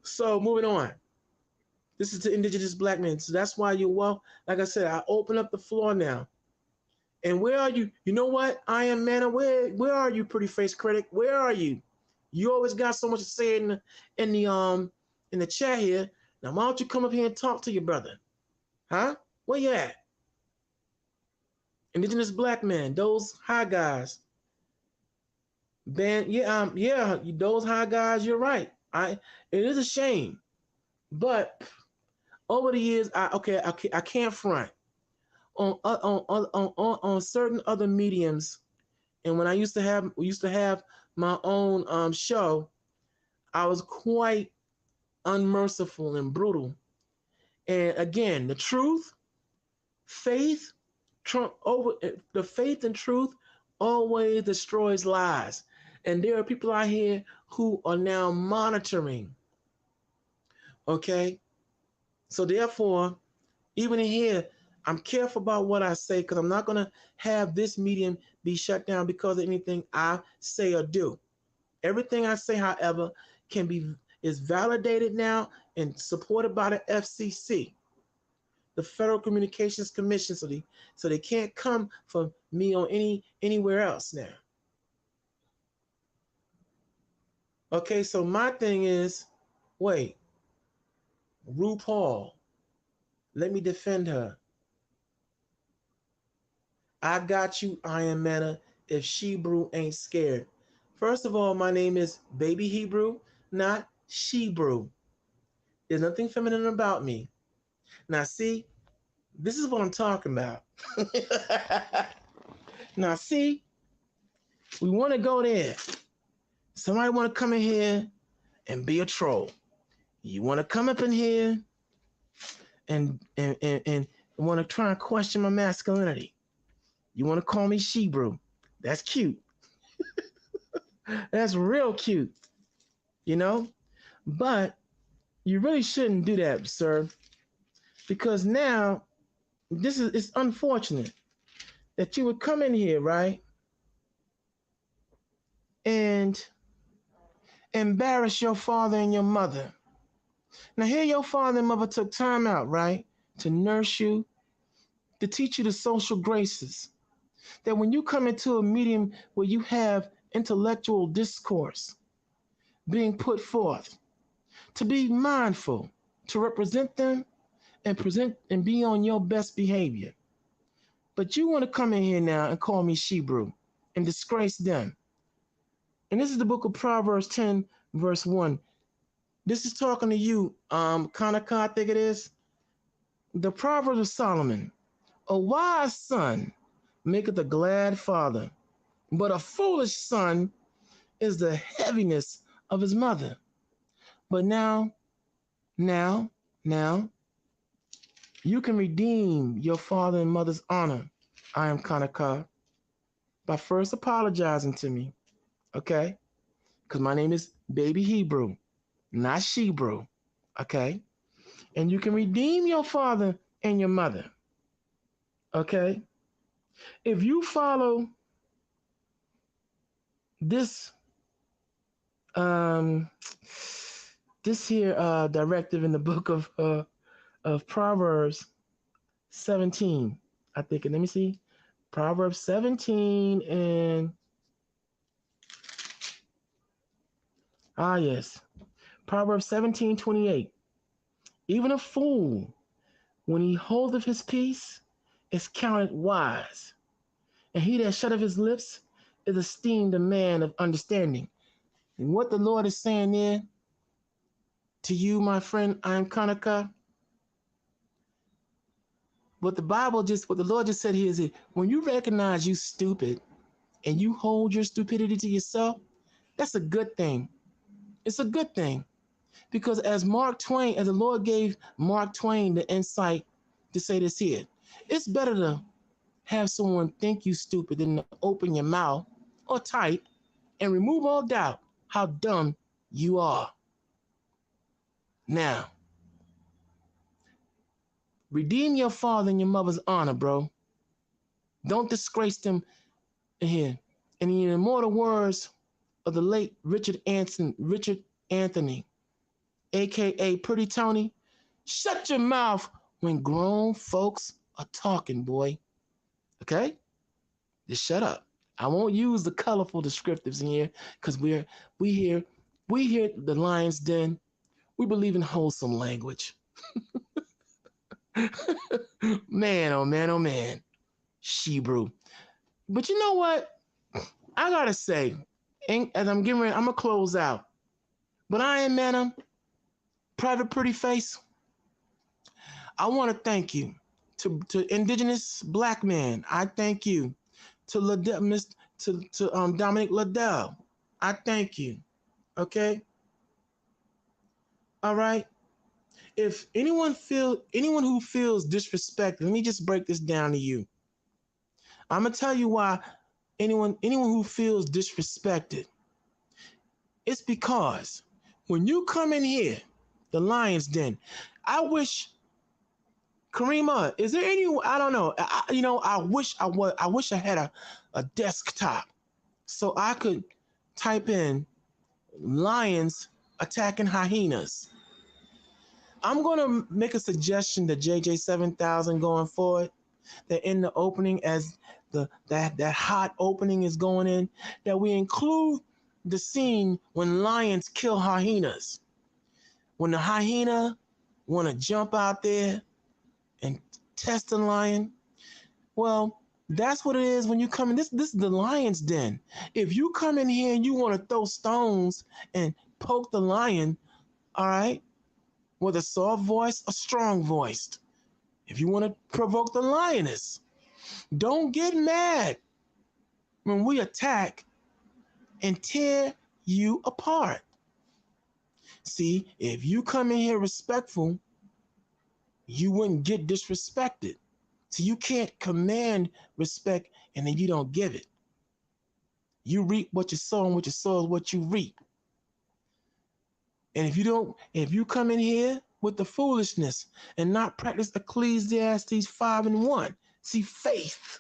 So moving on. This is the Indigenous Black Man. So that's why like I said, I open up the floor now. And where are you? You know what? I am Manna. Where are you, pretty face critic? Where are you? You always got so much to say in the chat here. Now why don't you come up here and talk to your brother? Huh? Where you at? indigenous black men, those high guys. Those high guys, you're right. It is a shame. But over the years, I can't front on certain other mediums. And when we used to have my own show, I was quite unmerciful and brutal. And again, the truth, faith, the faith and truth always destroys lies. And there are people out here who are now monitoring. Okay, so therefore, even in here, I'm careful about what I say because I'm not going to have this medium be shut down because of anything I say or do. Everything I say, however, is validated now and supported by the FCC, the Federal Communications Commission, so they can't come for me on anywhere else now. Okay, so my thing is, wait, RuPaul, let me defend her. I got you, Iron Meta, if Shebrew ain't scared. First of all, my name is Baby Hebrew, not Shebrew. There's nothing feminine about me. Now, see, this is what I'm talking about. Now, see, we want to go there. Somebody want to come in here and be a troll. You want to come up in here and want to try and question my masculinity. You want to call me Shebrew. That's cute. That's real cute. You know? But you really shouldn't do that, sir. Because now, it's unfortunate that you would come in here, right? And embarrass your father and your mother. Now, here your father and mother took time out, right? To nurse you, to teach you the social graces. That when you come into a medium where you have intellectual discourse being put forth, to be mindful, to represent them and present and be on your best behavior. But you want to come in here now and call me Shebrew and disgrace them. And this is the book of Proverbs 10, verse 1. This is talking to you, Kanaka, I think it is. The Proverbs of Solomon. A wise son maketh a glad father, but a foolish son is the heaviness of his mother. But now, you can redeem your father and mother's honor, I am Kanaka, by first apologizing to me, okay? Because my name is Baby Hebrew, not Shebrew, okay? And you can redeem your father and your mother, okay? If you follow this directive in the book of Proverbs 17, I think. And let me see. Proverbs 17 and yes. Proverbs 17:28. Even a fool, when he holdeth his peace, is counted wise. And he that shutteth his lips is esteemed a man of understanding. And what the Lord is saying there to you, my friend, I am Kanaka. What the Lord just said here is that when you recognize you stupid and you hold your stupidity to yourself, that's a good thing. It's a good thing. Because as the Lord gave Mark Twain the insight to say this here, it's better to have someone think you stupid than to open your mouth or type and remove all doubt how dumb you are. Now, redeem your father and your mother's honor, bro. Don't disgrace them here. In the immortal words of the late Richard Anthony, aka Pretty Tony, shut your mouth when grown folks are talking, boy. Okay? Just shut up. I won't use the colorful descriptives in here because we here the Lion's Den. We believe in wholesome language. Man, oh man, oh man. Shebrew. But you know what? I gotta say, as I'm getting ready, I'm gonna close out. But Iron Man, Private Pretty Face, I want to thank you to Indigenous Black men. I thank you to Dominic Liddell. I thank you. Okay. All right. If anyone who feels disrespected, let me just break this down to you. I'm gonna tell you why anyone who feels disrespected, it's because when you come in here, the Lion's Den, I wish Karima, is there any? I don't know. I wish I had a desktop so I could type in lions attacking hyenas. I'm gonna make a suggestion to JJ 7000 going forward. That in the opening, as that hot opening is going in, that we include the scene when lions kill hyenas. When the hyena want to jump out there and test the lion, well, that's what it is when you come in. This is the Lion's Den. If you come in here and you want to throw stones and poke the lion, all right, with a soft voice, a strong voiced. If you want to provoke the lioness, don't get mad when we attack and tear you apart. See, if you come in here respectful, you wouldn't get disrespected. So you can't command respect and then you don't give it. You reap what you sow, and what you sow is what you reap. And if you come in here with the foolishness and not practice Ecclesiastes 5:1, see, faith.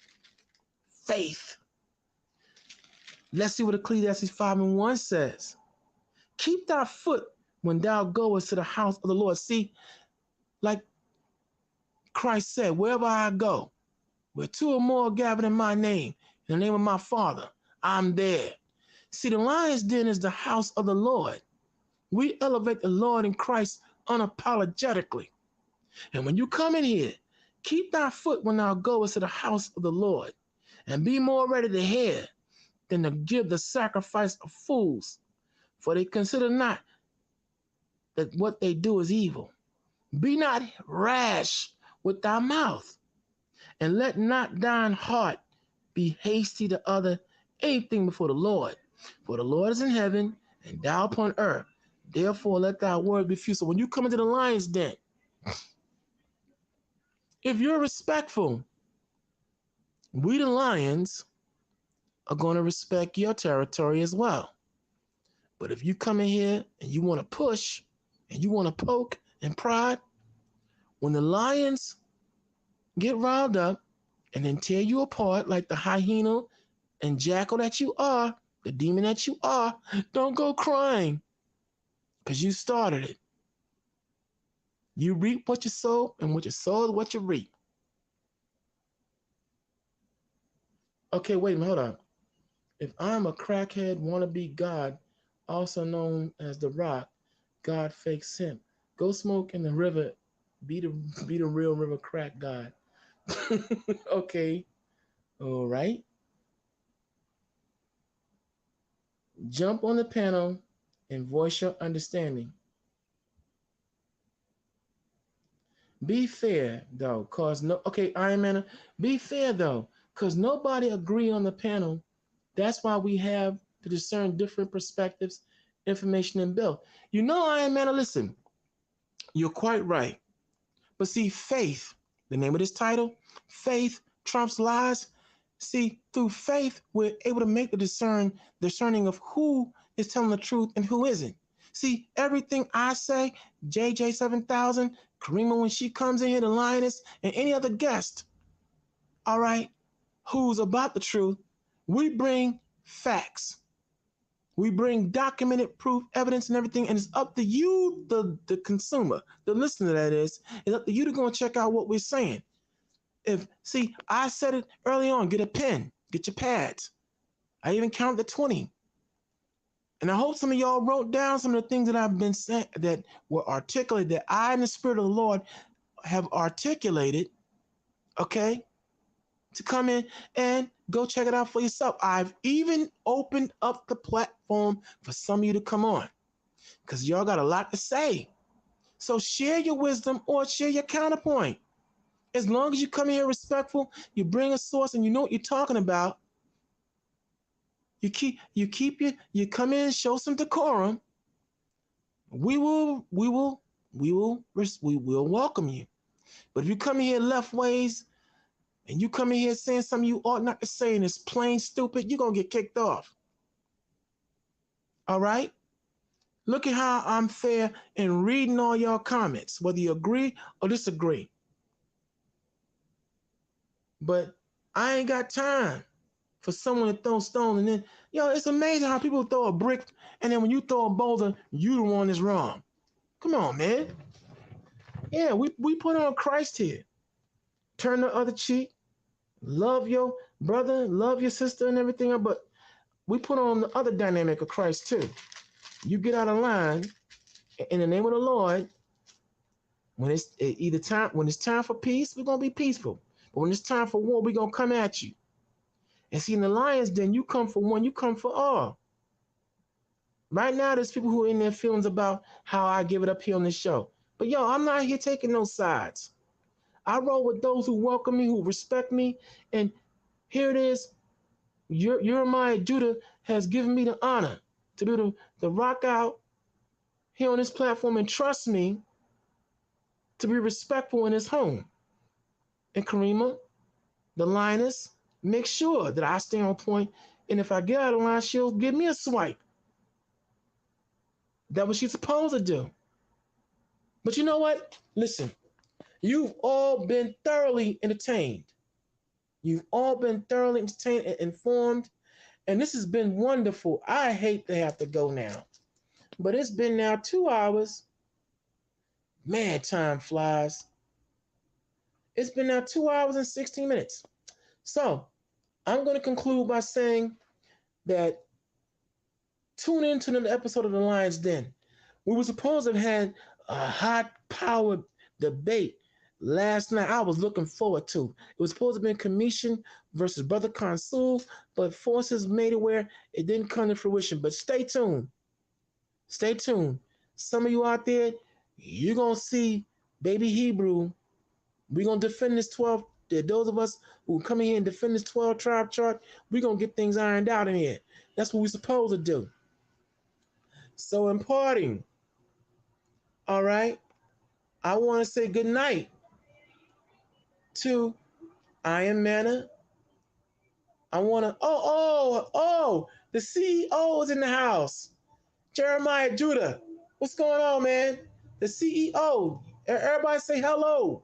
Let's see what Ecclesiastes 5:1 says. Keep thy foot when thou goest to the house of the Lord. See, like Christ said, wherever I go, where two or more are gathered in my name, in the name of my Father, I'm there. See, the Lion's Den is the house of the Lord. We elevate the Lord in Christ unapologetically. And when you come in here, keep thy foot when thou goest to the house of the Lord, and be more ready to hear than to give the sacrifice of fools, for they consider not that what they do is evil. Be not rash with thy mouth, and let not thine heart be hasty to utter anything before the Lord. For the Lord is in heaven, and thou upon earth. Therefore, let thy word be few. So when you come into the Lion's Den, if you're respectful, we the lions are going to respect your territory as well. But if you come in here and you want to push and you want to poke and prod, when the lions get riled up and then tear you apart like the hyena and jackal that you are, the demon that you are, don't go crying, because you started it. You reap what you sow, and what you sow is what you reap. Okay, wait a minute, hold on. If I'm a crackhead wannabe God, also known as the Rock, God fakes him. Go smoke in the river, be the real river crack God. Okay, all right. Jump on the panel and voice your understanding. Be fair though, Iron Man, be fair though, because nobody agree on the panel. That's why we have to discern different perspectives, information, and bill. You know, Iron Man, listen, you're quite right. But see, faith, the name of this title, faith trumps lies. See, through faith, we're able to make the discerning of who is telling the truth and who isn't. See, everything I say, JJ 7000, Karima when she comes in here, the lioness, and any other guest, all right, who's about the truth, we bring facts. We bring documented proof, evidence, and everything, and it's up to you, the consumer, the listener that is, it's up to you to go and check out what we're saying. I said it early on, get a pen, get your pads. I even counted to 20. And I hope some of y'all wrote down some of the things that I've been saying that were articulated, that I, in the Spirit of the Lord, have articulated, okay, to come in and go check it out for yourself. I've even opened up the platform for some of you to come on because y'all got a lot to say. So share your wisdom or share your counterpoint. As long as you come here respectful, you bring a source and you know what you're talking about. You come in, show some decorum. We will welcome you. But if you come in here left ways and you come in here saying something you ought not to say and it's plain stupid, you're gonna get kicked off. All right? Look at how I'm fair in reading all y'all comments, whether you agree or disagree. But I ain't got time for someone to throw stone and then, it's amazing how people throw a brick and then when you throw a boulder, you the one that's wrong. Come on, man. Yeah, we put on Christ here. Turn the other cheek, love your brother, love your sister and everything else, but we put on the other dynamic of Christ too. You get out of line in the name of the Lord. When it's time for peace, we're gonna be peaceful. But when it's time for war, we're gonna come at you. And see, in the Lions Den, you come for one, you come for all. Right now, there's people who are in their feelings about how I give it up here on this show. But I'm not here taking no sides. I roll with those who welcome me, who respect me, and here it is. Jeremiah Judah has given me the honor to be able to rock out here on this platform and trust me to be respectful in his home. And Karima, the lioness, make sure that I stay on point. And if I get out of line, she'll give me a swipe. That's what she's supposed to do. But you know what? Listen, you've all been thoroughly entertained. You've all been thoroughly entertained and informed. And this has been wonderful. I hate to have to go now. But it's been now 2 hours. Man, time flies. It's been now 2 hours and 16 minutes. So I'm going to conclude by saying that tune in to another episode of The Lion's Den. We were supposed to have had a high-powered debate last night. I was looking forward to. It was supposed to have been Commission versus Brother Consul, but forces made it where it didn't come to fruition. But stay tuned. Stay tuned. Some of you out there, you're going to see Baby Hebrew. We're going to defend this 12. Those of us who come in here and defend this 12 tribe chart, we're going to get things ironed out in here. That's what we're supposed to do. So in parting, all right, I want to say good night to Iron Manna. I want to, the CEO is in the house. Jeremiah Judah. What's going on, man? The CEO. Everybody say hello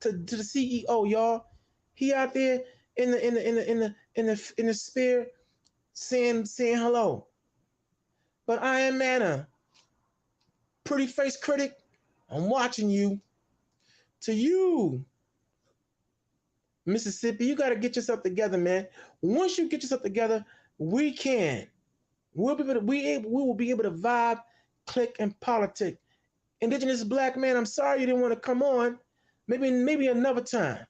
to the CEO, y'all. He out there in the sphere saying hello. But Iron Manna, pretty face critic, I'm watching you. To you, Mississippi, you got to get yourself together, man. Once you get yourself together, we can. We will be able to vibe, click, and politic. Indigenous Black man, I'm sorry you didn't want to come on. Maybe another time.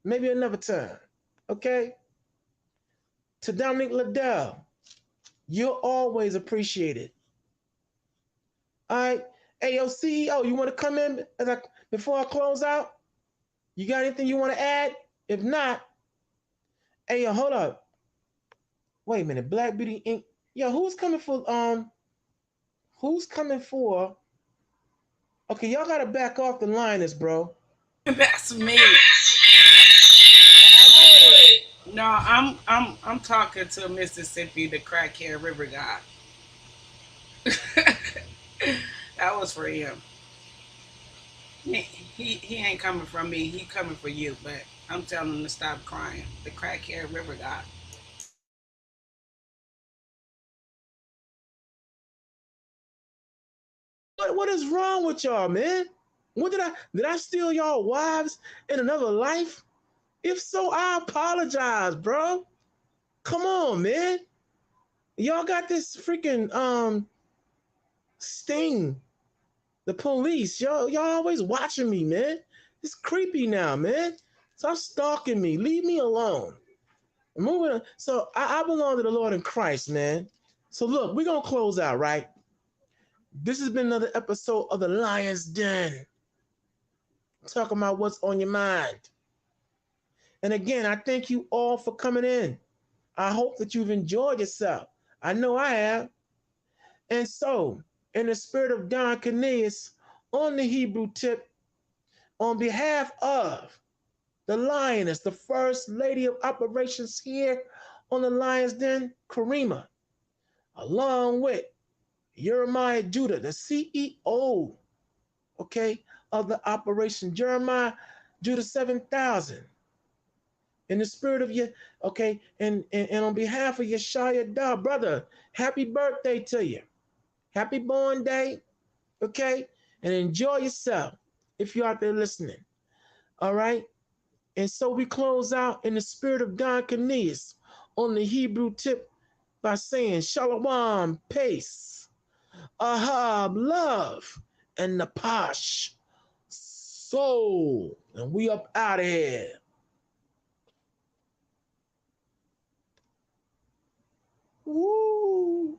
Maybe another time. Okay? To Dominic Liddell, you're always appreciated. All right? Hey, yo, CEO, you want to come in before I close out? You got anything you want to add? If not, hey, yo, hold up. Wait a minute. Black Beauty Inc. Yo, who's coming for? Okay, y'all gotta back off the lioness, bro. That's me. No, I'm talking to Mississippi, the crackhead river god. That was for him. He ain't coming from me. He coming for you. But I'm telling him to stop crying. The crackhead river god. What is wrong with y'all, man? What did I steal y'all wives in another life? If so, I apologize, bro. Come on, man. Y'all got this freaking sting. The police, y'all always watching me, man. It's creepy now, man. Stop stalking me. Leave me alone. I'm moving on. So I belong to the Lord in Christ, man. So look, we're going to close out, right? This has been another episode of the Lion's Den. Talking about what's on your mind. And again, I thank you all for coming in. I hope that you've enjoyed yourself. I know I have. And so, in the spirit of Don Cornelius, on the Hebrew tip, on behalf of the Lioness, the First Lady of Operations here on the Lion's Den, Karima, along with Jeremiah Judah, the CEO, okay, of the Operation Jeremiah Judah 7000. In the spirit of you, okay, and on behalf of Yeshaya Da, brother, happy birthday to you. Happy born day, okay? And enjoy yourself if you're out there listening, all right? And so we close out in the spirit of Don Cornelius on the Hebrew tip by saying Shalom, peace, Ahab, love, and Napash, soul. And we up out of here. Woo!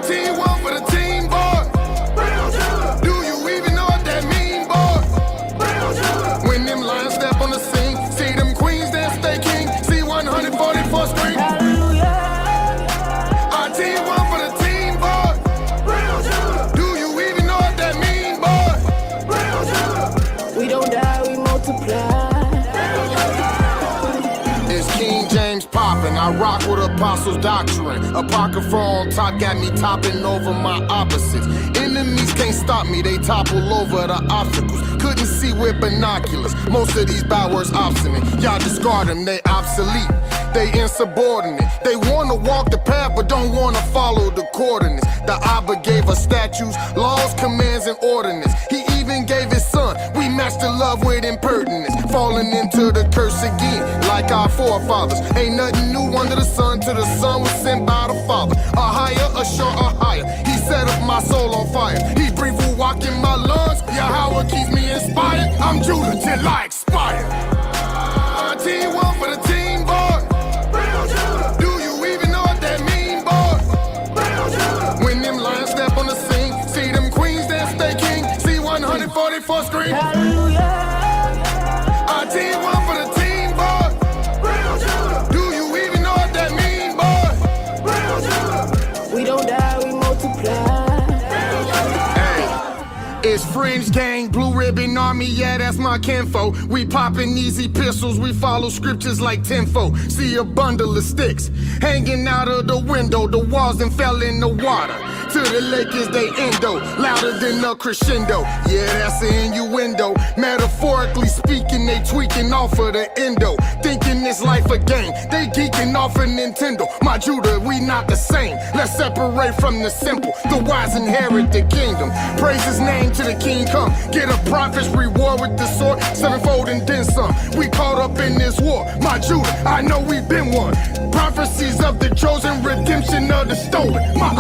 Team one for the team, boy. Do you even know what that mean, boy? When them lions step on the scene, see them queens that stay king, see 144th Street. Our team one for the team, boy. Do you even know what that mean, boy? We don't die, we multiply. It's King James poppin'. I rock with apostles' doctrine. Apocrypha on top got me topping over my opposites. Enemies can't stop me, they topple over the obstacles. Couldn't see with binoculars. Most of these bad words obstinate. Y'all discard them, they obsolete. They insubordinate. They wanna walk the path, but don't wanna follow the coordinates. The Abba gave us statutes, laws, commands, and ordinance. He even gave his son. We matched the love with impertinence. Falling into the curse again, like our forefathers. Ain't nothing new under the sun till the son was sent by the Father. A higher, a sure, a higher. He set up my soul on fire. He breathe will walk in my lungs. Yahweh keeps me inspired. I'm Judah till I expire. Team one for the team, boy. Do you even know what that mean, boy? When them lions step on the scene, see them queens that stay king, see 144th Street. Our team one for the team, boy. Do you even know what that mean, boy? We don't die, we multiply. It's Fringe Gang, Blue Ribbon Army, yeah, that's my kinfo. We poppin' easy pistols, we follow scriptures like tenfo. See a bundle of sticks hanging out of the window. The walls then fell in the water. To the lake is they endo, louder than a crescendo. Yeah, that's an innuendo. Metaphorically speaking, they tweaking off of the endo. Thinking this life a game, they geeking off of Nintendo. My Judah, we not the same. Let's separate from the simple. The wise inherit the kingdom. Praise his name till the king come. Get a prophet's reward with the sword, sevenfold and then some. We caught up in this war. My Judah, I know we've been one. Prophecies of the chosen, redemption of the stolen. My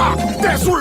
that's real.